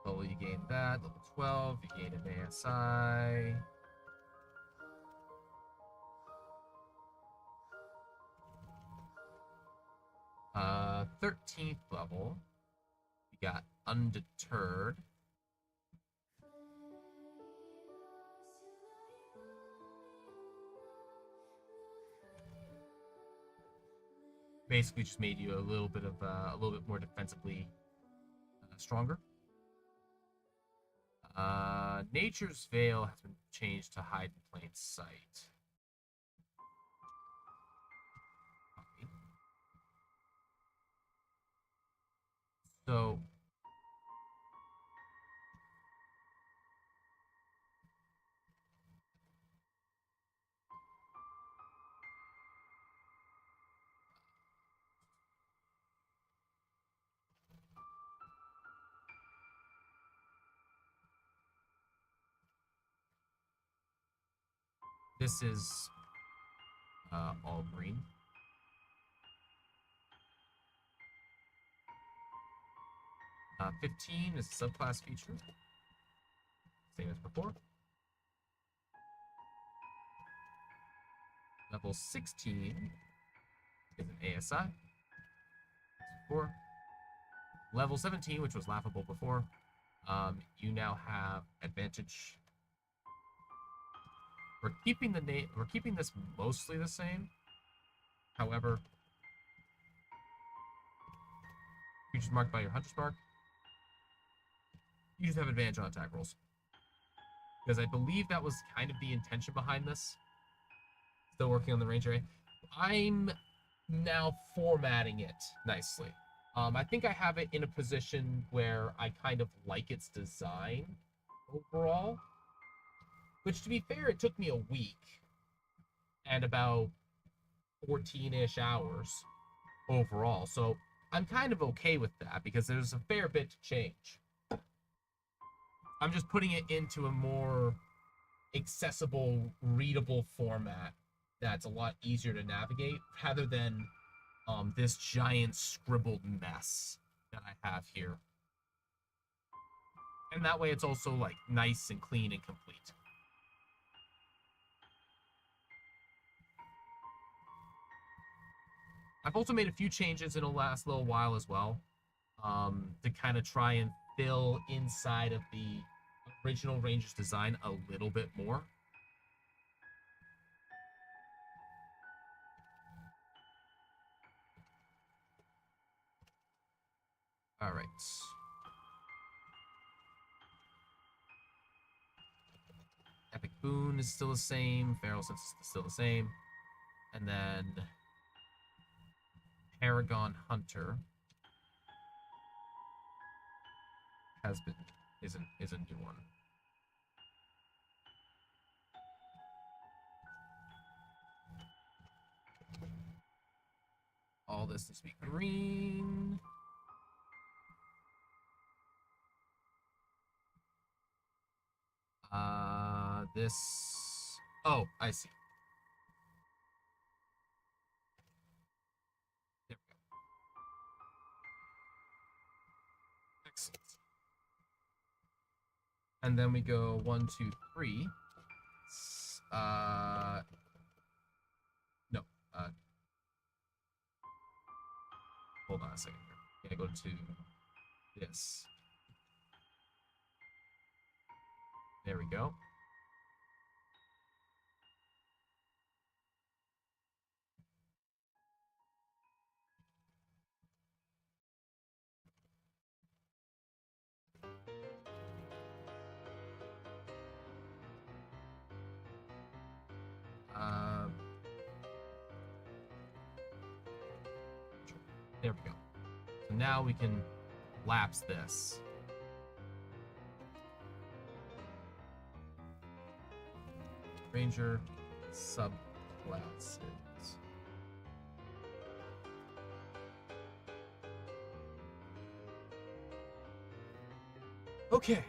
Level you gain that. Level 12, you gain an ASI. 13th level, we got Undeterred. Basically just made you a little bit more defensively stronger. Nature's Veil has been changed to Hide in Plain Sight. So this is all green. Uh, 15 is a subclass feature. Same as before. Level 16 is an ASI. Before. Level 17, which was laughable before, you now have advantage. We're keeping this mostly the same. However, creatures marked by your hunter's mark, you just have advantage on attack rolls. Because I believe that was kind of the intention behind this. Still working on the ranger. I'm now formatting it nicely. I think I have it in a position where I kind of like its design overall. Which, to be fair, it took me a week and about 14-ish hours overall. So I'm kind of okay with that because there's a fair bit to change. I'm just putting it into a more accessible, readable format that's a lot easier to navigate rather than this giant scribbled mess that I have here. And that way it's also like nice and clean and complete. I've also made a few changes in the last little while as well, to kind of try and fill inside of the original Ranger's design a little bit more. All right. Epic Boon is still the same. Feral Sense is still the same. And then Paragon Hunter is a new one. All this needs to be green. This. Oh, I see. There we go. Excellent. And then we go 1, 2, 3. No. Hold on a second here. Yeah, go to this. There we go. There we go. So now we can lapse this. Ranger subclasses. Okay.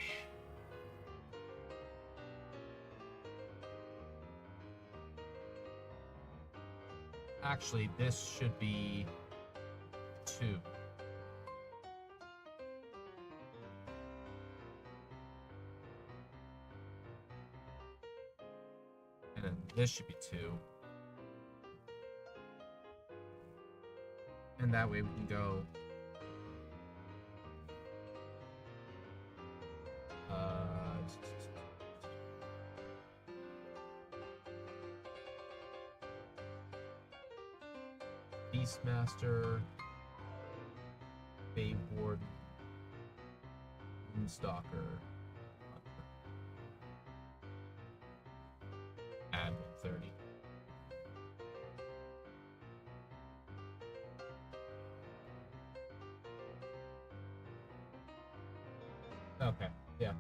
Actually, this should be 2. And then this should be 2. And that way we can go Beastmaster, Bay Warden, Moonstalker, add 130. Okay, yeah.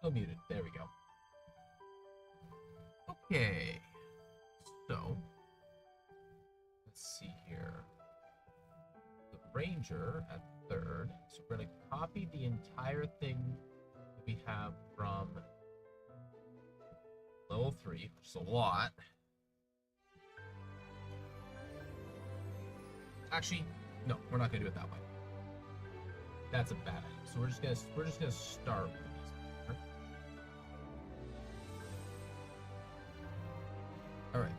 Still muted. There we go. Okay. So, let's see here. The Ranger at 3rd. So we're going to copy the entire thing that we have from level 3, which is a lot. Actually, no, we're not gonna do it that way. That's a bad idea. So we're just gonna start with these. All right.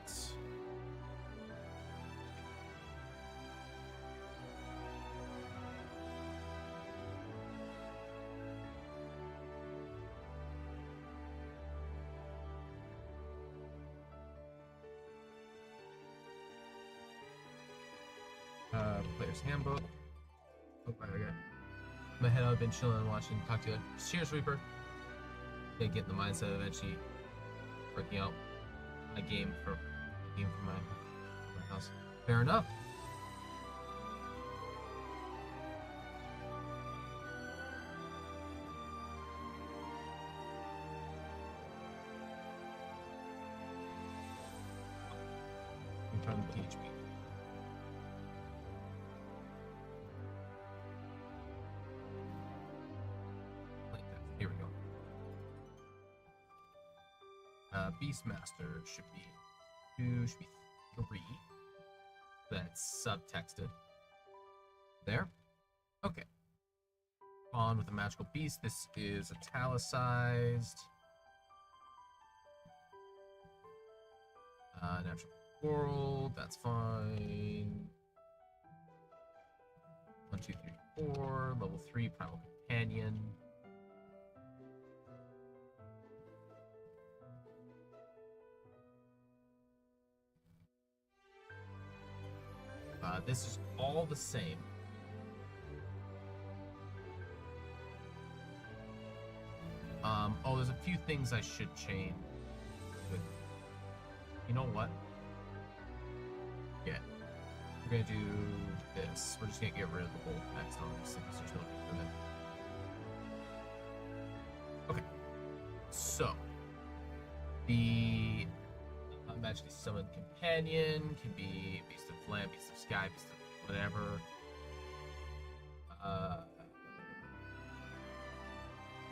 Player's handbook. Oh, okay. In my head, I've been chilling and watching. Talk to you. Cheers, Reaper. They get in the mindset of eventually working out a game for my house. Fair enough. I'm trying to teach me. Here we go. Beastmaster should be 2, should be 3. That's subtexted. There. Okay. On with the magical beast. This is italicized. Natural world. That's fine. 1, 2, 3, 4. Level 3 primal companion. This is all the same. Oh, there's a few things I should change. You know what? Yeah. We're gonna do this. We're just gonna get rid of the whole text on these things. There's no need for it. Okay. So, the magically summoned companion can be Beast of Land, Beast of Sky, Beast of whatever.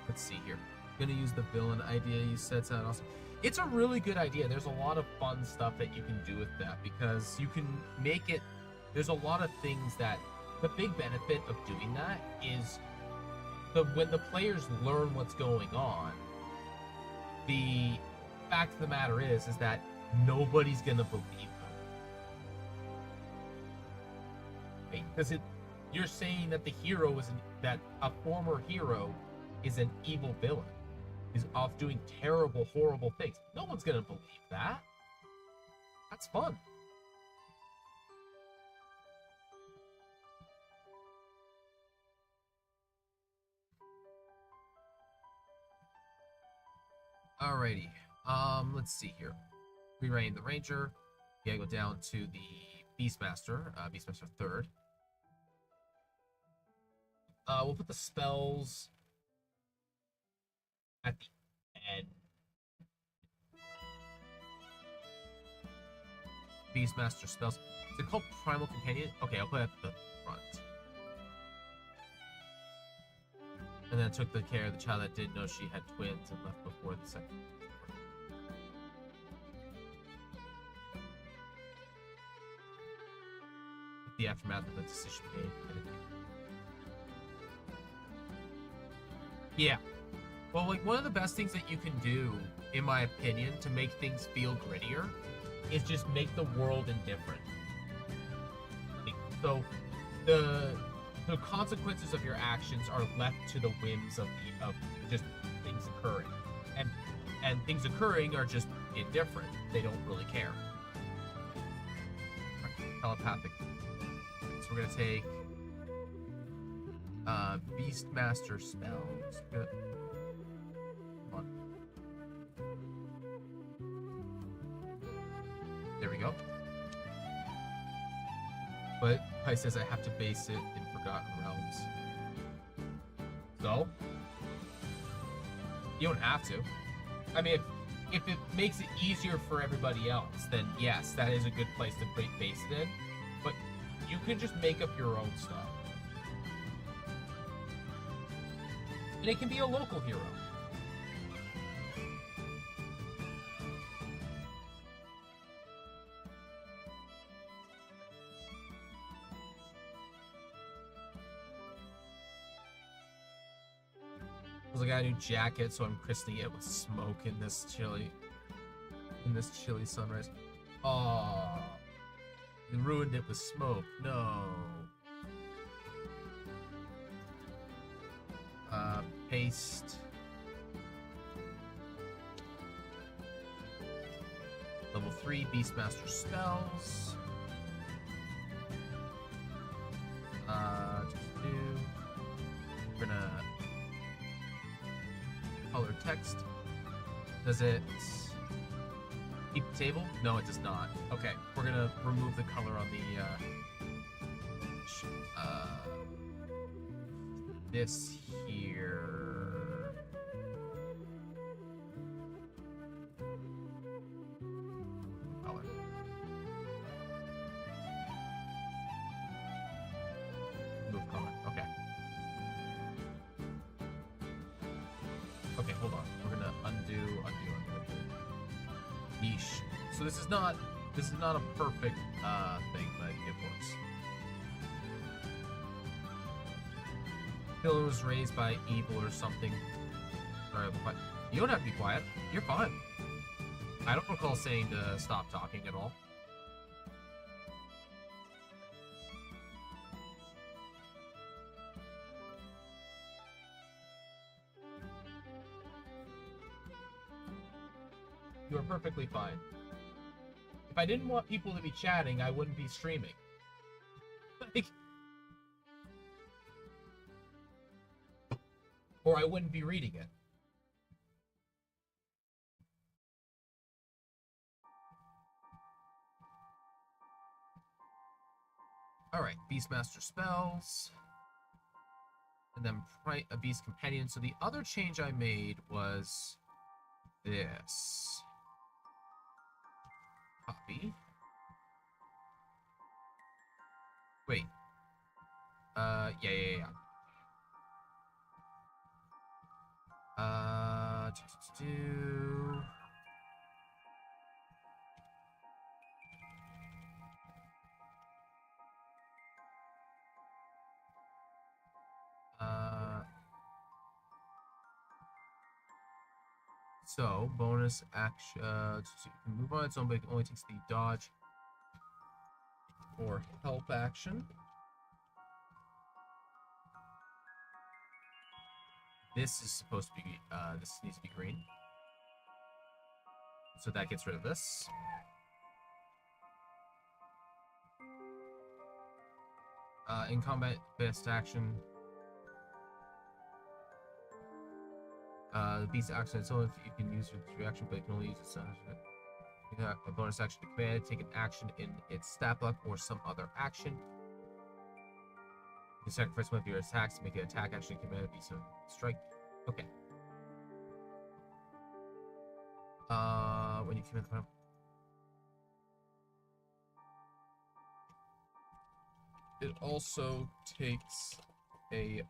Let's see here. I'm gonna use the villain idea you said. Sound awesome. It's a really good idea. There's a lot of fun stuff that you can do with that because you can make it. There's a lot of things that the big benefit of doing that is when the players learn what's going on. The fact of the matter is that nobody's gonna believe them, right? Because you're saying that the hero that a former hero is an evil villain, is off doing terrible, horrible things. No one's gonna believe that. That's fun. Alrighty. Let's see here. We reign the Ranger. We gotta go down to the Beastmaster, Beastmaster 3rd. We'll put the spells at the end. Beastmaster spells. Is it called Primal Companion? Okay, I'll put it at the front. And then took the care of the child that didn't know she had twins and left before the second. The aftermath of the decision made. Yeah. Well, like, one of the best things that you can do, in my opinion, to make things feel grittier is just make the world indifferent. Like, so the consequences of your actions are left to the whims of just things occurring. And things occurring are just indifferent. They don't really care. Right, telepathic. So we're gonna take Beastmaster spells. Good. Come on. There we go. But Pi says I have to base it in Forgotten Realms. So You don't have to. I mean, if it makes it easier for everybody else, then yes, that is a good place to base it in. But you can just make up your own stuff. And it can be a local hero. I got a new jacket, so I'm christening it with smoke in this chilly sunrise. Oh, you ruined it with smoke. No. Paste. Level 3 Beastmaster spells. Just do. We're gonna color text. Does it keep the table? No, it does not. Okay, we're gonna remove the color on the this here. Color. Move color. Okay. Okay, hold on. We're gonna undo. Yeesh. So this is not a perfect thing, but it works. Pillar was raised by evil or something. Sorry, but you don't have to be quiet. You're fine. I don't recall saying to stop talking at all. You are perfectly fine. If I didn't want people to be chatting, I wouldn't be streaming. Like, or I wouldn't be reading it. Alright, Beastmaster spells. And then a Beast Companion. So the other change I made was this. Copy. Wait. Yeah. So, bonus action, move on its own, but it only takes the dodge or help action. This is supposed to be, this needs to be green. So that gets rid of this. In combat, best action. The beast action itself, you can use its reaction, but you can only use its a bonus action to command, take an action in its stat block or some other action. You can sacrifice one of your attacks to make an attack action command beast strike. Okay. When you command the it also takes a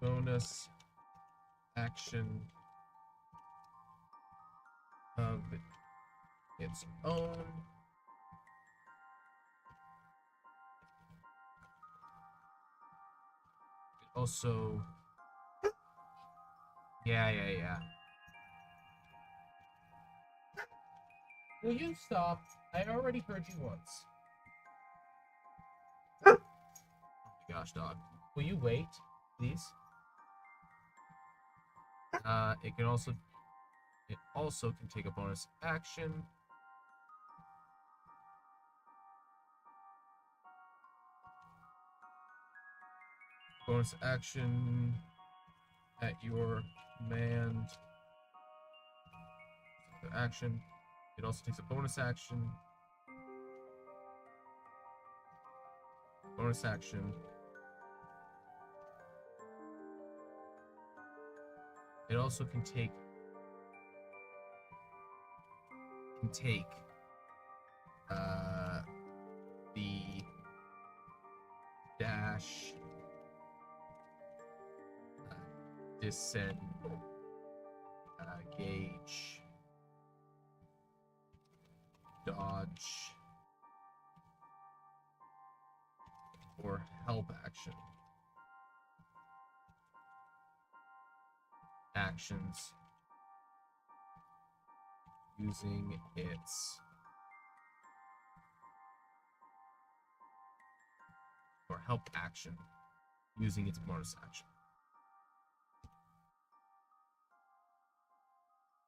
bonus action of its own. It also, yeah. Will you stop? I already heard you once. Oh my gosh, dog. Will you wait, please? It also can take a bonus action. Bonus action at your command. The action. It also takes a bonus action. Bonus action. It also can take the dash, descend, gauge, dodge, or help action. Actions using its or help action using its bonus action.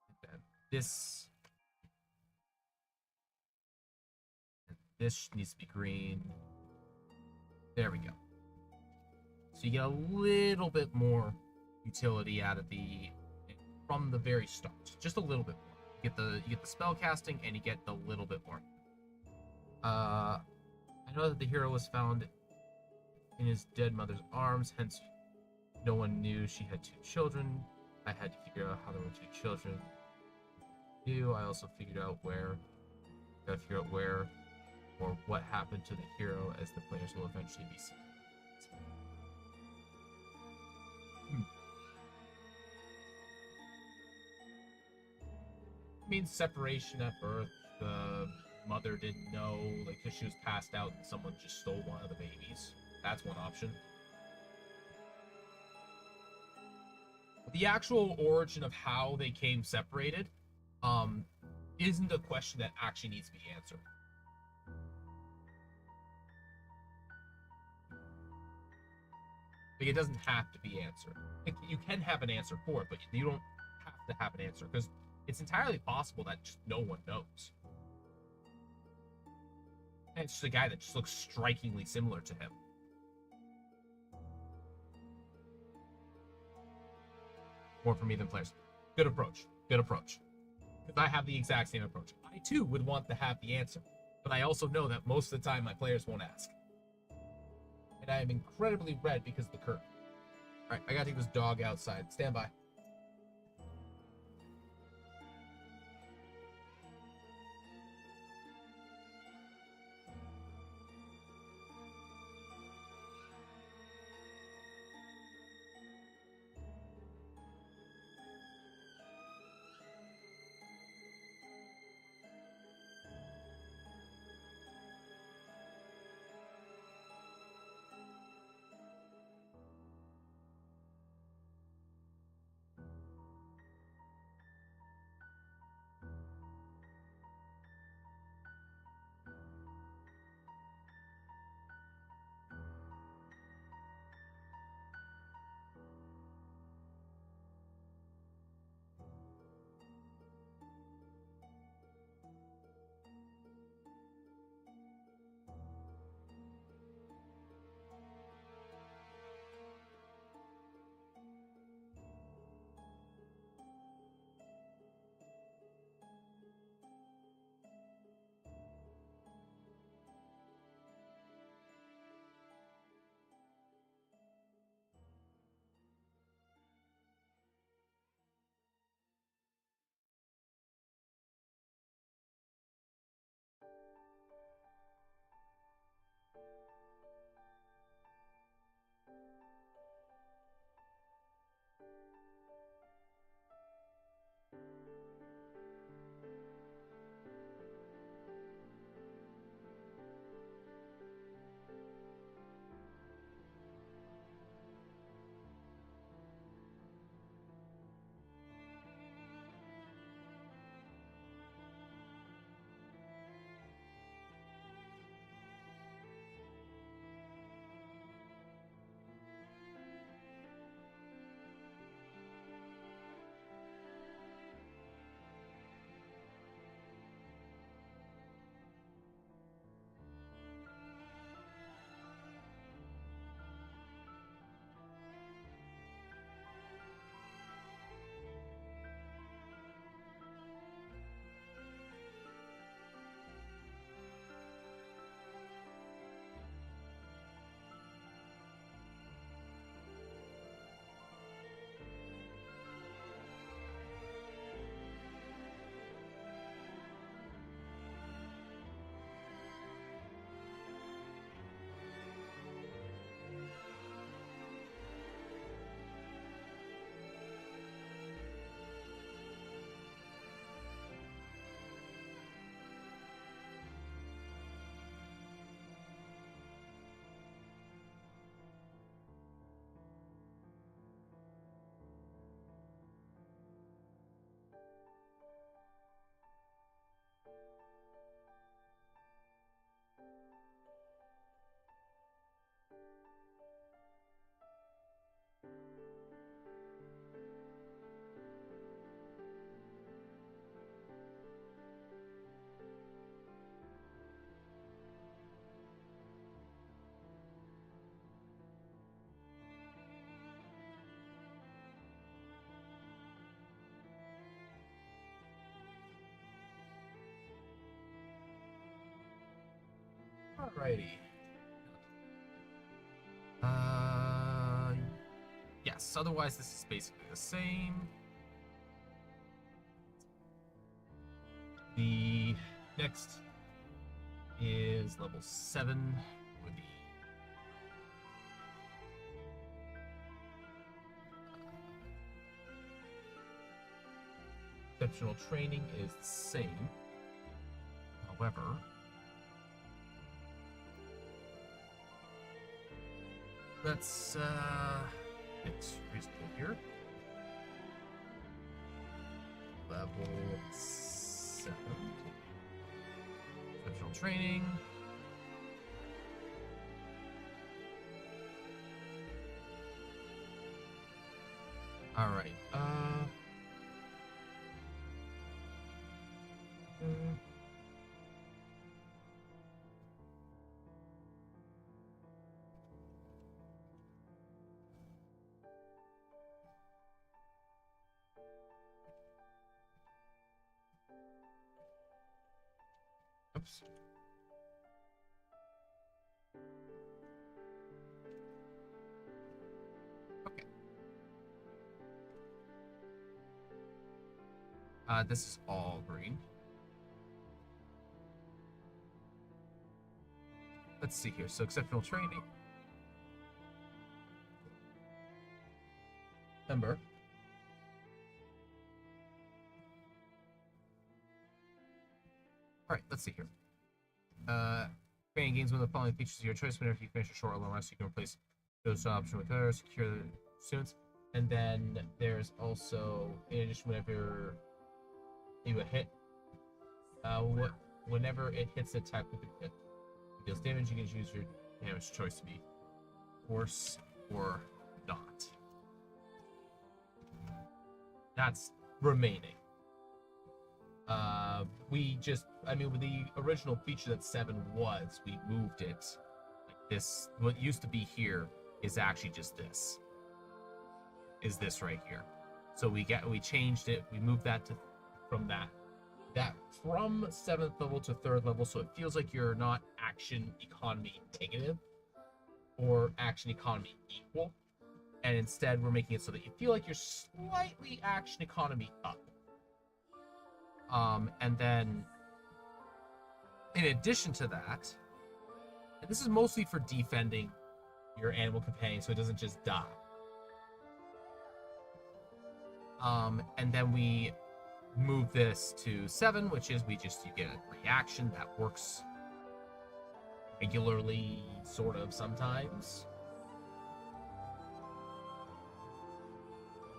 And then this needs to be green. There we go. So you get a little bit more utility out of from the very start, just a little bit more. You get the spell casting, and you get a little bit more. I know that the hero was found in his dead mother's arms, hence no one knew she had 2 children. I had to figure out how there were 2 children. I also figured out where. Gotta figure out where or what happened to the hero, as the players will eventually be seen. It means separation at birth. The mother didn't know, like, because she was passed out and someone just stole one of the babies. That's one option. The actual origin of how they came separated isn't a question that actually needs to be answered. Like, it doesn't have to be answered. You can have an answer for it, but you don't have to have an answer, because it's entirely possible that just no one knows. And it's just a guy that just looks strikingly similar to him. More for me than players. Good approach. Good approach. Because I have the exact same approach. I too would want to have the answer, but I also know that most of the time my players won't ask. And I am incredibly red because of the curtain. Alright, I gotta take this dog outside. Stand by. Alrighty. Yes, otherwise this is basically the same. The next is level 7 with the exceptional training is the same. However, let's it's reasonable here. Level 7. Exceptional training. Alright, oops. Okay. This is all green. Let's see here. So exceptional training. Number. Alright, let's see here. Training gains one of the following features of your choice whenever you finish a short or long rest. You can replace those option with others, secure the students. And then there's also, in addition, whenever you hit, whenever it hits the attack with a hit, it deals damage, you can choose your damage choice to be force or not. That's remaining. With the original feature that 7 was, we moved it. Like this, what used to be here is actually just this. Is this right here. So we changed it, we moved that from 7th level to 3rd level, so it feels like you're not action economy negative or action economy equal. And instead we're making it so that you feel like you're slightly action economy up. And then, in addition to that, and this is mostly for defending your animal companion so it doesn't just die. And then we move this to 7, which is you get a reaction that works regularly, sort of, sometimes.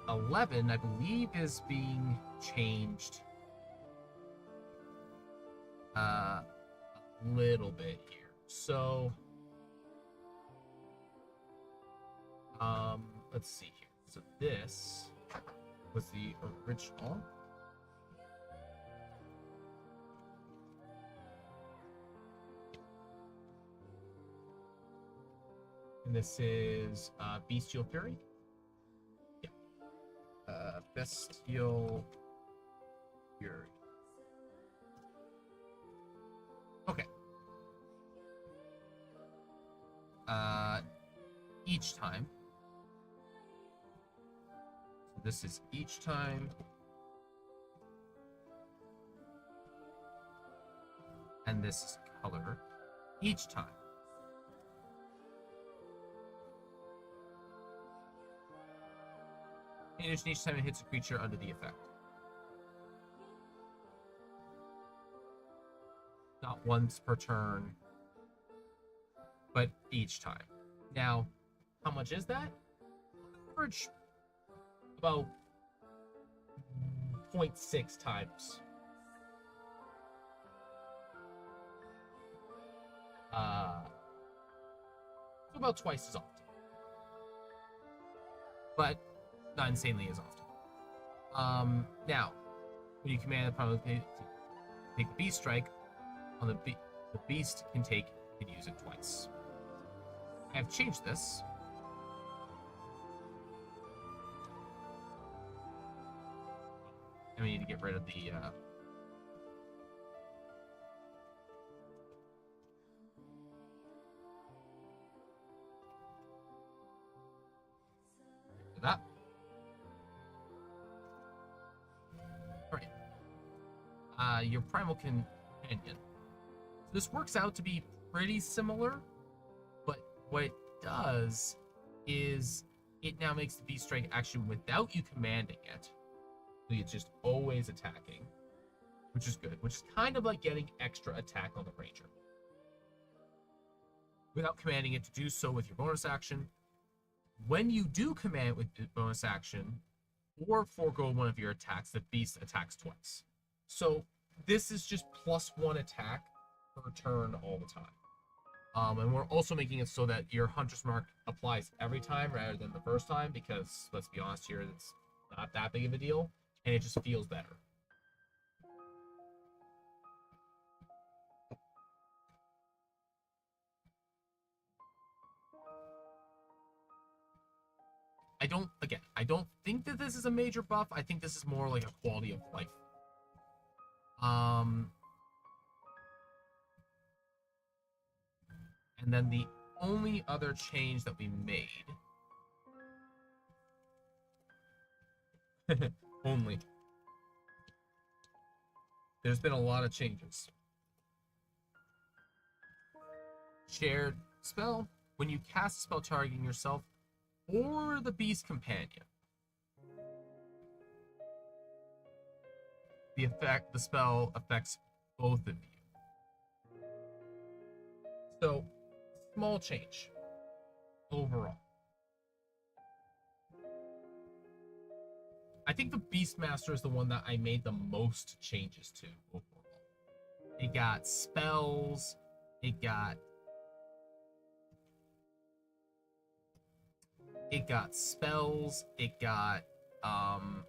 11, I believe, is being changed a little bit here. So, let's see here. So this was the original. And this is Bestial Fury. Yeah. Bestial Fury. Okay. Each time. So this is each time. And this is color. Each time. In addition, each time it hits a creature under the effect. Not once per turn, but each time. Now, how much is that? Average about 0.6 times. So about twice as often. But not insanely as often. Now, when you command the opponent to take the beast strike, on the beast can use it twice. I have changed this. And we need to get rid of the your primal companion. This works out to be pretty similar, but what it does is it now makes the beast strike action without you commanding it. So it's just always attacking, which is good, which is kind of like getting extra attack on the ranger. Without commanding it to do so with your bonus action. When you do command with the bonus action, or forego one of your attacks, the beast attacks twice. So this is just +1 attack per turn all the time. And we're also making it so that your Hunter's Mark applies every time rather than the first time, because let's be honest here, it's not that big of a deal, and it just feels better. I don't think that this is a major buff. I think this is more like a quality of life. And then the only other change that we made only. There's been a lot of changes. Shared spell. When you cast a spell targeting yourself or the beast companion, the spell affects both of you. So, small change overall. I think the Beastmaster is the one that I made the most changes to overall. It got spells, it got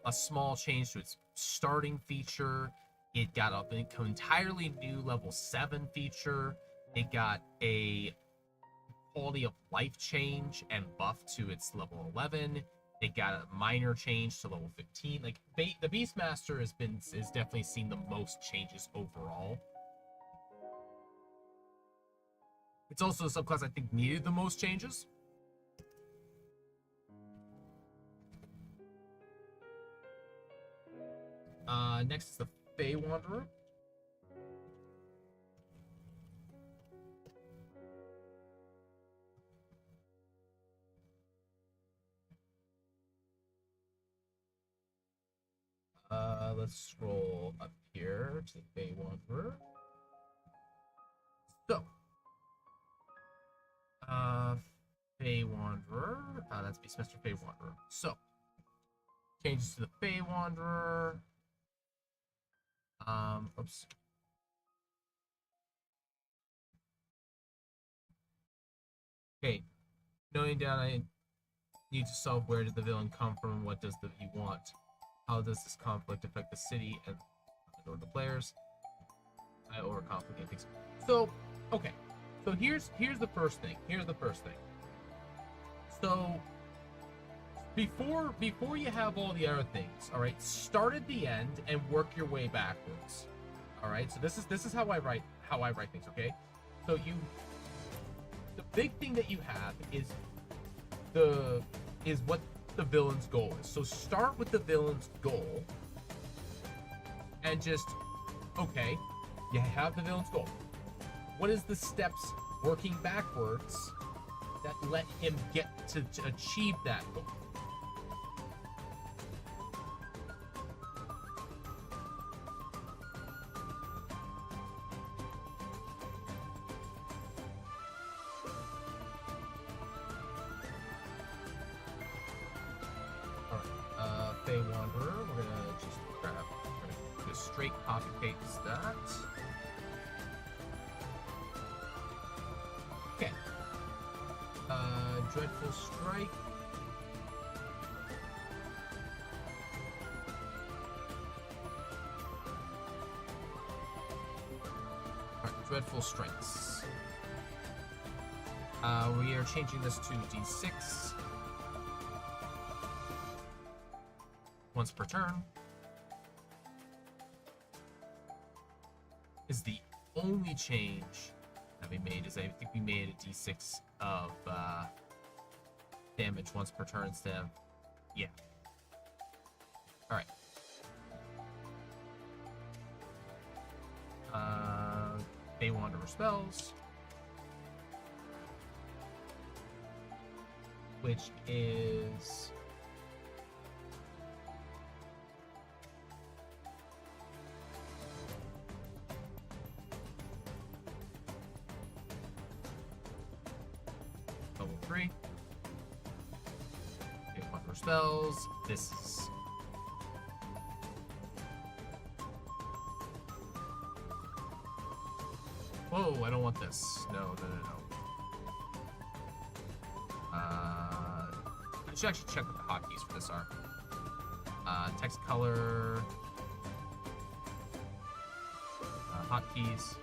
a small change to its starting feature. It got an entirely new level 7 feature. It got a quality of life change and buff to its level 11. It got a minor change to level 15. Like the Beastmaster has definitely seen the most changes overall. It's also the subclass I think needed the most changes. Next is the Fey Wanderer. Let's scroll up here to the Fey Wanderer. So, Fey Wanderer. That's Beastmaster Fey Wanderer. So, changes to the Fey Wanderer. Oops. Okay, knowing down, I need to solve where does the villain come from, what does he want, how does this conflict affect the city and the players. I overcomplicate things. So, okay, so here's the first thing. So, before you have all the other things, all right, start at the end and work your way backwards. All right, so this is how I write things. Okay, so the big thing that you have is what the villain's goal is. So start with the villain's goal and just, okay, you have the villain's goal. What is the steps working backwards that let him get to achieve that goal? Fey Wanderer, we're gonna just straight copy paste that. Okay. Dreadful Strike. Alright, Dreadful Strikes. We are changing this to D6. Once per turn is the only change that we made. Is I think we made a D6 of damage once per turn instead of, yeah. All right. Bay Wanderer spells, which is level 3. Bay Wanderer spells. This is whoa, I don't want this. No. I should actually check what the hotkeys for this are. Text color. Hotkeys.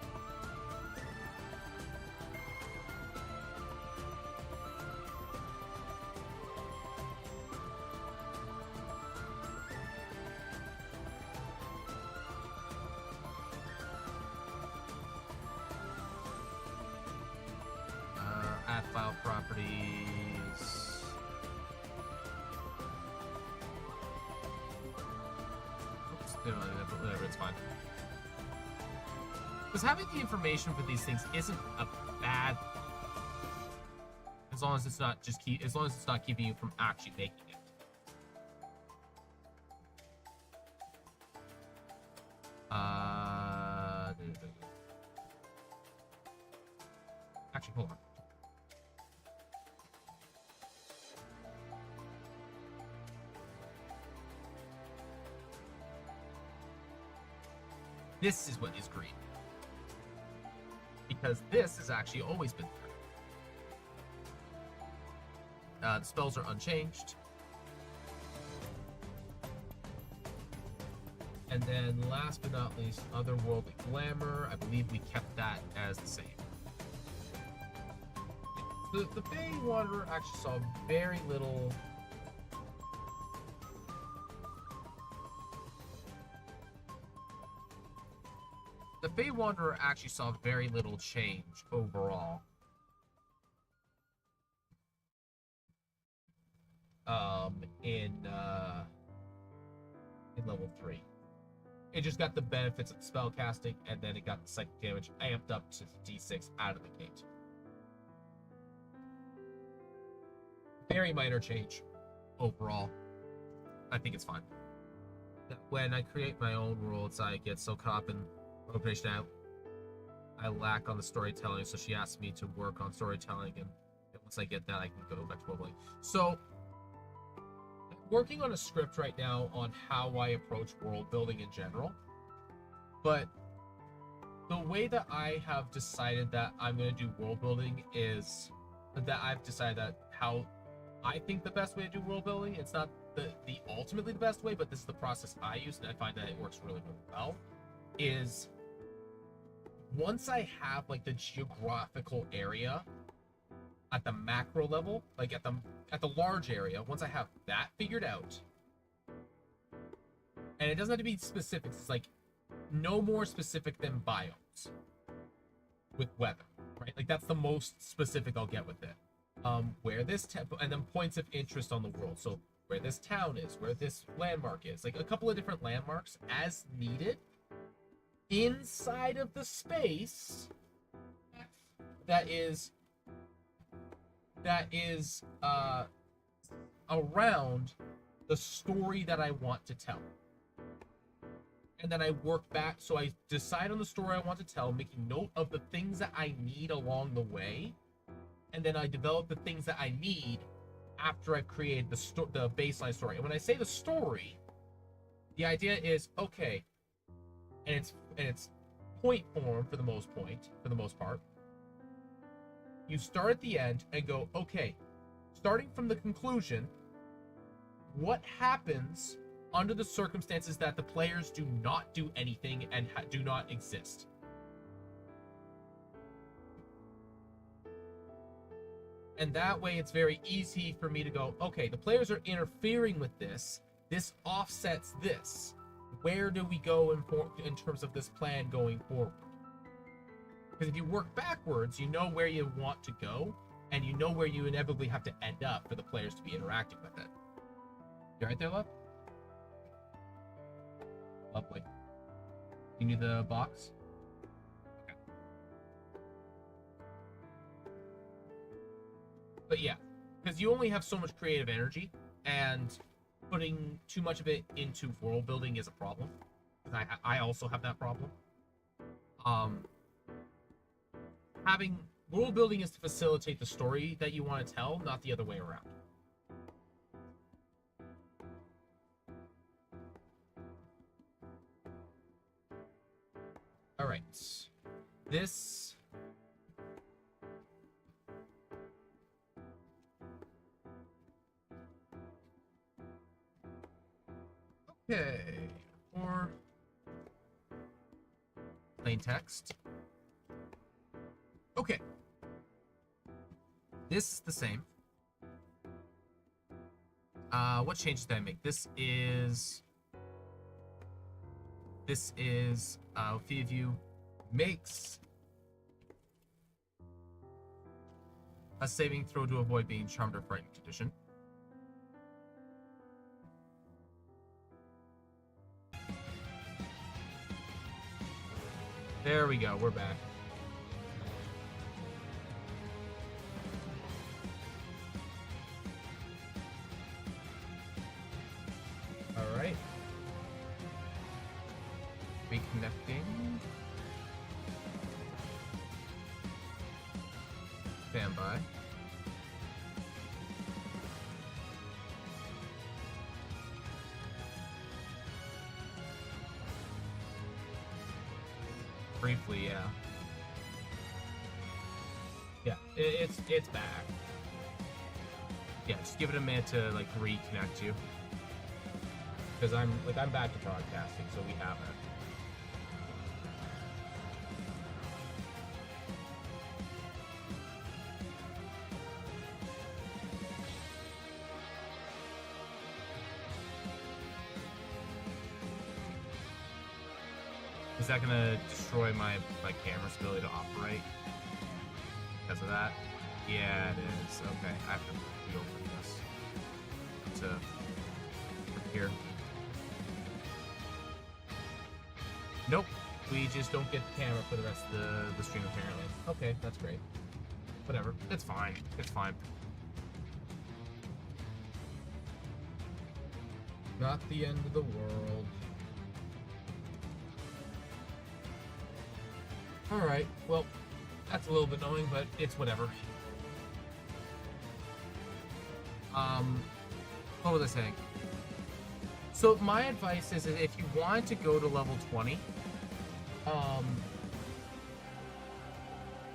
Add file properties. Oops, whatever, it's fine. Because having the information for these things isn't a bad thing, as long as it's not keeping you from actually making it. Actually, hold on. This is what is green. Because this has actually always been green. The spells are unchanged. And then last but not least, Otherworldly Glamour. I believe we kept that as the same. The Bay Wanderer actually saw very little... The Bay Wanderer actually saw very little change overall. In level 3. It just got the benefits of spell casting, and then it got the psychic damage amped up to D6 out of the gate. Very minor change overall. I think it's fine. When I create my own worlds, I get so caught up in operation I lack on the storytelling, so she asked me to work on storytelling, and once I get that, I can go back to world building. So, I'm working on a script right now on how I approach world building in general, but the way that I have decided that I'm going to do world building is that I've decided that how I think the best way to do world building, it's not the ultimately the best way, but this is the process I use, and I find that it works really, really well, is once I have like the geographical area at the macro level, like at the large area, once I have that figured out, and it doesn't have to be specific, it's like no more specific than biomes with weather, right? Like that's the most specific I'll get with it. Where this and then points of interest on the world. So where this town is, where this landmark is, like a couple of different landmarks as needed inside of the space that is around the story that I want to tell. And then I work back, so I decide on the story I want to tell, making note of the things that I need along the way, and then I develop the things that I need after I've created the baseline story. And when I say the story, the idea is, okay, and it's point form for the most part. You start at the end and go, okay, starting from the conclusion, what happens under the circumstances that the players do not do anything and do not exist? And that way it's very easy for me to go, okay, the players are interfering with this. This offsets this. Where do we go in terms of this plan going forward? Because if you work backwards, you know where you want to go, and you know where you inevitably have to end up for the players to be interacting with it. You right there, love? Lovely. You need the box? But yeah, because you only have so much creative energy, and putting too much of it into world building is a problem. I also have that problem. Um, Having world building is to facilitate the story that you want to tell, not the other way around. All right, this. Okay, or plain text. Okay. This is the same. What changes did I make? This is View makes a saving throw to avoid being charmed or frightened condition. There we go, we're back. Alright. Reconnecting. Standby. Briefly, yeah. Yeah, it's back. Yeah, just give it a minute to like reconnect you. Because I'm back to broadcasting, so we have it. Is that gonna destroy my camera's ability to operate? Because of that? Yeah, it is. Okay, I have to reopen this. To here. Nope. We just don't get the camera for the rest of the stream apparently. Okay, that's great. Whatever. It's fine. It's fine. Not the end of the world. Alright, well, that's a little bit annoying, but it's whatever. What was I saying? So my advice is that if you want to go to level 20,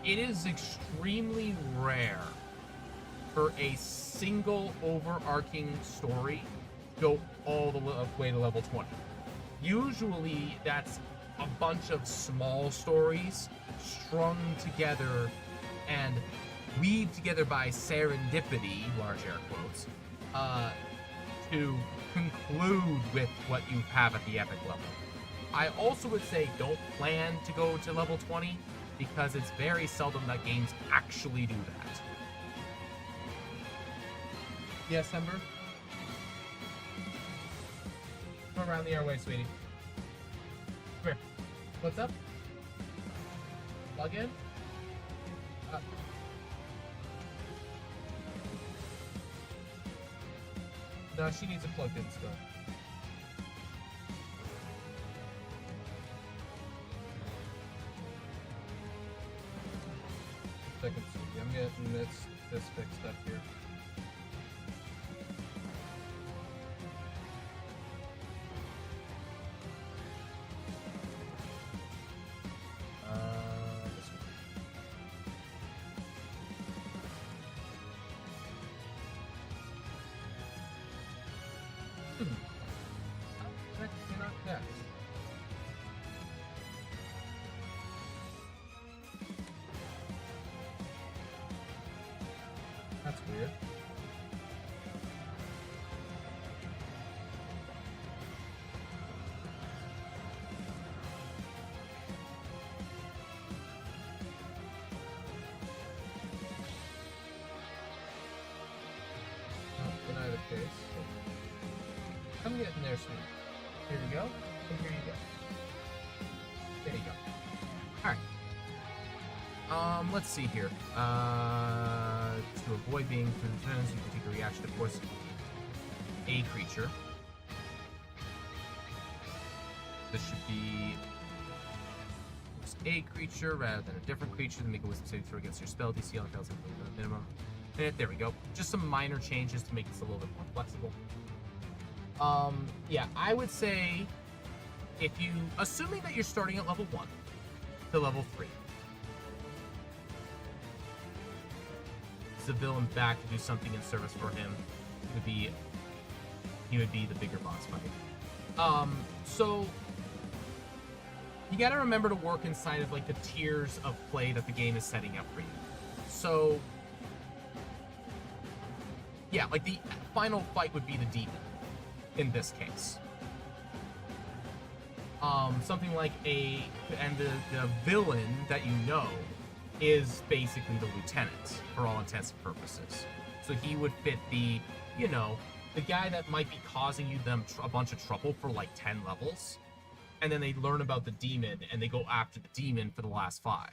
it is extremely rare for a single overarching story to go all the way to level 20. Usually that's a bunch of small stories strung together and weaved together by serendipity, large air quotes, to conclude with what you have at the epic level. I also would say don't plan to go to level 20 because it's very seldom that games actually do that. Yes, Ember? Come around the airway, sweetie. Come here. What's up? Plug in? No, she needs it plugged in still. Second, I'm getting this fixed up here. This one. That cannot connect. That's weird. In either case, I'm getting there, sweet. Here we go, and here you go. There you go. Alright. Let's see here. to avoid being turns, you can take a reaction to force a creature. This should be a creature rather than a different creature to make a wisdom saving throw against your spell DC on fails at minimum. And there we go. Just some minor changes to make this a little bit more flexible. Yeah, I would say if you, assuming that you're starting at level 1 to level 3, the villain back to do something in service for him, he would be the bigger boss fight. So you got to remember to work inside of like the tiers of play that the game is setting up for you. So yeah, like the final fight would be the demon in this case. Something like the villain that you know is basically the lieutenant for all intents and purposes. So he would fit the, you know, the guy that might be causing you a bunch of trouble for like 10 levels, and then they learn about the demon and they go after the demon for the last 5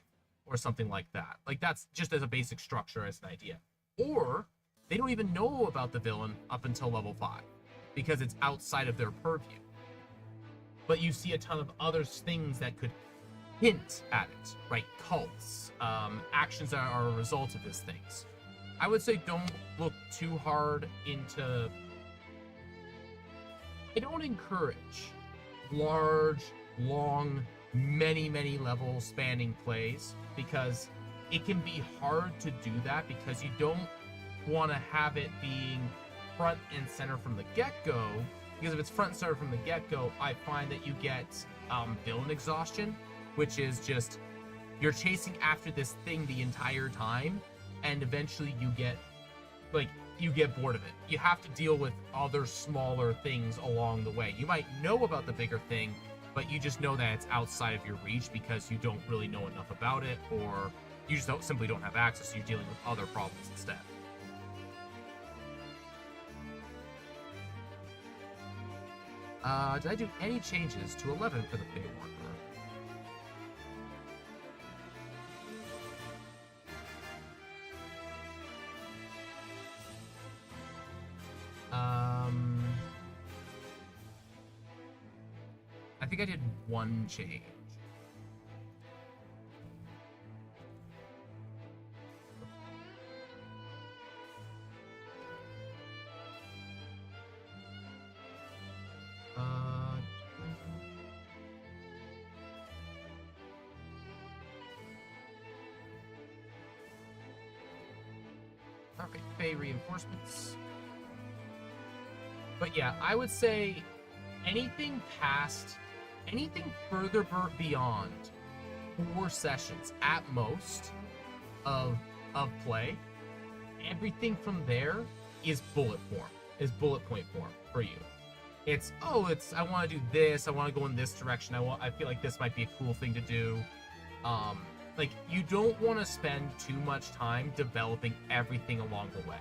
or something like that. Like that's just as a basic structure, as an idea. Or they don't even know about the villain up until level 5 because it's outside of their purview. But you see a ton of other things that could hint at it, right? Cults, actions that are a result of these things. I would say don't look too hard into... I don't encourage large, long, many level spanning plays, because it can be hard to do that because you don't want to have it being front and center from the get-go, because if it's front and center from the get-go, I find that you get villain exhaustion, which is just you're chasing after this thing the entire time, and eventually you get bored of it. You have to deal with other smaller things along the way. You might know about the bigger thing, but you just know that it's outside of your reach because you don't really know enough about it, or you just simply don't have access, so you're dealing with other problems instead. Did I do any changes to 11 for the Fey Wanderer? I think I did one change. Okay, Fey reinforcements. But yeah, I would say anything further beyond 4 sessions at most of play, everything from there is bullet point form for you. It's I want to do this, I want to go in this direction, I feel like this might be a cool thing to do. Like, you don't want to spend too much time developing everything along the way.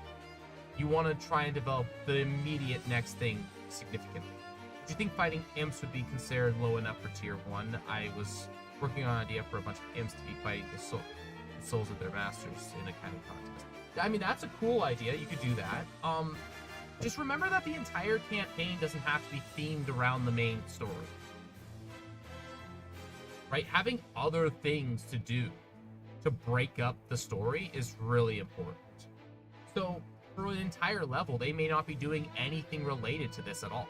You want to try and develop the immediate next thing significantly. Do you think fighting imps would be considered low enough for tier 1? I was working on an idea for a bunch of imps to be fighting the souls of their masters in a kind of contest. I mean, that's a cool idea. You could do that. Just remember that the entire campaign doesn't have to be themed around the main story. Right? Having other things to do to break up the story is really important. So, for an entire level, they may not be doing anything related to this at all.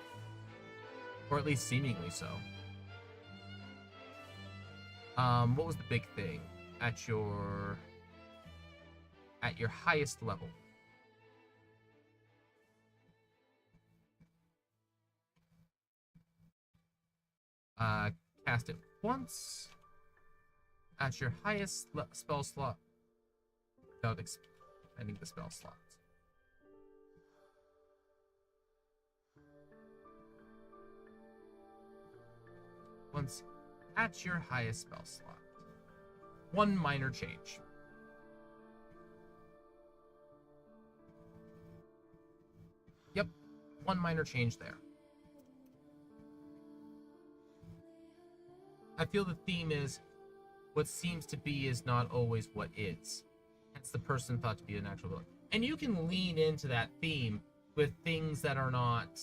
Or at least seemingly so. What was the big thing at your highest level? Cast it once at your highest spell slot without expending the spell slots. Once at your highest spell slot. One minor change. Yep, one minor change there. I feel the theme is what seems to be is not always what is. Hence the person thought to be an actual villain. And you can lean into that theme with things that are not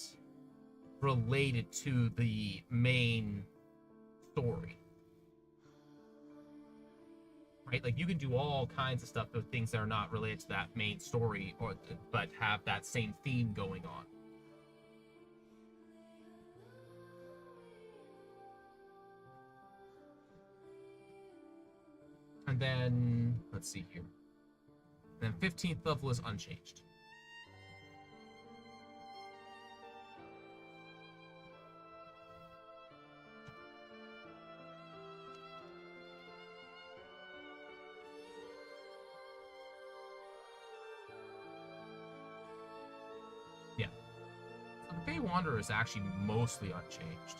related to the main story. Right? Like, you can do all kinds of stuff with things that are not related to that main story, but have that same theme going on. And then, let's see here. And then 15th level is unchanged. Yeah. So the Fey Wanderer is actually mostly unchanged.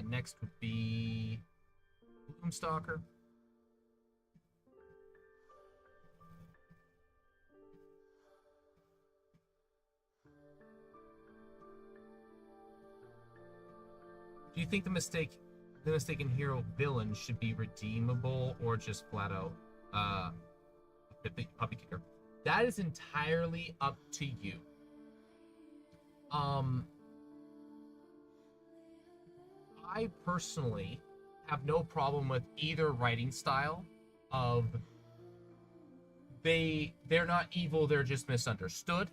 Next would be Gloomstalker. Do you think the mistaken hero villain should be redeemable or just flat out puppy kicker? That is entirely up to you. I personally have no problem with either writing style of they're not evil, they're just misunderstood.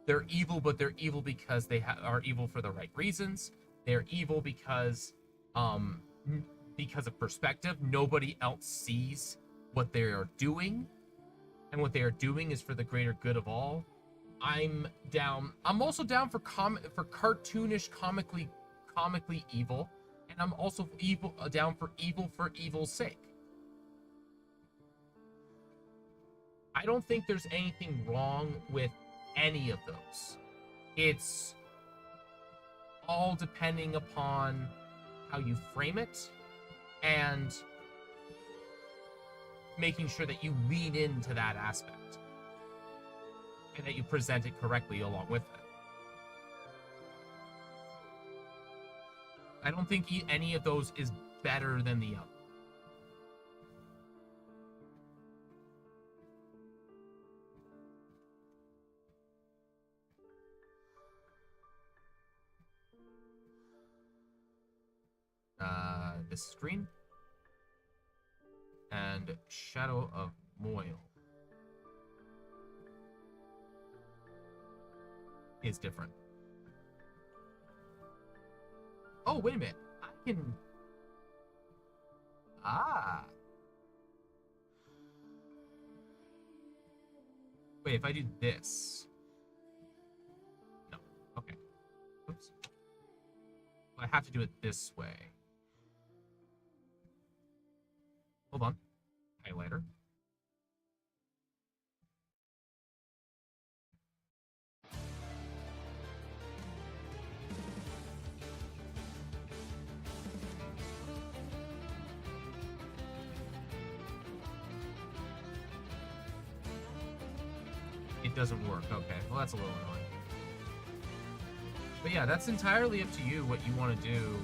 They're evil, but they're evil because they are evil for the right reasons. They're evil because of perspective. Nobody else sees what they are doing, and what they are doing is for the greater good of all. I'm down. I'm also down for cartoonish, comically evil, and I'm also down for evil's sake. I don't think there's anything wrong with any of those. It's all depending upon how you frame it and making sure that you lean into that aspect and that you present it correctly along with it. I don't think any of those is better than the other. This screen and Shadow of Moyle is different. Oh, wait a minute. I can... Wait, if I do this... No. Okay. Oops. I have to do it this way. Hold on. Highlighter. It doesn't work. Okay. Well, that's a little annoying. But yeah, that's entirely up to you what you want to do.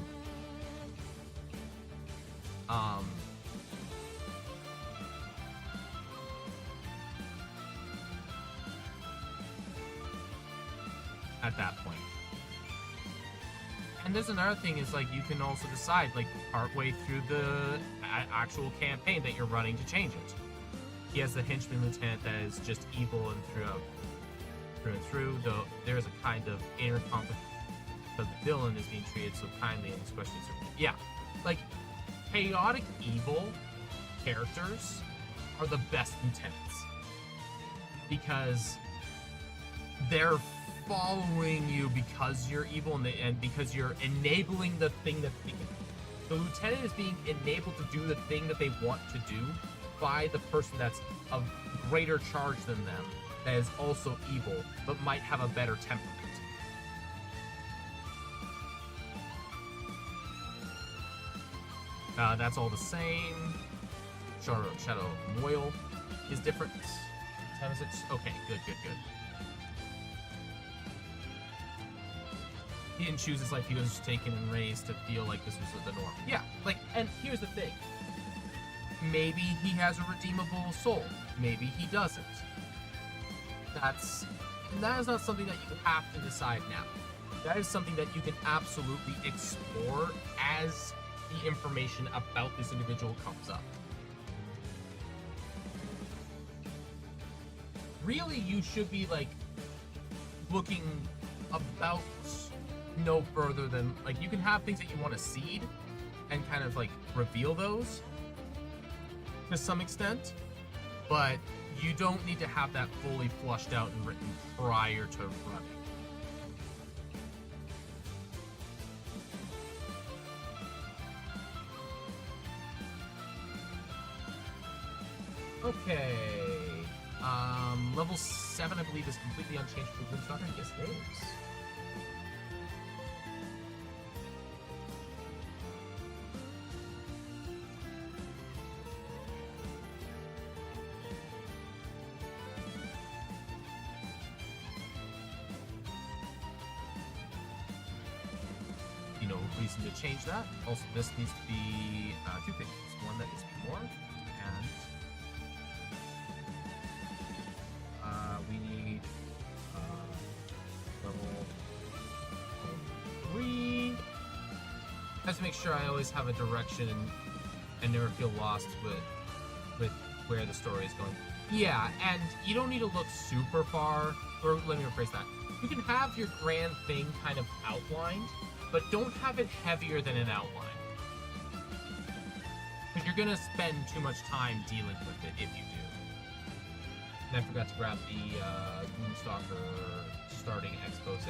At that point. And there's another thing is, like, you can also decide, like, partway through the actual campaign that you're running to change it. He has the henchman lieutenant that is just evil and through and through, though there is a kind of inner conflict because the villain is being treated so kindly and his questions are... Yeah, like, chaotic evil characters are the best lieutenants. Because they're following you because you're evil and because you're enabling the thing that the lieutenant is being enabled to do the thing that they want to do by the person that's of greater charge than them, that is also evil but might have a better temperament. That's all the same. Shadow Moyle is different. 10 is it? Okay, good. He didn't choose his life, he was taken and raised to feel like this was the norm. Yeah, like, and here's the thing. Maybe he has a redeemable soul. Maybe he doesn't. That is not something that you have to decide now. That is something that you can absolutely explore as the information about this individual comes up. Really, you should be, like, looking about no further than, like, you can have things that you want to seed and kind of, like, reveal those to some extent, but you don't need to have that fully flushed out and written prior to running. Okay. Level 7, I believe, is completely unchanged for Gloomstalker. Yes, it is. No reason to change that. Also, this needs to be 2 things. One that needs to be more, and we need level 3. Just to make sure I always have a direction and never feel lost with where the story is going. Yeah, and you don't need to look super far. Or let me rephrase that. You can have your grand thing kind of outlined, but don't have it heavier than an outline. Because you're going to spend too much time dealing with it if you do. And I forgot to grab the Gloomstalker starting expose.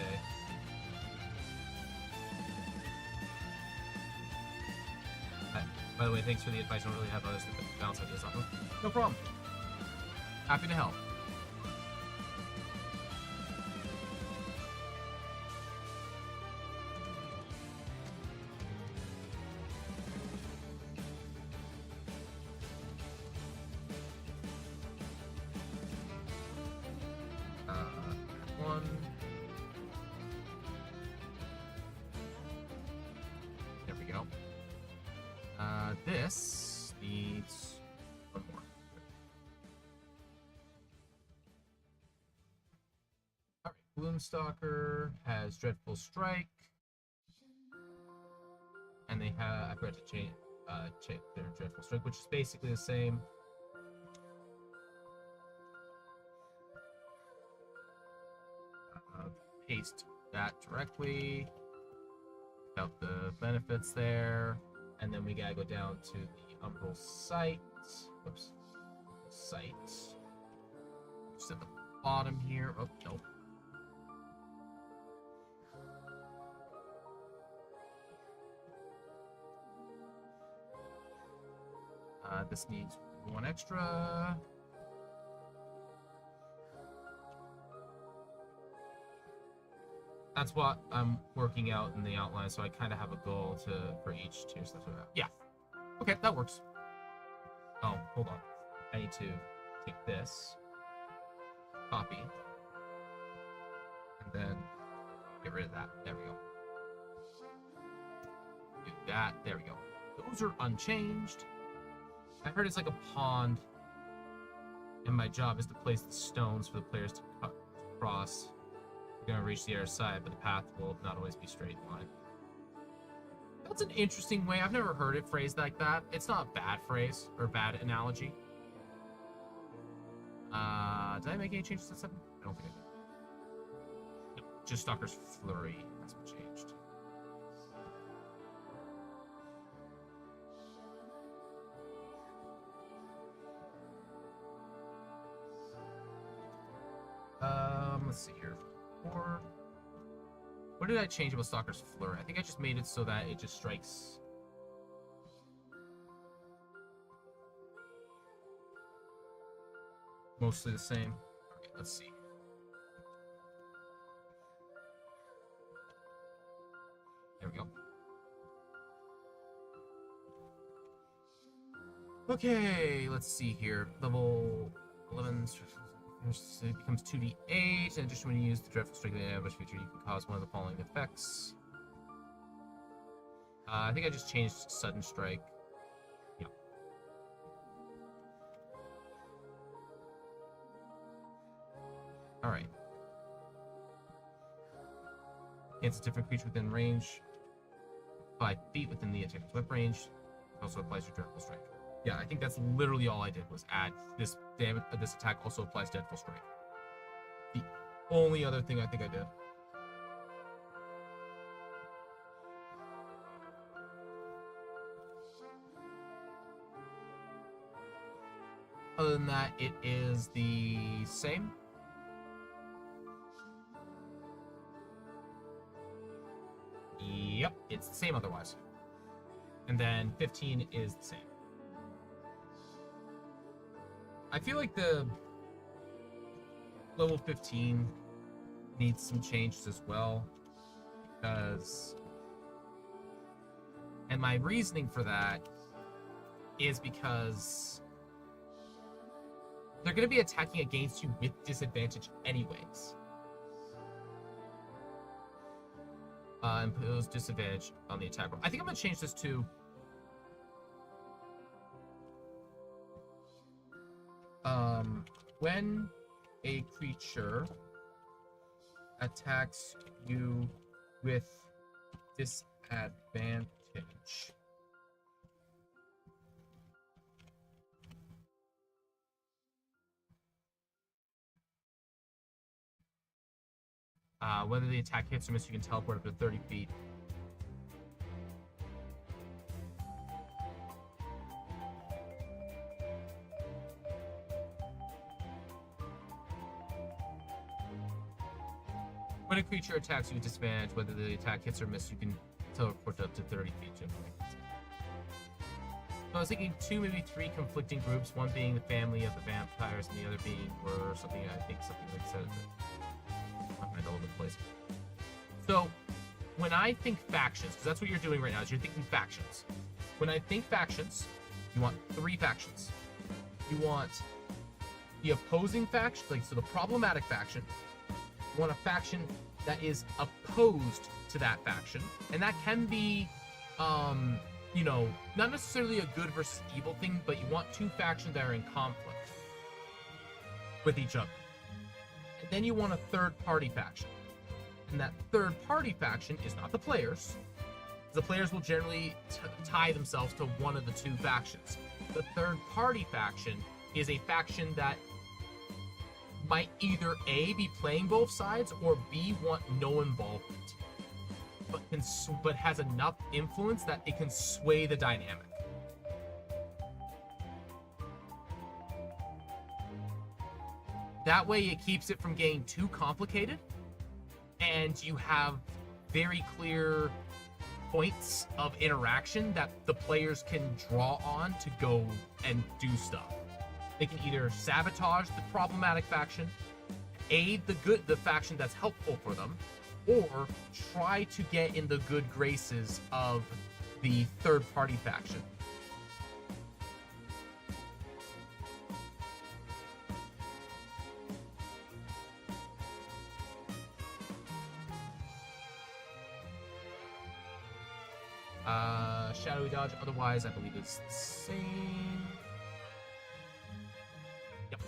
By the way, thanks for the advice. I don't really have others to bounce ideas off of. No problem. Happy to help. There we go. This needs one more. Alright, Gloomstalker has Dreadful Strike. And they have, I forgot to change their Dreadful Strike, which is basically the same. Paste that directly. Out the benefits there. And then we gotta go down to the Umbral site. Whoops. Site. Just at the bottom here. Oh, nope. This needs one extra. That's what I'm working out in the outline, so I kind of have a goal for each tier stuff. Yeah. Okay, that works. Oh, hold on. I need to take this, copy, and then get rid of that. There we go. Do that. There we go. Those are unchanged. I heard it's like a pond, and my job is to place the stones for the players to cross. We're gonna reach the other side, but the path will not always be straight line. That's an interesting way. I've never heard it phrased like that. It's not a bad phrase or bad analogy. Did I make any changes to 7? I don't think I did. Nope, just Stalker's Flurry. That's what changed. Let's see here. What did I change about Stalker's Flurry? I think I just made it so that it just strikes. Mostly the same. Okay, let's see. There we go. Okay, let's see here. Level 11. It becomes 2d8. In addition, when you use the Dreadful Strike of the ambush feature, you can cause one of the following effects. I think I just changed Sudden Strike. Yeah. Alright. It's a different creature within range. 5 feet within the attacker's whip range. It also applies to Dreadful Strike. Yeah, I think that's literally all I did was add this damage. This attack also applies to Dreadful Strike. The only other thing I think I did. Other than that, it is the same. Yep, it's the same otherwise. And then 15 is the same. I feel like the level 15 needs some changes as well. And my reasoning for that is because they're going to be attacking against you with disadvantage anyways. Impose disadvantage on the attack roll. I think I'm going to change this to... when a creature attacks you with disadvantage, whether the attack hits or misses, you can teleport up to 30 feet. When a creature attacks you with disadvantage, whether the attack hits or misses, you can teleport up to 30 feet. So I was thinking 2, maybe 3 conflicting groups, one being the family of the vampires and the other being or something, I think something like that. I'm all over the place. So, when I think factions, because that's what you're doing right now, is you're thinking factions. When I think factions, you want 3 factions. You want the opposing faction, like, so the problematic faction. You want a faction that is opposed to that faction. And that can be, you know, not necessarily a good versus evil thing, but you want 2 factions that are in conflict with each other. And then you want a third-party faction. And that third-party faction is not the players. The players will generally tie themselves to one of the 2 factions. The third-party faction is a faction that might either A, be playing both sides, or B, want no involvement. But has enough influence that it can sway the dynamic. That way it keeps it from getting too complicated, and you have very clear points of interaction that the players can draw on to go and do stuff. They can either sabotage the problematic faction, aid the faction that's helpful for them, or try to get in the good graces of the third-party faction. Shadowy dodge, otherwise I believe it's the same. Yep.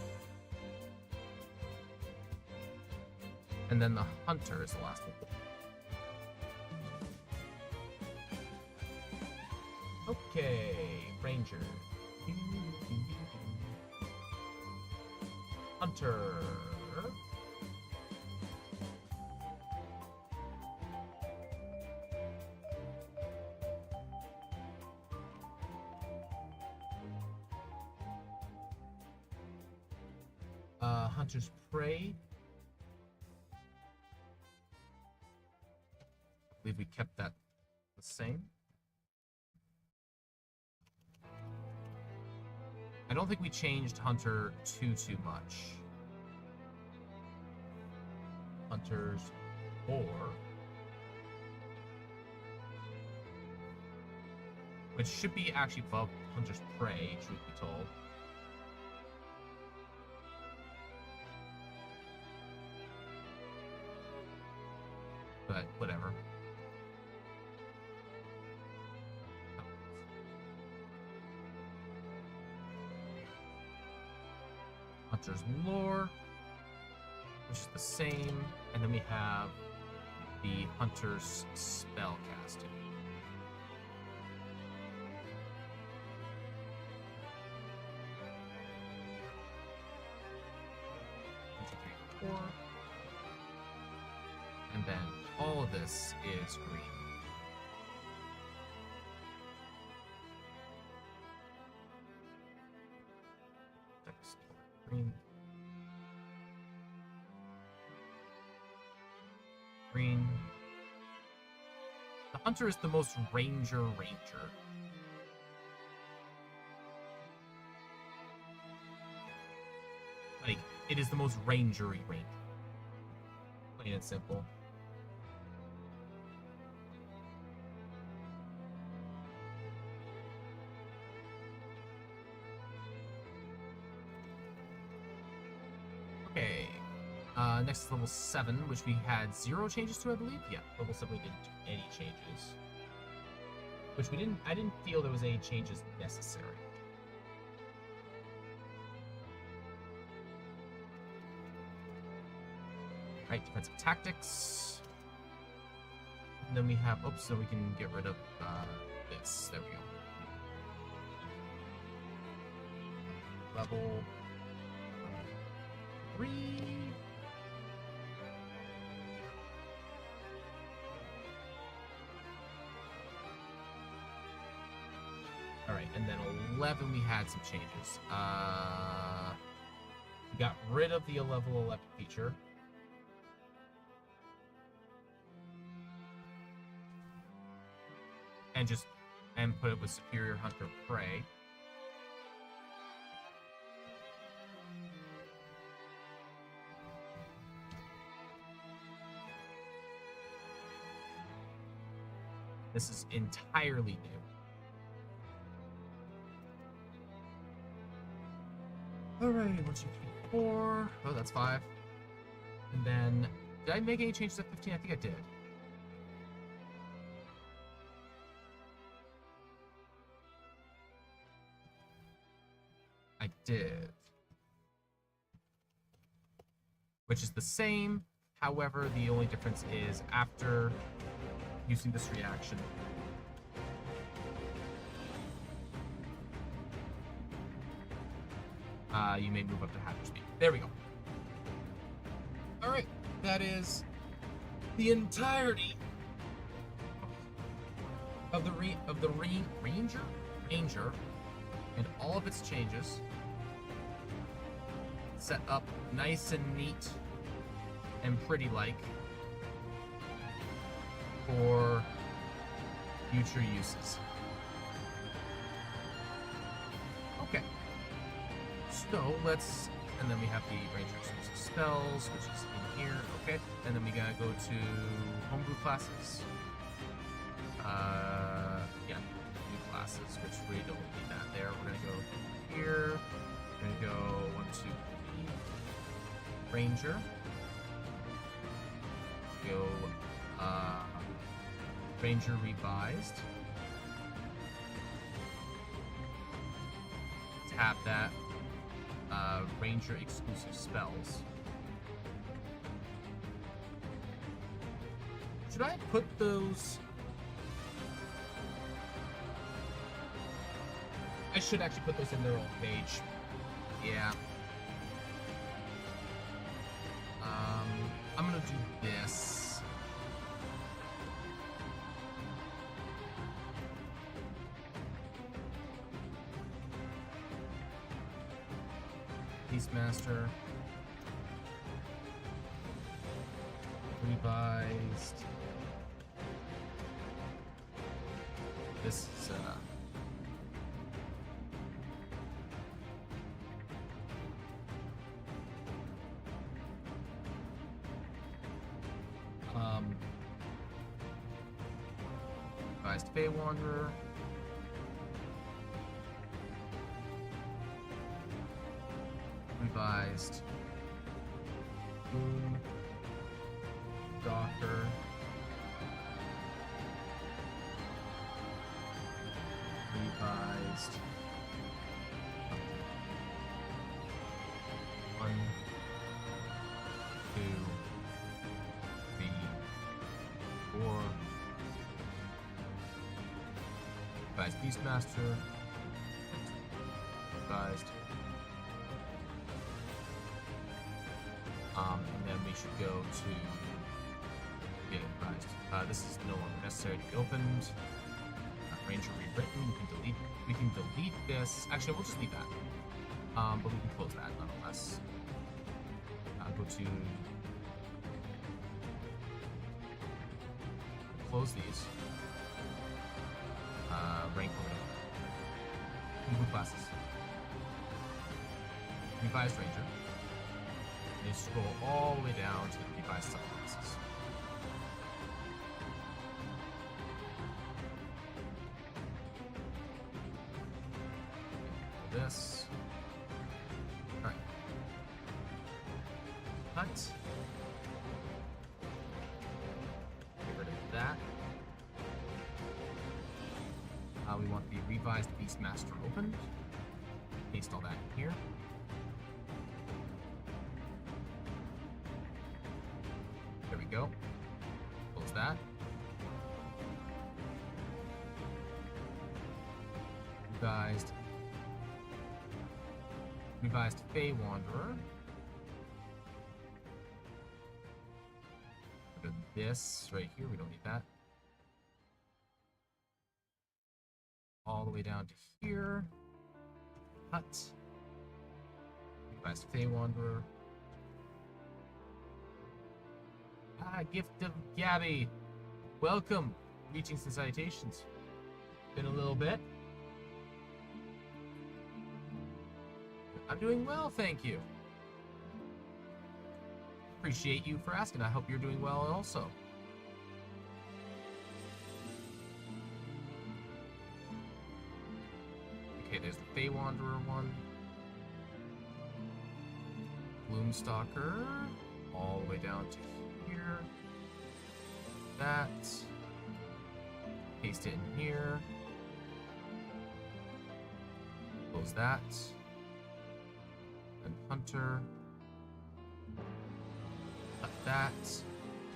And then the hunter is the last one. Okay, ranger. Hunter. Hunter's Prey. I believe we kept that the same. I don't think we changed Hunter too much. Hunter's Boar. Which should be actually above Hunter's Prey, truth be told. but whatever. Hunter's Lore, which is the same, and then we have the Hunter's Spellcasting. And then all of this is green. Green. Green. The hunter is the most ranger. Like, it is the most rangery ranger. Plain and simple. Okay. Next is level 7, which we had 0 changes to, I believe. Yeah, level 7 we didn't do any changes. Which I didn't feel there was any changes necessary. Right, defensive tactics. And then we have, oops, so we can get rid of this. There we go. Level 3. Alright, and then 11 we had some changes. We got rid of the level 11 feature. And put it with Superior Hunter Prey. This is entirely new. Alright, 1, 2, 3, 4. Oh, that's 5. And then, did I make any changes at 15? I think I did. I did. Which is the same. However, the only difference is after using this reaction, you may move up to half your speed. There we go. Alright, that is the entirety of the Ranger, and all of its changes set up nice and neat and pretty like for future uses. Okay, so let's, and then we have the Ranger exclusive spells, which is in here. Okay, and then we gotta go to homebrew classes. Yeah, new classes, which we don't need that there. We're gonna go here. We're gonna go 1, 2, 3. Ranger. Go Ranger Revised. Tap that. Ranger exclusive spells. Should I put those? I should actually put those in their own page. Yeah. I'm gonna do this. Beastmaster. Revised. This is revised Fey Wanderer. Revised Boom Doctor. Revised. 1, 2, 3, 4. Revised Beastmaster. Revised. And then we should go to get it revised. This is no longer necessary to be opened. Ranger rewritten. We can delete this. Actually, we'll just leave that. But we can close that nonetheless. Go to close these. Rank limit. New classes. Revised Ranger. And you scroll all the way down to the revised subclasses. This. Alright. Cut. Get rid of that. We want the revised Beastmaster opened. Paste all that in here. There we go. Close that. Revised Fey Wanderer. Look at this right here. We don't need that. All the way down to here. Cut. Revised Fey Wanderer. Gift of Gabby. Welcome. Greetings and salutations. Been a little bit. I'm doing well, thank you. Appreciate you for asking. I hope you're doing well also. Okay, there's the Fey Wanderer one. Gloomstalker. All the way down to here. That. Paste it in here. Close that. And Hunter. Cut that.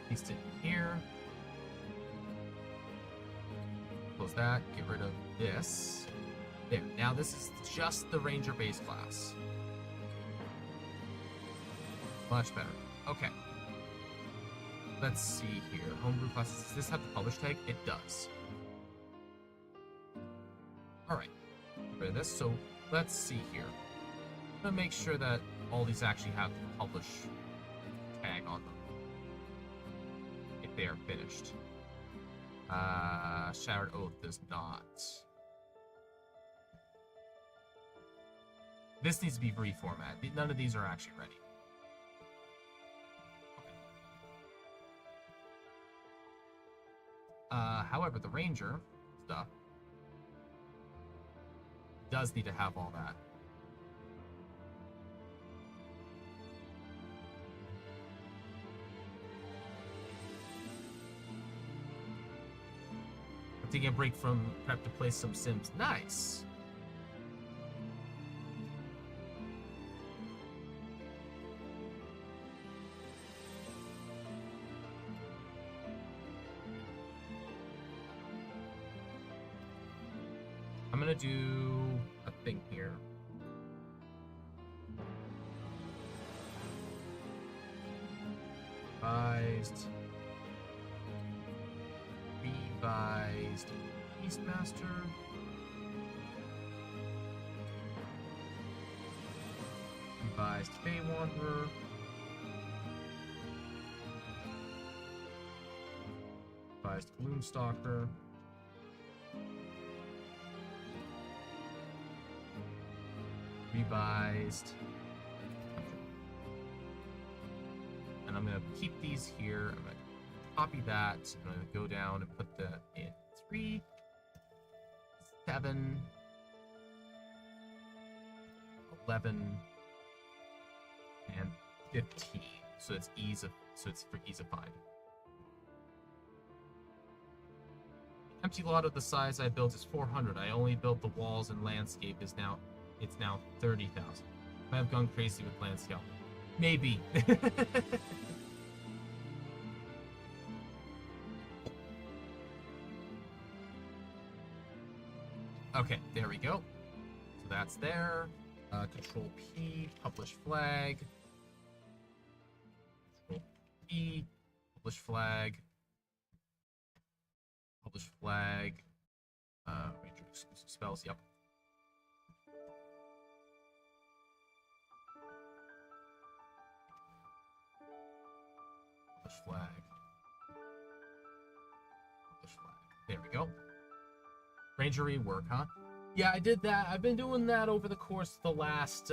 Paste it in here. Close that. Get rid of this. There. Now this is just the Ranger base class. Much better. Okay. Let's see here. Homebrew classes. Does this have the publish tag? It does. Alright. Get rid of this. So let's see here. I'm gonna make sure that all these actually have the publish tag on them. If they are finished. Shattered Oath does not. This needs to be reformatted. None of these are actually ready. However, the Ranger stuff does need to have all that. I'm taking a break from prep to play some Sims. Nice! I'm gonna do a thing here. Revised Beastmaster. Revised Fey Wanderer. Revised Gloomstalker. Revised. And I'm gonna keep these here. I'm gonna copy that. I'm gonna go down and put that in 3, 7, 11, and 15. So it's for ease of finding. empty lot of the size I built is 400. I only built the walls and landscape it's now 30,000. I have gone crazy with landscape. Maybe. Okay, there we go. So that's there. Control P, publish flag. Control P, publish flag. Publish flag. Ranger exclusive spells, yep. Publish flag. Publish flag. There we go. Ranger rework, huh? Yeah, I did that. I've been doing that over the course of the last,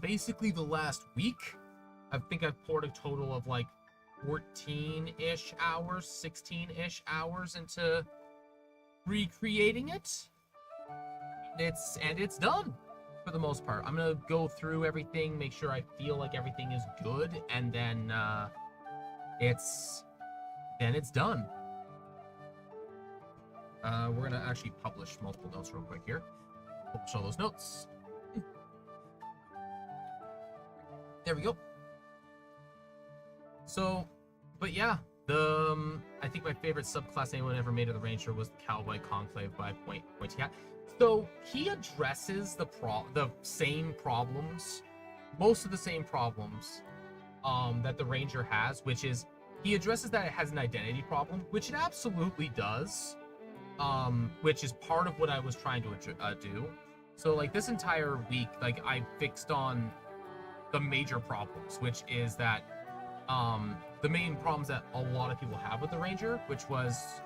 basically the last week. I think I've poured a total of like 14-ish hours, 16-ish hours into recreating it. It's done for the most part. I'm gonna go through everything, make sure I feel like everything is good, and then it's done. We're gonna actually publish multiple notes real quick here. Publish all those notes. There we go. So, but yeah, I think my favorite subclass anyone ever made of the Ranger was the Cowboy Conclave by Pointy Hat. So he addresses the same problems, most of the same problems, that the Ranger has, which is he addresses that it has an identity problem, which it absolutely does. Which is part of what I was trying to do. So like this entire week, like I fixed on the major problems, which is that the main problems that a lot of people have with the Ranger, which was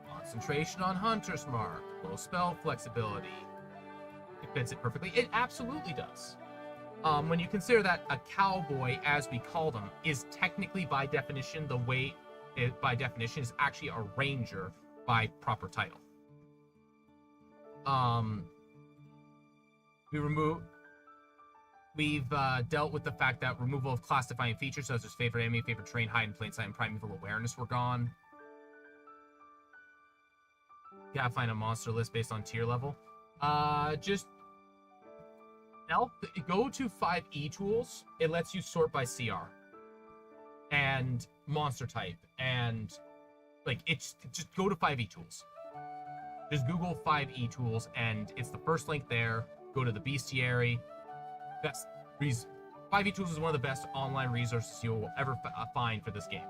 concentration on Hunter's Mark, low spell flexibility. It fits it perfectly. It absolutely does. When you consider that a cowboy, as we call them, is technically by definition is actually a ranger by proper title. We've dealt with the fact that removal of class-defining features such as favorite enemy, favorite terrain, hide in plain sight, and primeval awareness were gone. Gotta find a monster list based on tier level. Just go to 5e tools. It lets you sort by CR and monster type, and like it's just go to 5e tools. Just Google 5e tools, and it's the first link there. Go to the bestiary. 5e tools is one of the best online resources you'll ever find for this game.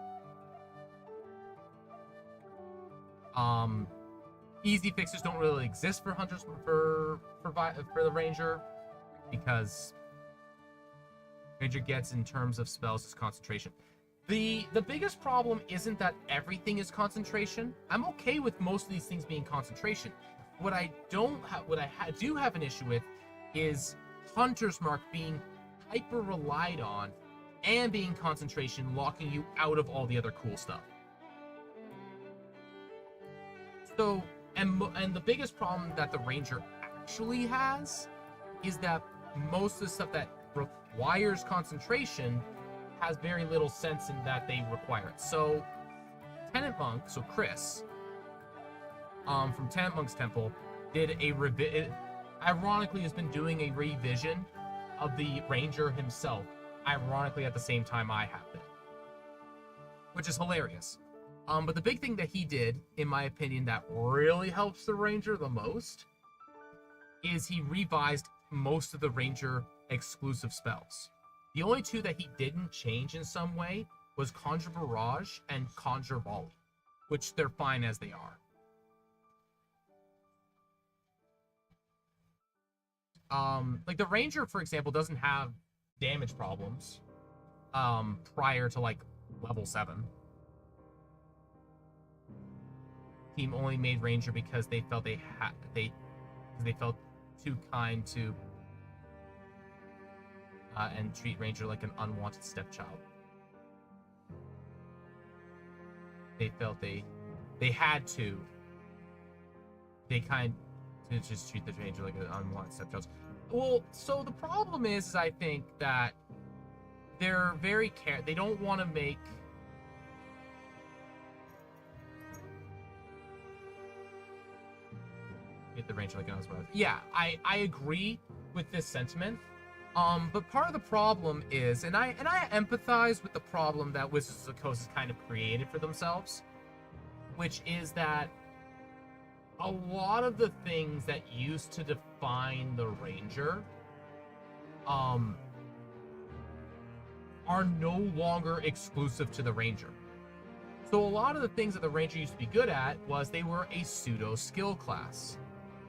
Easy fixes don't really exist for hunters for the Ranger, because Ranger gets in terms of spells is concentration. The biggest problem isn't that everything is concentration. I'm okay with most of these things being concentration. What I do have an issue with is Hunter's Mark being hyper relied on and being concentration, locking you out of all the other cool stuff. So, and the biggest problem that the Ranger actually has is that most of the stuff that requires concentration has very little sense in that they require it. So, Tenant Monk, so Chris, from Tenant Monk's Temple, did ironically has been doing a revision of the Ranger himself, ironically at the same time I have been, which is hilarious. But the big thing that he did, in my opinion, that really helps the Ranger the most, is he revised most of the Ranger exclusive spells. The only two that he didn't change in some way was Conjure Barrage and Conjure Volley, which they're fine as they are. Like the Ranger, for example, doesn't have damage problems prior to like level 7. Team only made Ranger because they felt they felt too kind to and treat Ranger like an unwanted stepchild. They felt they had to. They kind to just treat the Ranger like an unwanted stepchild. Well, so the problem is I think that they're very they don't want to make the ranger like I was about. Yeah, I agree with this sentiment. But part of the problem is, and I empathize with the problem that Wizards of the Coast has kind of created for themselves, which is that a lot of the things that used to define the ranger, are no longer exclusive to the ranger. So a lot of the things that the ranger used to be good at was they were a pseudo skill class.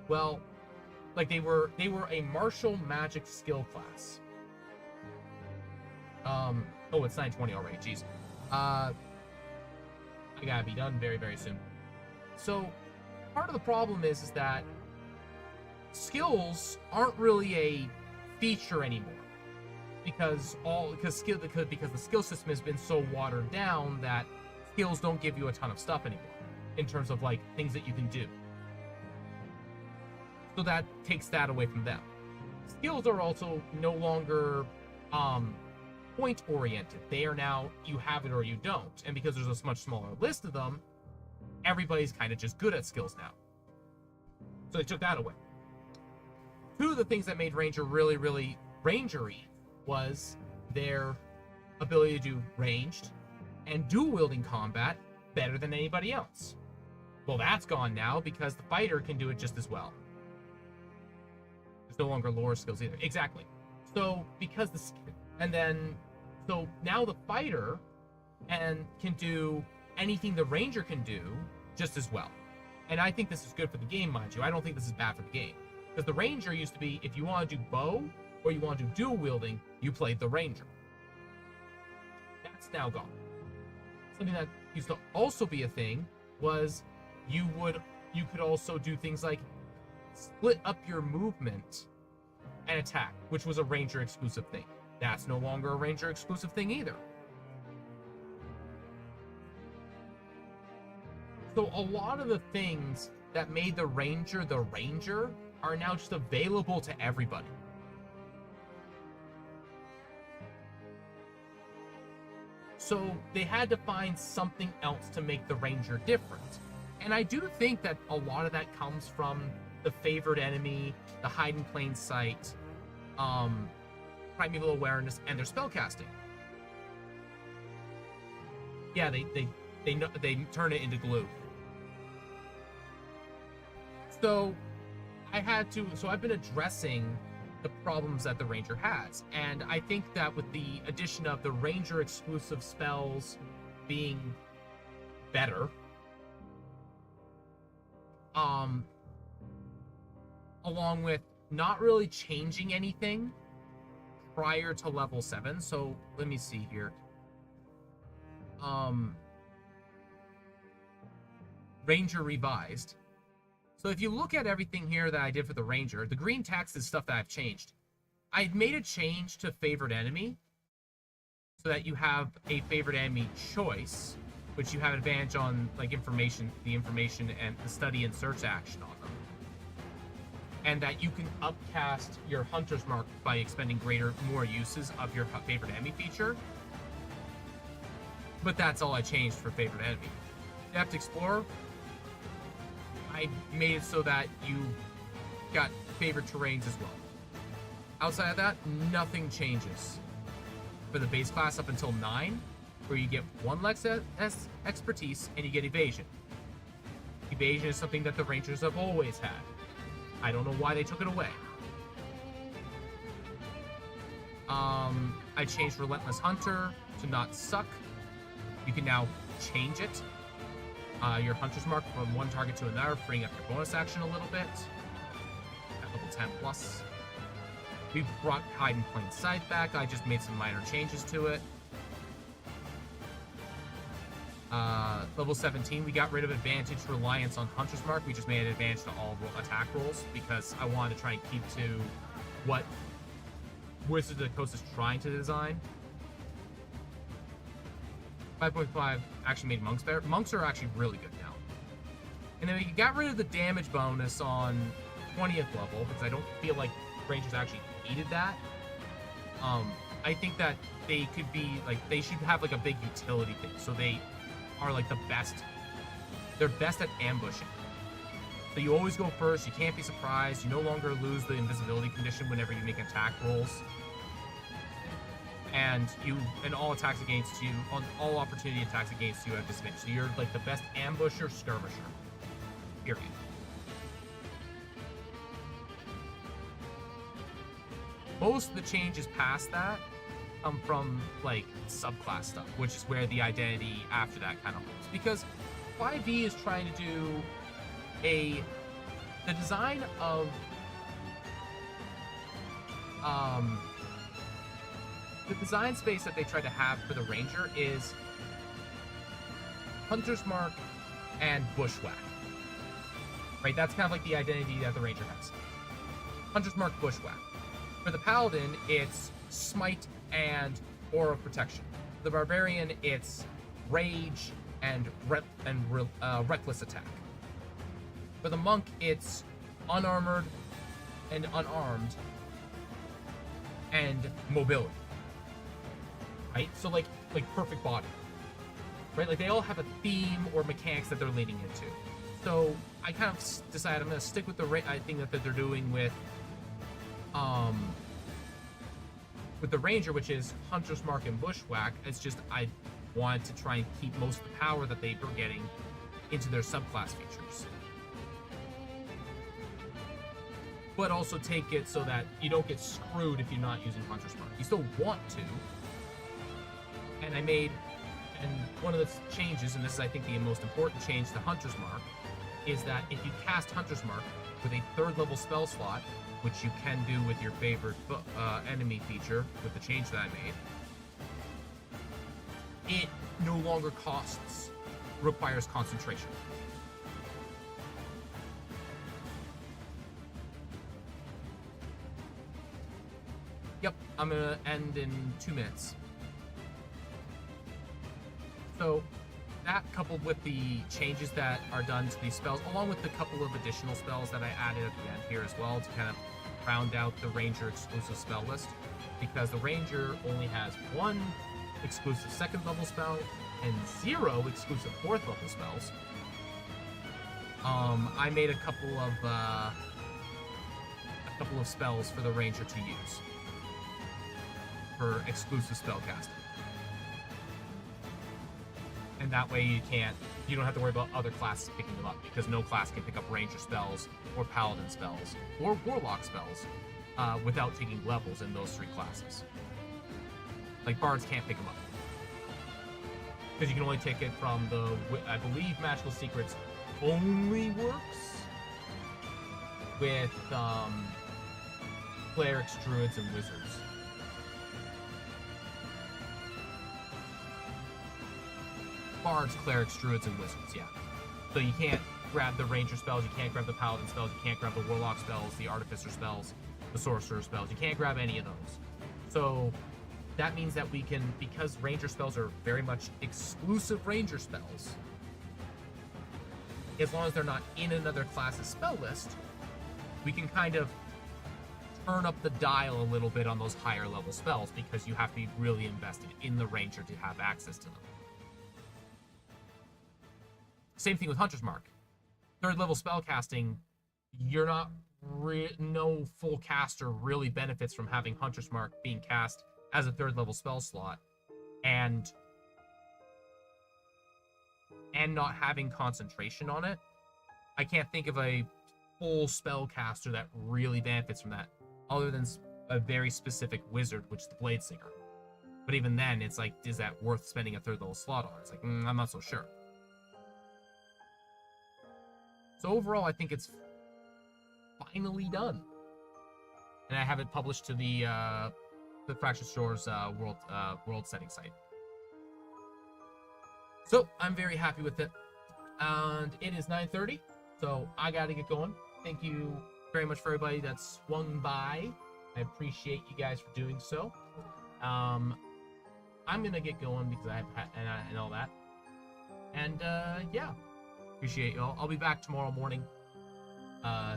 Well, like they were a martial magic skill class. Oh, it's 9:20 already. Jeez. I gotta be done very, very soon. So part of the problem is that skills aren't really a feature anymore because the skill system has been so watered down that skills don't give you a ton of stuff anymore in terms of like things that you can do. So that takes that away from them. Skills are also no longer point oriented. They are now you have it or you don't. And because there's a much smaller list of them, everybody's kind of just good at skills now. So they took that away. Two of the things that made Ranger really, really rangery was their ability to do ranged and dual wielding combat better than anybody else. Well, that's gone now because the fighter can do it just as well. There's no longer lore skills either. Exactly. So so now the fighter can do anything the ranger can do just as well. And I think this is good for the game, mind you. I don't think this is bad for the game. Because the ranger used to be, if you want to do bow or you want to do dual wielding, you played the ranger. That's now gone. Something that used to also be a thing was you could also do things like split up your movement and attack, which was a ranger exclusive thing. That's no longer a ranger exclusive thing either. So a lot of the things that made the ranger are now just available to everybody. So they had to find something else to make the ranger different. And I do think that a lot of that comes from the favored enemy, the hide in plain sight, primeval awareness, and their spellcasting. Yeah, they turn it into glue. So I've been addressing the problems that the ranger has, and I think that with the addition of the ranger exclusive spells being better, along with not really changing anything prior to level 7. So let me see here. Ranger revised. So if you look at everything here that I did for the ranger, the green text is stuff that I've changed. I made a change to favored enemy so that you have a favored enemy choice, which you have advantage on, like the information and the study and search action on them. And that you can upcast your hunter's mark by expending more uses of your favorite enemy feature. But that's all I changed for favorite enemy. Depth Explorer, I made it so that you got favorite terrains as well. Outside of that, nothing changes. For the base class up until 9, where you get 1 less expertise and you get evasion. Evasion is something that the rangers have always had. I don't know why they took it away. I changed Relentless Hunter to not suck. You can now change it. Your Hunter's Mark from one target to another, freeing up your bonus action a little bit. At level 10 plus. We brought Hide in Plain Sight back. I just made some minor changes to it. Level 17, we got rid of advantage reliance on Hunter's Mark. We just made it advantage to all attack rolls because I wanted to try and keep to what Wizards of the Coast is trying to design. 5.5 actually made monks better. Monks are actually really good now. And then we got rid of the damage bonus on 20th level because I don't feel like Rangers actually needed that. I think that they could be like, they should have like a big utility thing. So they are like the best. They're best at ambushing. So you always go first. You can't be surprised. You no longer lose the invisibility condition whenever you make attack rolls. And all attacks against you, on all opportunity attacks against you have disadvantage. So you're like the best ambusher, skirmisher. Period. Most of the changes past that come from like subclass stuff, which is where the identity after that kind of holds. Because 5e is trying to do the design of the design space that they try to have for the ranger is Hunter's Mark and Bushwhack. Right? That's kind of like the identity that the ranger has. Hunter's Mark, Bushwhack. For the paladin, it's Smite and Aura of Protection. For the barbarian, it's Rage and Reckless Attack. For the monk, it's Unarmored and Unarmed and Mobility. Right? So like perfect body. Right? Like they all have a theme or mechanics that they're leaning into. So I kind of decided I'm going to stick with the thing that they're doing with the ranger, which is Hunter's Mark and Bushwhack. It's just I wanted to try and keep most of the power that they were getting into their subclass features, but also take it so that you don't get screwed if you're not using Hunter's Mark. You still want to. And one of the changes, and this is I think the most important change to Hunter's Mark, is that if you cast Hunter's Mark with a 3rd level spell slot, which you can do with your favorite enemy feature with the change that I made, it no longer requires concentration. Yep, I'm gonna end in 2 minutes. So that, coupled with the changes that are done to these spells, along with the couple of additional spells that I added at the end here as well to kind of round out the ranger exclusive spell list, because the ranger only has 1 exclusive 2nd level spell and 0 exclusive 4th level spells. I made a couple of spells for the ranger to use for exclusive spell casting. And that way you don't have to worry about other classes picking them up, because no class can pick up ranger spells or paladin spells or warlock spells without taking levels in those 3 classes. Like bards can't pick them up, because you can only take it from I believe Magical Secrets only works with clerics, druids, and wizards. Bards, clerics, druids, and wizards, yeah. So you can't grab the ranger spells, you can't grab the paladin spells, you can't grab the warlock spells, the artificer spells, the sorcerer spells. You can't grab any of those. So that means that we can, because ranger spells are very much exclusive ranger spells, as long as they're not in another class's spell list, we can kind of turn up the dial a little bit on those higher level spells, because you have to be really invested in the ranger to have access to them. Same thing with Hunter's Mark. 3rd level spell casting, you're not no full caster really benefits from having Hunter's Mark being cast as a 3rd level spell slot and not having concentration on it. I can't think of a full spell caster that really benefits from that, other than a very specific wizard, which is the Blade Singer. But even then, it's like, is that worth spending a 3rd level slot on? It's like, I'm not so sure. So overall, I think it's finally done, and I have it published to the Fractured Shores world setting site. So I'm very happy with it, and it is 9:30, so I gotta get going. Thank you very much for everybody that swung by. I appreciate you guys for doing so. I'm gonna get going because I have and all that, and yeah. Appreciate you all. I'll be back tomorrow morning.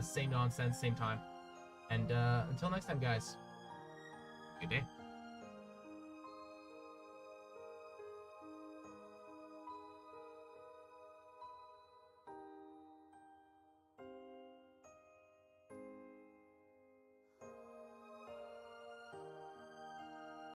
Same nonsense, same time. And until next time, guys. Good day.